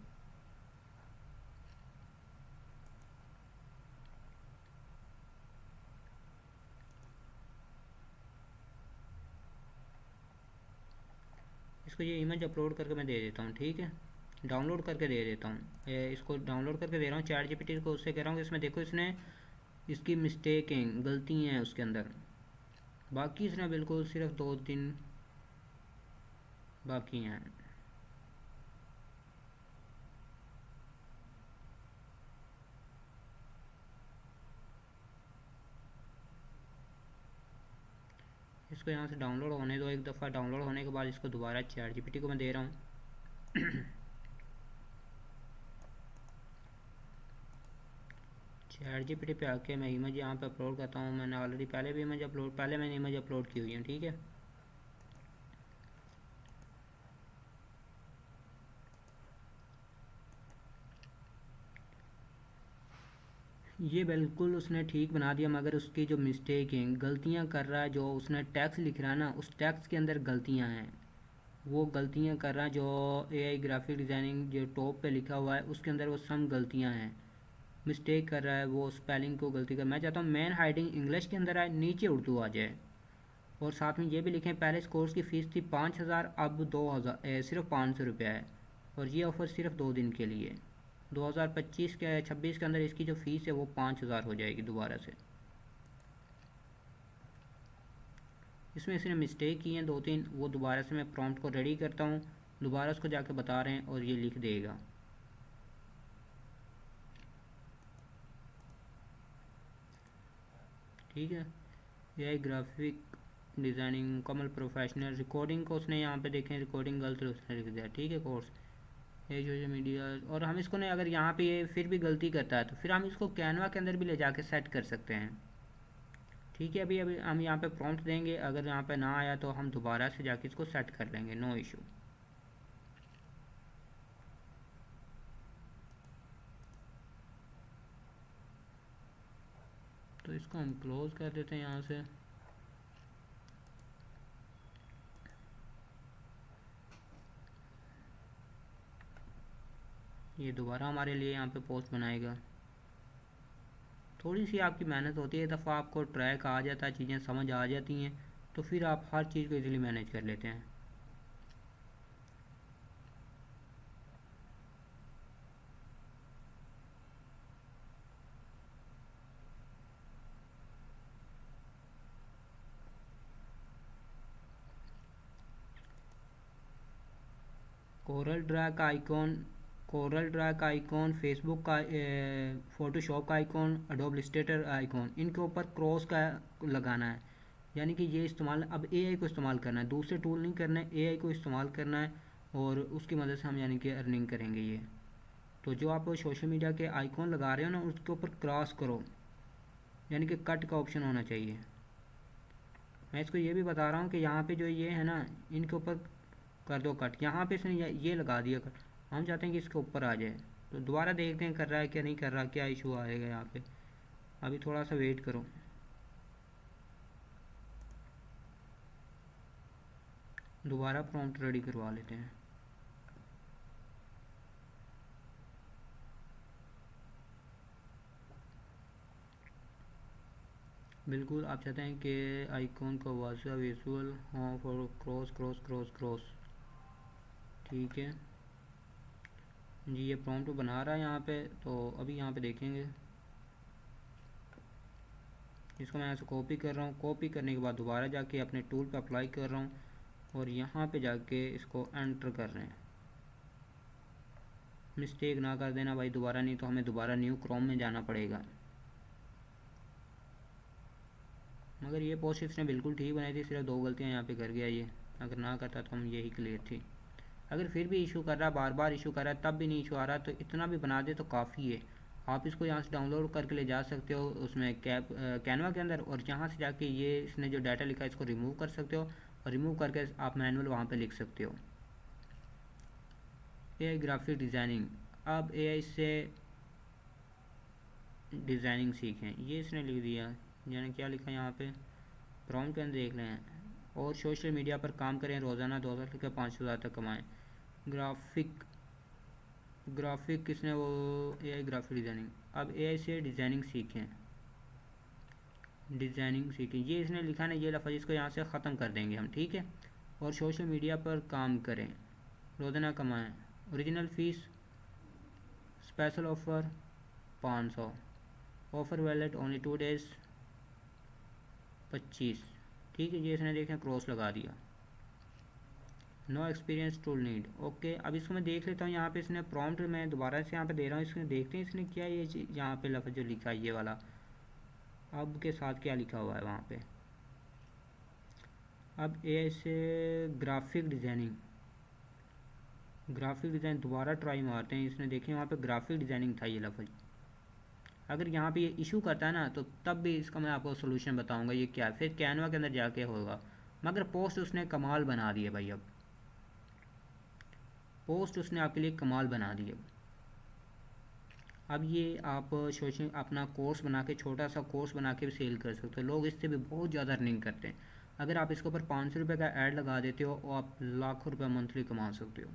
इसको ये इमेज अपलोड करके मैं दे देता हूँ, ठीक है, डाउनलोड करके दे देता हूँ। इसको डाउनलोड करके दे रहा हूँ चैट जीपीटी को, उससे कह रहा हूँ कि इसमें देखो इसने इसकी मिस्टेकें गलती हैं उसके अंदर, बाकी इसने बिल्कुल सिर्फ 2 दिन बाकी हैं। इसको यहाँ से डाउनलोड होने दो, एक दफ़ा डाउनलोड होने के बाद इसको दोबारा चैट जीपीटी को मैं दे रहा हूँ। चैट जीपीटी पे आके मैं इमेज यहाँ पे अपलोड करता हूँ। मैंने ऑलरेडी पहले मैंने इमेज अपलोड की हुई है, ठीक है। ये बिल्कुल उसने ठीक बना दिया, मगर उसकी जो मिस्टेक हैं, गलतियाँ कर रहा है, जो उसने टैक्स लिख रहा है ना, उस टैक्स के अंदर गलतियाँ हैं। वो गलतियाँ कर रहा है जो एआई ग्राफिक डिज़ाइनिंग जो टॉप पे लिखा हुआ है उसके अंदर वो सम गलतियाँ हैं, मिस्टेक कर रहा है, वो स्पेलिंग को गलती कर। मैं चाहता हूँ मेन हाइडिंग इंग्लिश के अंदर आए, नीचे उर्दू आ जाए। और साथ में ये भी लिखें पहले इस कोर्स की फ़ीस थी 5,000, अब 2,000 सिर्फ 500 रुपया है। और ये ऑफ़र सिर्फ 2 दिन के लिए, 2025 के 26 के अंदर इसकी जो फ़ीस है वो 5,000 हो जाएगी दोबारा से। इसमें इसने मिस्टेक की हैं 2-3, वो दोबारा से मैं प्रॉम्प्ट को रेडी करता हूँ, दोबारा उसको जाके बता रहे हैं और ये लिख देगा। ठीक है, यह ग्राफिक डिज़ाइनिंग मुकम्मल प्रोफेशनल। रिकॉर्डिंग को उसने यहाँ पे देखें, रिकॉर्डिंग गलत उसने लिख दिया, ठीक है। कोर्स ये सोशल मीडिया, और हम इसको नहीं, अगर यहाँ पे ये फिर भी गलती करता है तो फिर हम इसको कैनवा के अंदर भी ले जाके सेट कर सकते हैं, ठीक है। अभी अभी हम यहाँ पे प्रॉम्प्ट देंगे, अगर यहाँ पे ना आया तो हम दोबारा से जाके इसको सेट कर लेंगे, नो इशू। तो इसको हम क्लोज कर देते हैं यहाँ से। ये दोबारा हमारे लिए यहाँ पे पोस्ट बनाएगा। थोड़ी सी आपकी मेहनत होती है, दफ़ा आपको ट्रैक आ जाता है, चीज़ें समझ आ जाती हैं, तो फिर आप हर चीज़ को इजीली मैनेज कर लेते हैं। कोरल ड्रा का आइकॉन, कोरल ड्रा का आइकॉन, फेसबुक का, फ़ोटोशॉप का आइकॉन, एडोब इलस्ट्रेटर आइकॉन, इनके ऊपर क्रॉस का लगाना है। यानी कि ये इस्तेमाल अब एआई को इस्तेमाल करना है, दूसरे टूल नहीं करना है, एआई को इस्तेमाल करना है, और उसकी मदद से हम यानी कि अर्निंग करेंगे ये। तो जो आप सोशल मीडिया के आइकॉन लगा रहे हो ना, उसके ऊपर क्रॉस करो, यानी कि कट का ऑप्शन होना चाहिए। मैं इसको ये भी बता रहा हूँ कि यहाँ पे जो ये है ना, इनके ऊपर कर दो कट। यहाँ पे इसने ये लगा दिया कट, हम चाहते हैं कि इसके ऊपर आ जाए। तो दोबारा देखते हैं कर रहा है क्या नहीं कर रहा, क्या इशू आएगा यहाँ पे। अभी थोड़ा सा वेट करो, दोबारा प्रॉम्प्ट रेडी करवा लेते हैं। बिल्कुल आप चाहते हैं कि आइकॉन का वाज़ा विजुअल हो for cross cross cross cross, ठीक है जी। ये प्रॉम्प्ट बना रहा है यहाँ पे, तो अभी यहाँ पे देखेंगे। इसको मैं यहाँ से कॉपी कर रहा हूँ, कॉपी करने के बाद दोबारा जाके अपने टूल पे अप्लाई कर रहा हूँ, और यहाँ पे जाके इसको एंटर कर रहे हैं। मिस्टेक ना कर देना भाई दोबारा, नहीं तो हमें दोबारा न्यू क्रोम में जाना पड़ेगा। मगर ये पोस्ट इसने बिल्कुल ठीक बनाई थी, सिर्फ 2 गलतियाँ यहाँ पे कर गया ये, अगर ना करता तो हम यही क्लियर थी। अगर फिर भी इशू कर रहा है, बार बार इशू कर रहा है, तब भी नहीं इशू आ रहा, तो इतना भी बना दे तो काफ़ी है। आप इसको यहाँ से डाउनलोड करके ले जा सकते हो उसमें कैनवा के अंदर, और यहाँ से जाके ये इसने जो डाटा लिखा है इसको रिमूव कर सकते हो, और रिमूव करके आप मैनुअल वहाँ पे लिख सकते हो। एआई ग्राफिक डिज़ाइनिंग, अब एआई से डिज़ाइनिंग सीखें, ये इसने लिख दिया। यानी क्या लिखा यहाँ पे, प्रॉम्प्ट के अंदर देख रहे हैं। और सोशल मीडिया पर काम करें, रोज़ाना 2000 लेकर 5000 तक कमाएं। ग्राफिक ग्राफिक किसने वो, एआई ग्राफिक डिज़ाइनिंग। अब एआई से डिज़ाइनिंग सीखें, डिज़ाइनिंग सीखें, ये इसने लिखा ना, ये लफ्ज़ इसको यहाँ से ख़त्म कर देंगे हम, ठीक है। और सोशल मीडिया पर काम करें, रोज़ाना कमाएं। Original fees, special offer 500, offer valid only 2 days 25, ठीक है। ये इसने देखें क्रॉस लगा दिया। No experience tool need, okay. अब इसको मैं देख लेता हूँ, यहाँ पे इसने प्रॉम्प्ट मैं दोबारा से यहाँ पे दे रहा हूँ, इसमें देखते हैं इसने क्या ये यहाँ पे लफ्ज़ जो लिखा है ये वाला, अब के साथ क्या लिखा हुआ है वहाँ पे। अब ए से ग्राफिक डिज़ाइनिंग, ग्राफिक डिज़ाइन दोबारा ट्राई मारते हैं, इसने देखें वहाँ पे ग्राफिक डिज़ाइनिंग था ये लफ्ज़। अगर यहाँ पे ये इशू करता है ना तो तब भी इसका मैं आपको सोल्यूशन बताऊँगा ये क्या है, फिर कैनवा के अंदर जाके होगा। मगर पोस्ट उसने कमाल बना दी है भाई, अब पोस्ट उसने आपके लिए कमाल बना दी है। अब ये आप सोचें अपना कोर्स बना के, छोटा सा कोर्स बना के भी सेल कर सकते हो, लोग इससे भी बहुत ज़्यादा अर्निंग करते हैं। अगर आप इसके ऊपर 500 रुपये का ऐड लगा देते हो और आप लाखों रुपये मंथली कमा सकते हो।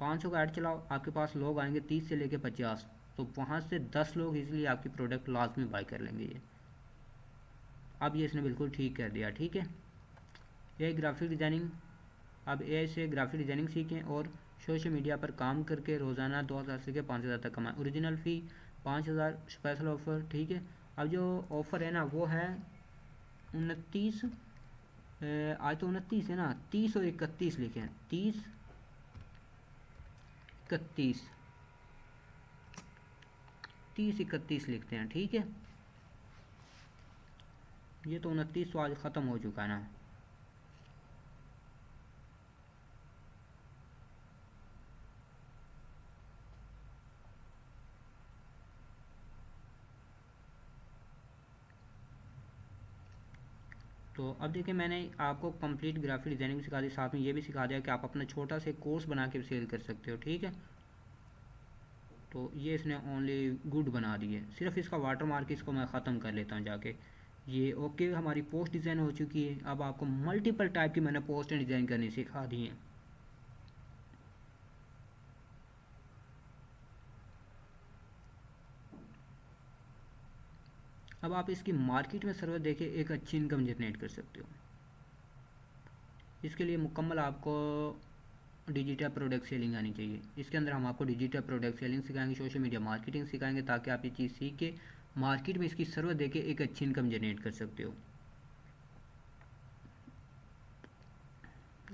500 का ऐड चलाओ, आपके पास लोग आएंगे 30 से लेके 50, तो वहाँ से 10 लोग इजीली आपकी प्रोडक्ट लाजमी बाई कर लेंगे ये। अब ये इसने बिल्कुल ठीक कर दिया, ठीक है। ये ग्राफिक डिज़ाइनिंग, अब एआई से ग्राफिक डिज़ाइनिंग सीखें और सोशल मीडिया पर काम करके रोज़ाना 2000 से लेकर 5000 तक कमाएं। ओरिजिनल फ़ी 5000, स्पेशल ऑफ़र, ठीक है। अब जो ऑफ़र है ना वो है 29, आज तो 29 है ना, 30 और 31 लिखे हैं, 30 31, 30 31 लिखते हैं, ठीक है। ये तो 29 तो आज ख़त्म हो चुका है ना। तो अब देखिए मैंने आपको कंप्लीट ग्राफिक डिज़ाइनिंग सिखा दी, साथ में ये भी सिखा दिया कि आप अपना छोटा से कोर्स बना के सेल कर सकते हो, ठीक है। तो ये इसने ओनली गुड बना दी है, सिर्फ इसका वाटर मार्क इसको मैं ख़त्म कर लेता हूँ जाके। ये ओके, हमारी पोस्ट डिज़ाइन हो चुकी है। अब आपको मल्टीपल टाइप की मैंने पोस्ट डिज़ाइन करनी सिखा दी है। अब आप इसकी मार्केट में सर्वर देके एक अच्छी इनकम जनरेट कर सकते हो। इसके लिए मुकम्मल आपको डिजिटल प्रोडक्ट सेलिंग आनी चाहिए। इसके अंदर हम आपको डिजिटल प्रोडक्ट सेलिंग सिखाएंगे, सोशल मीडिया मार्केटिंग सिखाएंगे, ताकि आप ये चीज़ सीख के मार्केट में इसकी सर्वर देके एक अच्छी इनकम जनरेट कर सकते हो।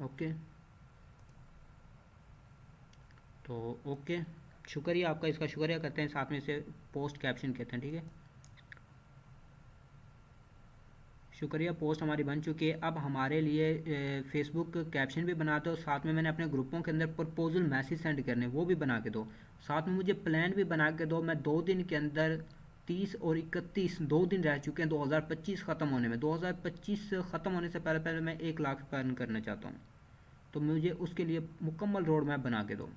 ओके, तो ओके, शुक्रिया आपका, इसका शुक्रिया करते हैं, साथ में इसे पोस्ट कैप्शन कहते हैं, ठीक है। शुक्रिया, पोस्ट हमारी बन चुकी है। अब हमारे लिए फेसबुक कैप्शन भी बना दो, साथ में मैंने अपने ग्रुपों के अंदर प्रपोजल मैसेज सेंड करने वो भी बना के दो, साथ में मुझे प्लान भी बना के दो। मैं 2 दिन के अंदर 30 और 31 2 दिन रह चुके हैं 2025 ख़त्म होने में। 2025 ख़त्म होने से पहले पहले मैं 1 लाख रुपये अर्न करना चाहता हूँ, तो मुझे उसके लिए मुकम्मल रोड मैप बना के दो।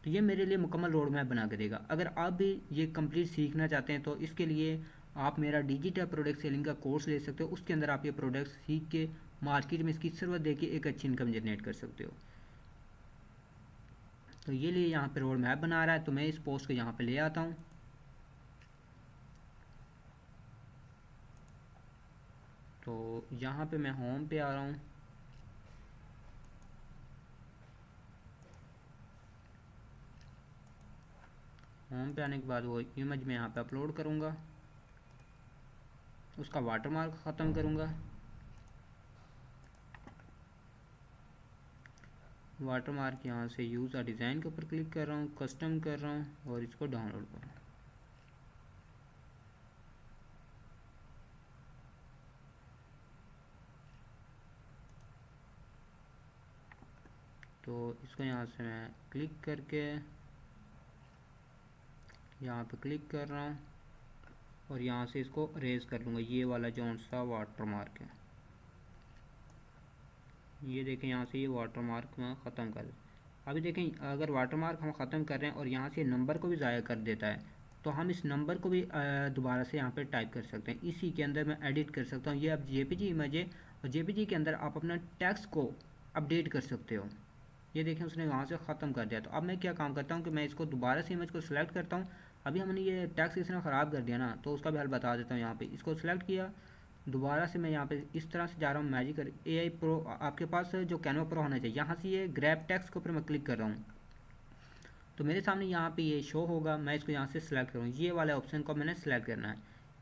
तो ये मेरे लिए मुकम्मल रोड मैप बना के देगा। अगर आप भी ये कंप्लीट सीखना चाहते हैं तो इसके लिए आप मेरा डिजिटल प्रोडक्ट सेलिंग का कोर्स ले सकते हो। उसके अंदर आप ये प्रोडक्ट सीख के मार्केट में इसकी सर्वर दे के एक अच्छी इनकम जनरेट कर सकते हो। तो ये लिए यहाँ पे रोड मैप बना रहा है, तो मैं इस पोस्ट को यहाँ पे ले आता हूँ। तो यहाँ पे मैं होम पे आ रहा हूँ। होम पे आने के बाद वो इमेज मैं यहाँ पे अपलोड करूँगा, उसका वाटरमार्क ख़त्म करूँगा। वाटरमार्क यहाँ से यूज़ अ डिज़ाइन के ऊपर क्लिक कर रहा हूँ, कस्टम कर रहा हूँ और इसको डाउनलोड कर रहा हूँ। तो इसको यहाँ से मैं क्लिक करके यहाँ पे क्लिक कर रहा हूँ और यहाँ से इसको रेज कर लूँगा। ये वाला जो सा वाटर मार्क है, ये देखें यहाँ से ये वाटर मार्क मैं ख़त्म कर। अभी देखें अगर वाटर मार्क हम ख़त्म कर रहे हैं और यहाँ से नंबर को भी ज़ाया कर देता है तो हम इस नंबर को भी दोबारा से यहाँ पे टाइप कर सकते हैं। इसी के अंदर मैं एडिट कर सकता हूँ। ये अब जेपीजी इमेज है और जेपीजी के अंदर आप अपना टेक्स्ट को अपडेट कर सकते हो। ये देखें उसने वहाँ से ख़त्म कर दिया। तो अब मैं क्या काम करता हूँ कि मैं इसको दोबारा से इमेज को सिलेक्ट करता हूँ। अभी हमने ये टेक्स्ट इसने ख़राब कर दिया ना, तो उसका भी हल बता देता हूँ। यहाँ पे इसको सिलेक्ट किया, दोबारा से मैं यहाँ पे इस तरह से जा रहा हूँ मैजिक एआई प्रो। आपके पास जो कैनवा प्रो होना चाहिए, यहाँ से ये ग्रैब टेक्स्ट के ऊपर मैं क्लिक कर रहा हूँ, तो मेरे सामने यहाँ पे ये शो होगा। मैं इसको यहाँ से सिलेक्ट करूँ, ये वाले ऑप्शन को मैंने सेलेक्ट करना है।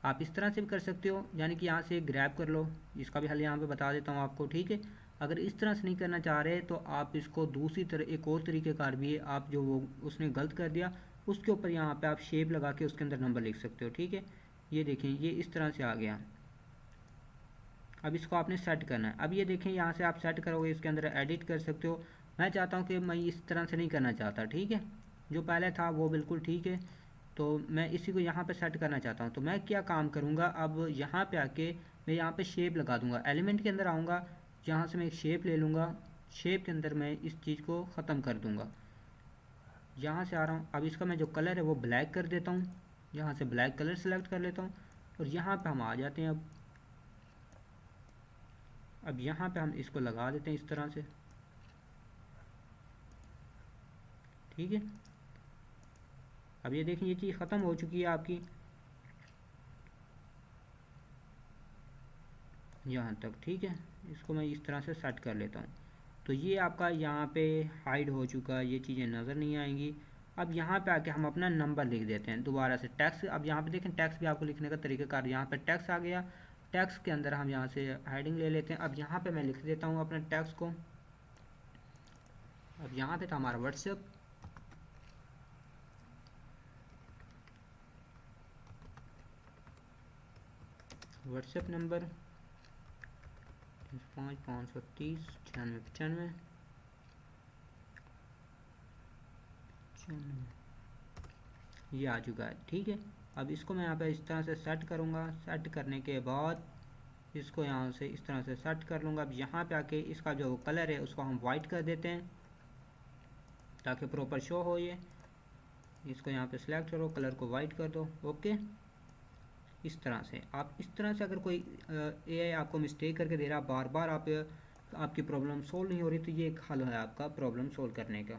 आप इस तरह से भी कर सकते हो, यानी कि यहाँ से ग्रैब कर लो। इसका भी हल यहाँ पे बता देता हूँ आपको, ठीक है। अगर इस तरह से नहीं करना चाह रहे तो आप इसको दूसरी तरह एक और तरीक़ेकार भी है। आप जो वो उसने गलत कर दिया उसके ऊपर यहाँ पे आप शेप लगा के उसके अंदर नंबर लिख सकते हो, ठीक है। ये देखें ये इस तरह से आ गया। अब इसको आपने सेट करना है। अब ये देखें यहाँ से आप सेट करोगे, इसके अंदर एडिट कर सकते हो। मैं चाहता हूँ कि मैं इस तरह से नहीं करना चाहता, ठीक है। जो पहले था वो बिल्कुल ठीक है, तो मैं इसी को यहाँ पे सेट करना चाहता हूँ। तो मैं क्या काम करूँगा, अब यहाँ पे आके मैं यहाँ पे शेप लगा दूँगा। एलिमेंट के अंदर आऊँगा, यहाँ से मैं एक शेप ले लूँगा। शेप के अंदर मैं इस चीज़ को ख़त्म कर दूँगा। यहाँ से आ रहा हूँ, अब इसका मैं जो कलर है वो ब्लैक कर देता हूँ। यहाँ से ब्लैक कलर सेलेक्ट कर लेता हूँ और यहाँ पे हम आ जाते हैं। अब यहाँ पे हम इसको लगा देते हैं इस तरह से, ठीक है। अब ये देखें ये चीज़ ख़त्म हो चुकी है आपकी यहाँ तक, ठीक है। इसको मैं इस तरह से सेट कर लेता हूँ। तो ये आपका यहाँ पे हाइड हो चुका है, ये चीज़ें नज़र नहीं आएंगी। अब यहाँ पे आके हम अपना नंबर लिख देते हैं दोबारा से टैक्स। अब यहाँ पे देखें टैक्स भी आपको लिखने का तरीक़ाकार, यहाँ पे टैक्स आ गया। टैक्स के अंदर हम यहाँ से हेडिंग ले लेते हैं। अब यहाँ पे मैं लिख देता हूँ अपने टैक्स को। अब यहाँ पे था हमारा व्हाट्सएप, व्हाट्सएप नंबर 5 530 96 95 ये आ चुका है, ठीक है। अब इसको मैं यहाँ पे इस तरह से सेट करूँगा। सेट करने के बाद इसको यहाँ से इस तरह से सेट कर लूँगा। अब यहाँ पे आके इसका जो कलर है उसको हम वाइट कर देते हैं ताकि प्रॉपर शो हो ये। इसको यहाँ पे सिलेक्ट करो, कलर को वाइट कर दो, ओके। इस तरह से आप इस तरह से अगर कोई एआई आपको मिस्टेक करके दे रहा, बार बार आपकी प्रॉब्लम सोल्व नहीं हो रही, तो ये एक हल है आपका प्रॉब्लम सोल्व करने का।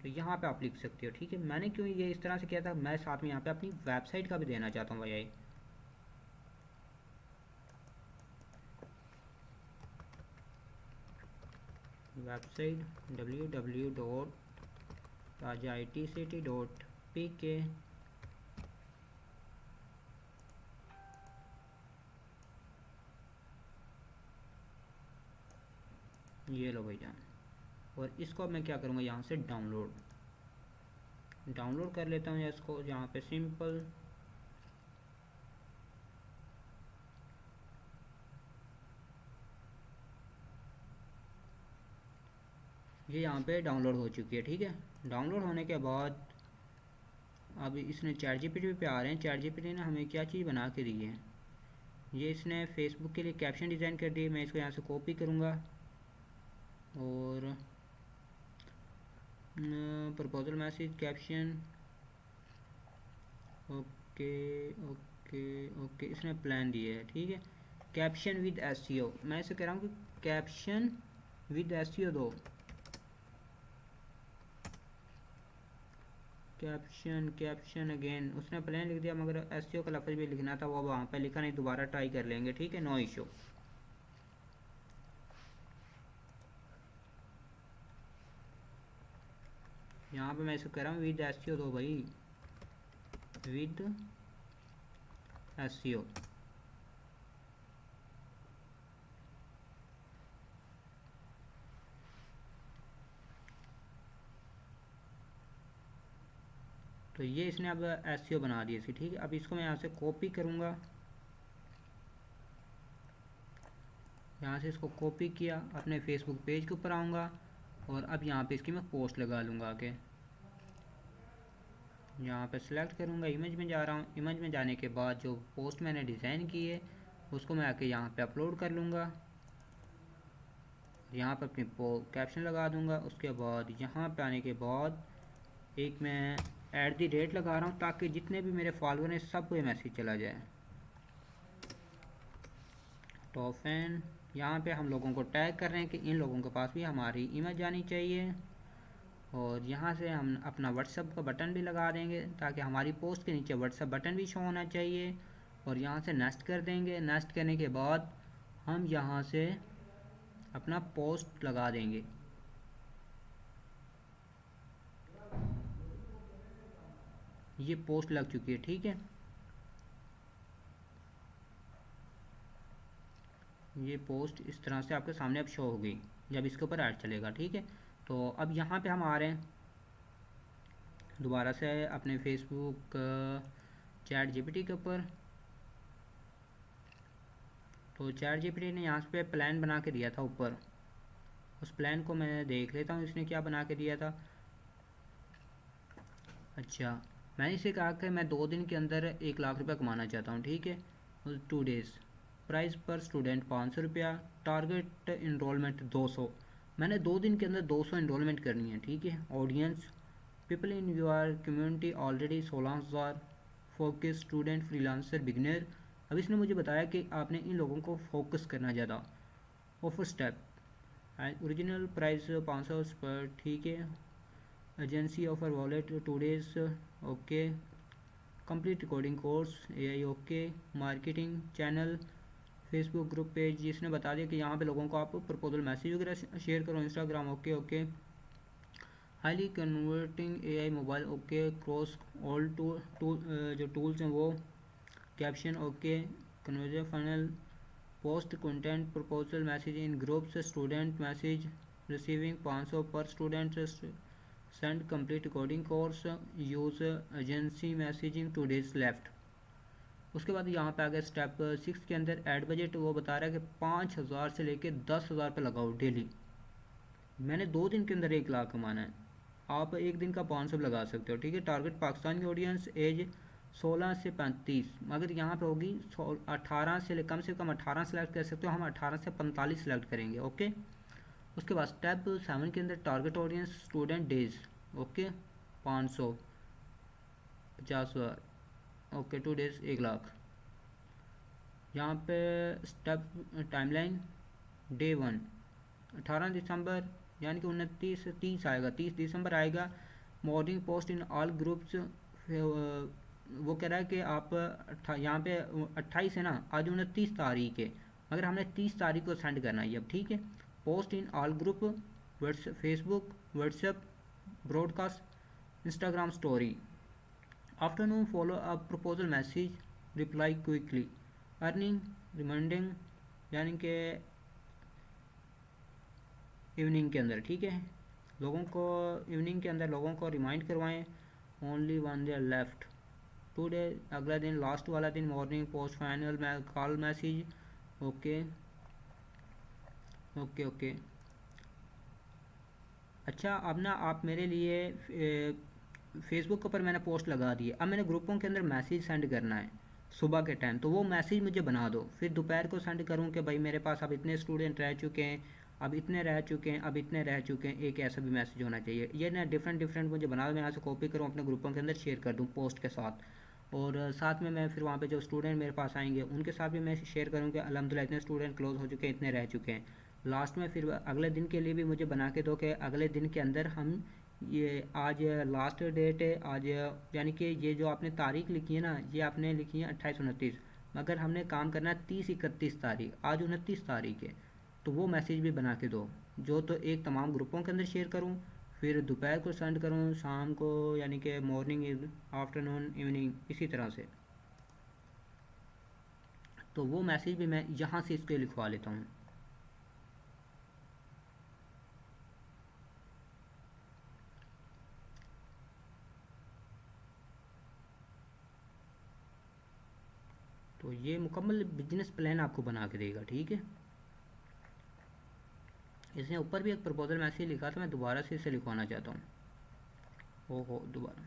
तो यहाँ पे आप लिख सकते हो, ठीक है। मैंने क्यों ये इस तरह से किया था, मैं साथ में यहाँ पे अपनी वेबसाइट का भी देना चाहता हूँ भाई। Website www.rajaitcity.pk। ये लो भैया। और इसको मैं क्या करूँगा, यहाँ से डाउनलोड कर लेता हूँ या इसको यहाँ पे सिंपल ये यहाँ पे डाउनलोड हो चुकी है, ठीक है। डाउनलोड होने के बाद अब इसने चैट जीपीटी पे आ रहे हैं। चैट जीपीटी ने हमें क्या चीज़ बना के दी है, ये इसने फेसबुक के लिए कैप्शन डिज़ाइन कर दिए। मैं इसको यहाँ से कॉपी करूँगा और proposal message caption, okay okay okay. इसने प्लान दिए है, ठीक है। कैप्शन विद एसईओ, मैं इसे कह रहा हूँ कि कैप्शन विद एसईओ दो। कैप्शन कैप्शन अगेन उसने प्लान लिख दिया, मगर एसईओ का लफ्ज़ भी लिखना था, वो वहाँ पे लिखा नहीं। दोबारा ट्राई कर लेंगे, ठीक है, नो इशू। यहाँ पे मैं इसको कह रहा हूँ विद एसईओ दो भाई, विद एसईओ। तो ये इसने अब एसईओ बना दिया थी, ठीक है। अब इसको मैं यहाँ से कॉपी करूँगा, यहाँ से इसको कॉपी किया, अपने फेसबुक पेज के ऊपर आऊँगा और अब यहाँ पे इसकी मैं पोस्ट लगा लूँगा आके। यहाँ पे सिलेक्ट करूँगा, इमेज में जा रहा हूँ। इमेज में जाने के बाद जो पोस्ट मैंने डिज़ाइन की है उसको मैं आके यहाँ पे अपलोड कर लूँगा। यहाँ पर अपनी कैप्शन लगा दूँगा। उसके बाद यहाँ पे आने के बाद एक मैं @ लगा रहा हूँ ताकि जितने भी मेरे फॉलोअर हैं सबको ये मैसेज चला जाए। टॉप फैन, यहाँ पे हम लोगों को टैग कर रहे हैं कि इन लोगों के पास भी हमारी इमेज आनी चाहिए। और यहाँ से हम अपना व्हाट्सअप का बटन भी लगा देंगे ताकि हमारी पोस्ट के नीचे व्हाट्सअप बटन भी शो होना चाहिए। और यहाँ से नेक्स्ट कर देंगे। नेक्स्ट करने के बाद हम यहाँ से अपना पोस्ट लगा देंगे। ये पोस्ट लग चुकी है, ठीक है। ये पोस्ट इस तरह से आपके सामने अब शो हो गई जब इसके ऊपर ऐड चलेगा, ठीक है। तो अब यहाँ पे हम आ रहे हैं दोबारा से अपने फेसबुक ChatGPT के ऊपर। तो ChatGPT ने यहाँ पे प्लान बना के दिया था ऊपर। उस प्लान को मैं देख लेता हूँ इसने क्या बना के दिया था। अच्छा, मैंने इसे कहा कि मैं 2 दिन के अंदर 1 लाख रुपया कमाना चाहता हूँ, ठीक है। 2 डेज़, प्राइस पर स्टूडेंट 500 रुपया, टारगेट इनरोलमेंट 200। मैंने 2 दिन के अंदर 200 इनरोलमेंट करनी है, ठीक है। Audience, people in your community already 16,000, focus student freelancer beginner. अब इसने मुझे बताया कि आपने इन लोगों को फोकस करना ज़्यादा। ऑफर स्टेप, ओरिजिनल प्राइस 500 पर, ठीक है। Agency offer wallet 2 days, okay. Complete recording course AI, okay. Marketing channel, Facebook group page, इसने बता दिया कि यहाँ पे लोगों को आप प्रपोजल मैसेज वगैरह शेयर करो। Instagram, okay okay. Highly converting AI mobile, okay. Cross all जो टूल्स हैं वो। Caption, okay. Conversion funnel, post content proposal message इन ग्रुप्स, स्टूडेंट मैसेज रिसीविंग 500 पर student, send complete recording course, use agency messaging, 2 days left. उसके बाद यहाँ पे आ गया step 6 के अंदर ऐड बजट। वो बता रहा है कि 5,000 से लेके 10,000 पे लगाओ डेली। मैंने 2 दिन के अंदर 1 लाख कमाना है। आप एक दिन का 500 लगा सकते हो, ठीक है। टारगेट पाकिस्तान की ऑडियंस, एज 16 से 35, मगर यहाँ पे होगी 18 से कम 18 सेलेक्ट कर सकते हो। हम 18 से 45 सेलेक्ट करेंगे, ओके। उसके बाद स्टेप 7 के अंदर target audience student days, okay. 500, 50,000, okay. 2 days 1 lakh. यहाँ पे स्टेप टाइमलाइन, डे 1 18 दिसंबर, यानी कि 29 30 आएगा, 30 दिसंबर आएगा। Morning post in all groups. वो कह रहा है कि आप यहाँ पे 28 है ना, आज 29 तारीख है, मगर हमने 30 तारीख को सेंड करना है अब, ठीक है। Post in all group, Facebook, WhatsApp, broadcast, Instagram story. Afternoon follow up proposal message, reply quickly. Earning reminding, यानी कि इवनिंग के अंदर, ठीक है। लोगों को इवनिंग के अंदर लोगों को रिमाइंड करवाएं। ओनली 1 डे लेफ्ट, 2 डे, अगला दिन लास्ट वाला दिन morning post final call message, okay okay okay. अच्छा, अब ना आप मेरे लिए फेसबुक के ऊपर मैंने पोस्ट लगा दी है। अब मैंने ग्रुपों के अंदर मैसेज सेंड करना है सुबह के टाइम। तो वो मैसेज मुझे बना दो, फिर दोपहर को सेंड करूँ कि भाई मेरे पास अब इतने स्टूडेंट रह चुके हैं, अब इतने रह चुके हैं, अब इतने रह चुके हैं। एक ऐसा भी मैसेज होना चाहिए। ये ना डिफरेंट डिफरेंट मुझे बना दो, मैं यहाँ से कॉपी करूँ, अपने ग्रुपों के अंदर शेयर कर दूँ पोस्ट के साथ। और साथ में मैं फिर वहाँ पे जो स्टूडेंट मेरे पास आएंगे उनके साथ भी मैं शेयर करूँ कि अल्हम्दुलिल्लाह इतने स्टूडेंट क्लोज हो चुके हैं, इतने रह चुके हैं। लास्ट में फिर अगले दिन के लिए भी मुझे बना के दो कि अगले दिन के अंदर हम ये, आज लास्ट डेट है आज, यानी कि ये जो आपने तारीख लिखी है ना, ये आपने लिखी है 28 29, मगर हमने काम करना है 30 31 तारीख, आज 29 तारीख है। तो वो मैसेज भी बना के दो, जो तो एक तमाम ग्रुपों के अंदर शेयर करूँ, फिर दोपहर को सेंड करूँ, शाम को, यानी कि मॉर्निंग, आफ्टरनून, इवनिंग, इसी तरह से। तो वो मैसेज भी मैं यहाँ से इसके लिखवा लेता हूँ। तो ये मुकम्मल बिजनेस प्लान आपको बना के देगा, ठीक है। इसने ऊपर भी एक प्रपोजल मैसेज लिखा था, मैं दोबारा से इसे लिखवाना चाहता हूँ। ओहो, दोबारा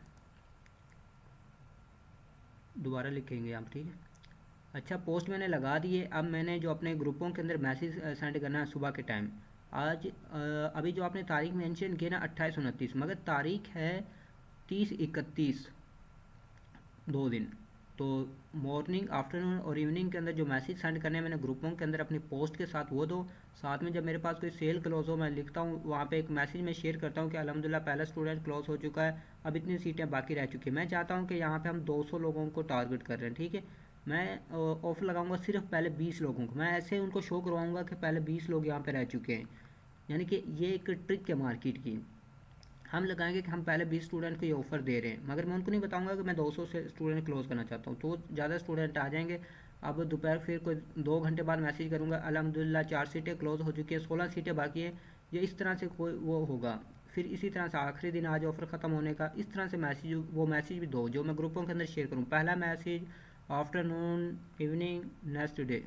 दोबारा लिखेंगे आप, ठीक है। अच्छा, पोस्ट मैंने लगा दी है। अब मैंने जो अपने ग्रुपों के अंदर मैसेज सेंड करना है सुबह के टाइम, अभी जो आपने तारीख मेंशन की ना 28-29, मगर तारीख है 30-31, 2 दिन। तो मॉर्निंग आफ्टरनून और इवनिंग के अंदर जो मैसेज सेंड करने हैं मैंने ग्रुपों के अंदर अपनी पोस्ट के साथ वो दो। साथ में जब मेरे पास कोई सेल क्लोज हो मैं लिखता हूँ वहाँ पे एक मैसेज मैं शेयर करता हूँ कि अल्हम्दुलिल्लाह पहला स्टूडेंट क्लोज हो चुका है, अब इतनी सीटें बाकी रह चुकी हैं। मैं चाहता हूँ कि यहाँ पे हम 200 लोगों को टारगेट कर रहे हैं, ठीक है। मैं ऑफर लगाऊंगा सिर्फ पहले 20 लोगों को, मैं ऐसे उनको शो करवाऊंगा कि पहले 20 लोग यहाँ पे रह चुके हैं। यानी कि ये एक ट्रिक है मार्केट की। हम लगाएंगे कि हम पहले 20 स्टूडेंट को ये ऑफ़र दे रहे हैं, मगर मैं उनको नहीं बताऊंगा कि मैं 200 से स्टूडेंट क्लोज़ करना चाहता हूँ, तो ज़्यादा स्टूडेंट आ जाएंगे। अब दोपहर फिर कोई 2 घंटे बाद मैसेज करूँगा अल्हम्दुलिल्लाह 4 सीटें क्लोज़ हो चुकी है, 16 सीटें बाकी हैं। ये इस तरह से कोई वो होगा। फिर इसी तरह से आखिरी दिन आज ऑफ़र ख़त्म होने का, इस तरह से मैसेज, वो मैसेज भी दो जो मैं ग्रुपों के अंदर शेयर करूँ। पहला message afternoon, evening, next day.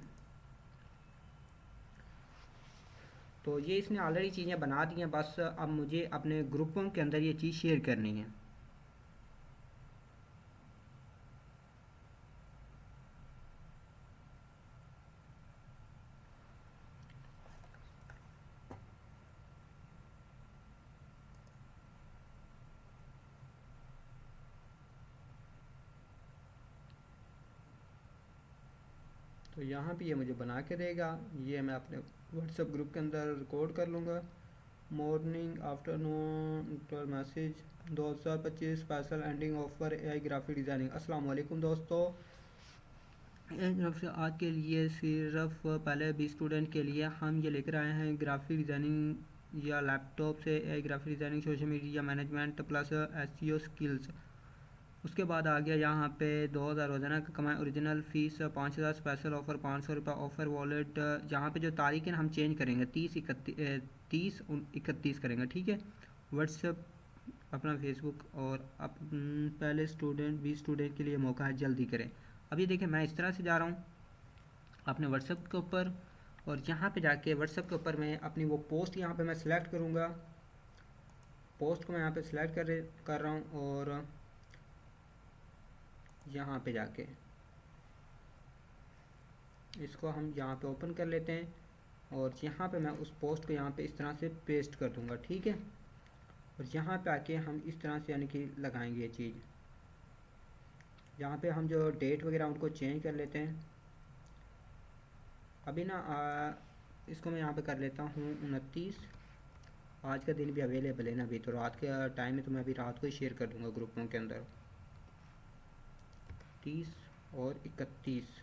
तो ये इसने ऑलरेडी चीज़ें बना दी हैं, बस अब मुझे अपने ग्रुपों के अंदर ये चीज़ शेयर करनी है। तो यहाँ पे ये मुझे बना के देगा, ये मैं अपने व्हाट्सएप ग्रुप के अंदर रिकॉर्ड कर लूँगा। Morning afternoon twelve message 2025 special ending offer AI graphic designing. अस्सलाम वालेकुम दोस्तों, एक तरफ से आज के लिए सिर्फ पहले 20 स्टूडेंट के लिए हम ये लेकर आए हैं ग्राफिक डिज़ाइनिंग या लैपटॉप से AI graphic designing, social media management plus SEO skills. उसके बाद आ गया यहाँ पे 2,000 रोजाना का कमाए, ओरिजिनल फ़ीस 5,000, स्पेशल ऑफ़र 500 रुपये, ऑफ़र वॉलेट। यहाँ पे जो तारीख है ना हम चेंज करेंगे, 30-31 करेंगे, ठीक है। व्हाट्सएप, अपना फेसबुक, और पहले स्टूडेंट 20 स्टूडेंट के लिए मौका है, जल्दी करें। अब ये देखिए मैं इस तरह से जा रहा हूँ अपने व्हाट्सएप के ऊपर, और यहाँ पे जाके व्हाट्सएप के ऊपर मैं अपनी वो पोस्ट यहाँ पे मैं सिलेक्ट करूँगा। पोस्ट को मैं यहाँ पे सिलेक्ट कर रहा हूँ, और यहाँ पे जाके इसको हम यहाँ पे ओपन कर लेते हैं, और यहाँ पे मैं उस पोस्ट को यहाँ पे इस तरह से पेस्ट कर दूँगा, ठीक है। और यहाँ पे आके हम इस तरह से यानी कि लगाएंगे ये चीज़। यहाँ पे हम जो डेट वगैरह उनको चेंज कर लेते हैं। अभी ना इसको मैं यहाँ पे कर लेता हूँ 29। आज का दिन भी अवेलेबल है ना, अभी तो रात का टाइम है, तो मैं अभी रात को ही शेयर कर दूँगा ग्रुपों के अंदर। 30 और 31,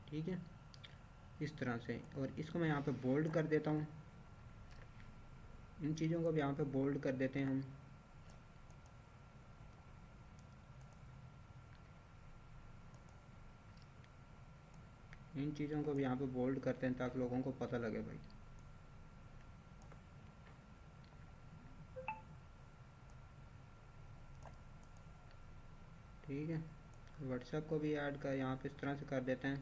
ठीक है, इस तरह से। और इसको मैं यहाँ पे बोल्ड कर देता हूँ, इन चीज़ों को भी यहाँ पे बोल्ड कर देते हैं हम। इन चीज़ों को भी यहाँ पे बोल्ड करते हैं ताकि लोगों को पता लगे भाई। ठीक है, व्हाट्सएप को भी ऐड कर यहाँ पे इस तरह से कर देते हैं।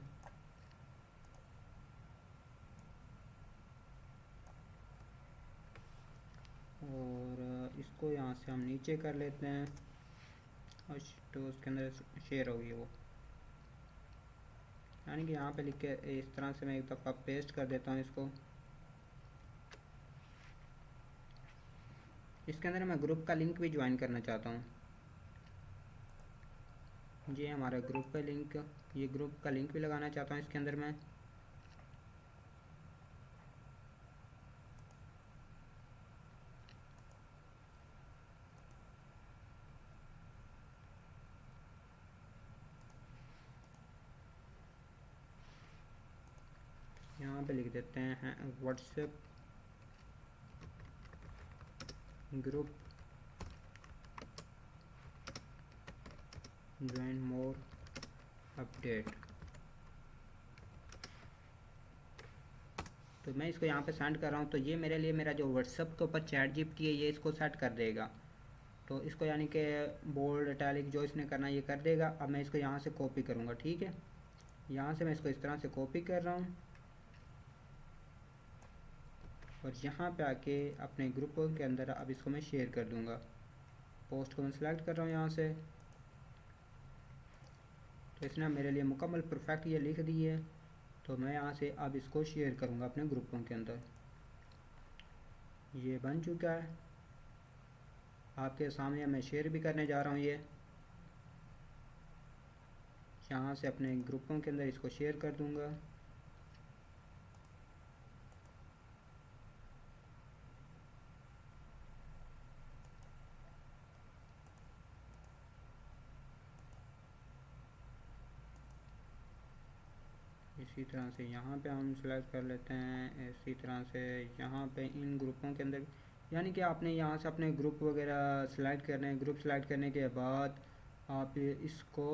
और इसको यहाँ से हम नीचे कर लेते हैं, और तो उसके अंदर शेयर होगी वो, यानी कि यहाँ पे लिख के इस तरह से मैं एक दफ़ा पेस्ट कर देता हूँ इसको। इसके अंदर मैं ग्रुप का लिंक भी ज्वाइन करना चाहता हूँ। ये हमारा ग्रुप का लिंक, ये ग्रुप का लिंक भी लगाना चाहता हूँ इसके अंदर मैं। यहाँ पे लिख देते हैं WhatsApp group join more update. तो मैं इसको यहाँ पे सेंड कर रहा हूँ, तो ये मेरे लिए मेरा जो व्हाट्सएप के ऊपर चैट जीपीटी है ये इसको सेट कर देगा। तो इसको यानी कि बोल्ड इटैलिक जो इसने करना ये कर देगा। अब मैं इसको यहाँ से कॉपी करूँगा, ठीक है। यहाँ से मैं इसको इस तरह से कॉपी कर रहा हूँ, और यहाँ पे आके अपने ग्रुप के अंदर अब इसको मैं शेयर कर दूँगा। पोस्ट को मैं सिलेक्ट कर रहा हूँ यहाँ से, तो इसने मेरे लिए मुकम्मल परफेक्ट ये लिख दी है। तो मैं यहाँ से अब इसको शेयर करूँगा अपने ग्रुपों के अंदर। ये बन चुका है आपके सामने, मैं शेयर भी करने जा रहा हूँ। ये यहाँ से अपने ग्रुपों के अंदर इसको शेयर कर दूँगा। इसी तरह से यहाँ पे हम सेलेक्ट कर लेते हैं, इसी तरह से यहाँ पे इन ग्रुपों के अंदर, यानी कि आपने यहाँ से अपने ग्रुप वगैरह सेलेक्ट करने हैं। ग्रुप सेलेक्ट करने के बाद आप इसको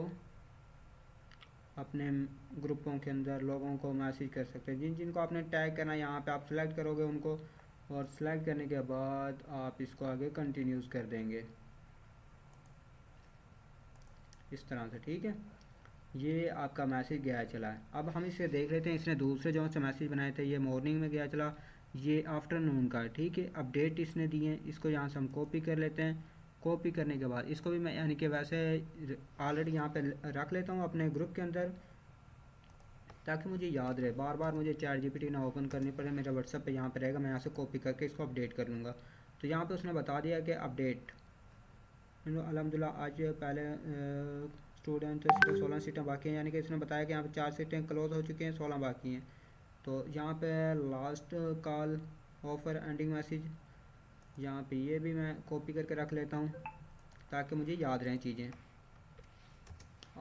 अपने ग्रुपों के अंदर लोगों को मैसेज कर सकते हैं, जिन जिनको आपने टैग करना है यहाँ पे आप सेलेक्ट करोगे उनको, और सेलेक्ट करने के बाद आप इसको आगे कंटिन्यूज़ कर देंगे इस तरह से, ठीक है। ये आपका मैसेज गया चला है। अब हम इसे देख लेते हैं, इसने दूसरे जो से मैसेज बनाए थे, ये मॉर्निंग में गया चला, ये आफ्टरनून का, ठीक है। अपडेट इसने दिए हैं, इसको यहाँ से हम कॉपी कर लेते हैं। कॉपी करने के बाद इसको भी मैं यानी कि वैसे ऑलरेडी यहाँ पे रख लेता हूँ अपने ग्रुप के अंदर, ताकि मुझे याद रहे, बार बार मुझे चैट जीपीटी ना ओपन करनी पड़े। मेरा व्हाट्सएप पे यहाँ पे रहेगा, मैं यहाँ से कॉपी करके इसको अपडेट कर लूँगा। तो यहाँ पे उसने बता दिया कि अपडेट अल्हम्दुलिल्लाह आज पहले स्टूडेंट सीटें 16 सीटें बाकी हैं, यानी कि इसने बताया कि यहाँ पे 4 सीटें क्लोज हो चुकी हैं, 16 बाकी हैं। तो यहाँ पे last call offer ending message, यहाँ पे ये भी मैं कॉपी करके रख लेता हूँ ताकि मुझे याद रहें चीज़ें।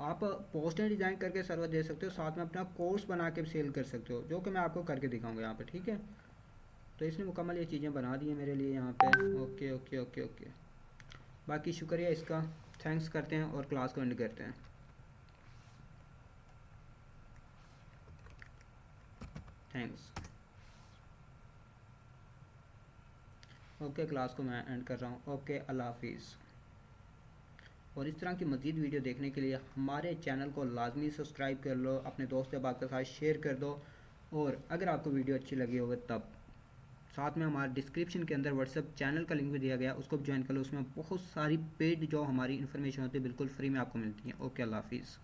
आप पोस्टर डिज़ाइन करके सर्वर दे सकते हो, साथ में अपना कोर्स बना के सेल कर सकते हो, जो कि मैं आपको करके दिखाऊंगा यहाँ पे, ठीक है। तो इसने मुकम्मल ये चीज़ें बना दी हैं मेरे लिए यहाँ पे। ओके ओके ओके ओके, बाकी शुक्रिया इसका, थैंक्स करते हैं और क्लास को एंड करते हैं। थैंक्स। ओके, क्लास को मैं एंड कर रहा हूँ। ओके, अल्लाह हाफिज़। और इस तरह की मज़ीद वीडियो देखने के लिए हमारे चैनल को लाजमी सब्सक्राइब कर लो, अपने दोस्त अहबाब के साथ शेयर कर दो, और अगर आपको वीडियो अच्छी लगी होगी तब साथ में हमारे डिस्क्रिप्शन के अंदर व्हाट्सएप चैनल का लिंक भी दिया गया, उसको भी ज्वाइन कर लो। उसमें बहुत सारी पेड जो हमारी इन्फॉर्मेशन होती है बिल्कुल फ्री में आपको मिलती है। ओके, अल्लाह हाफिज़।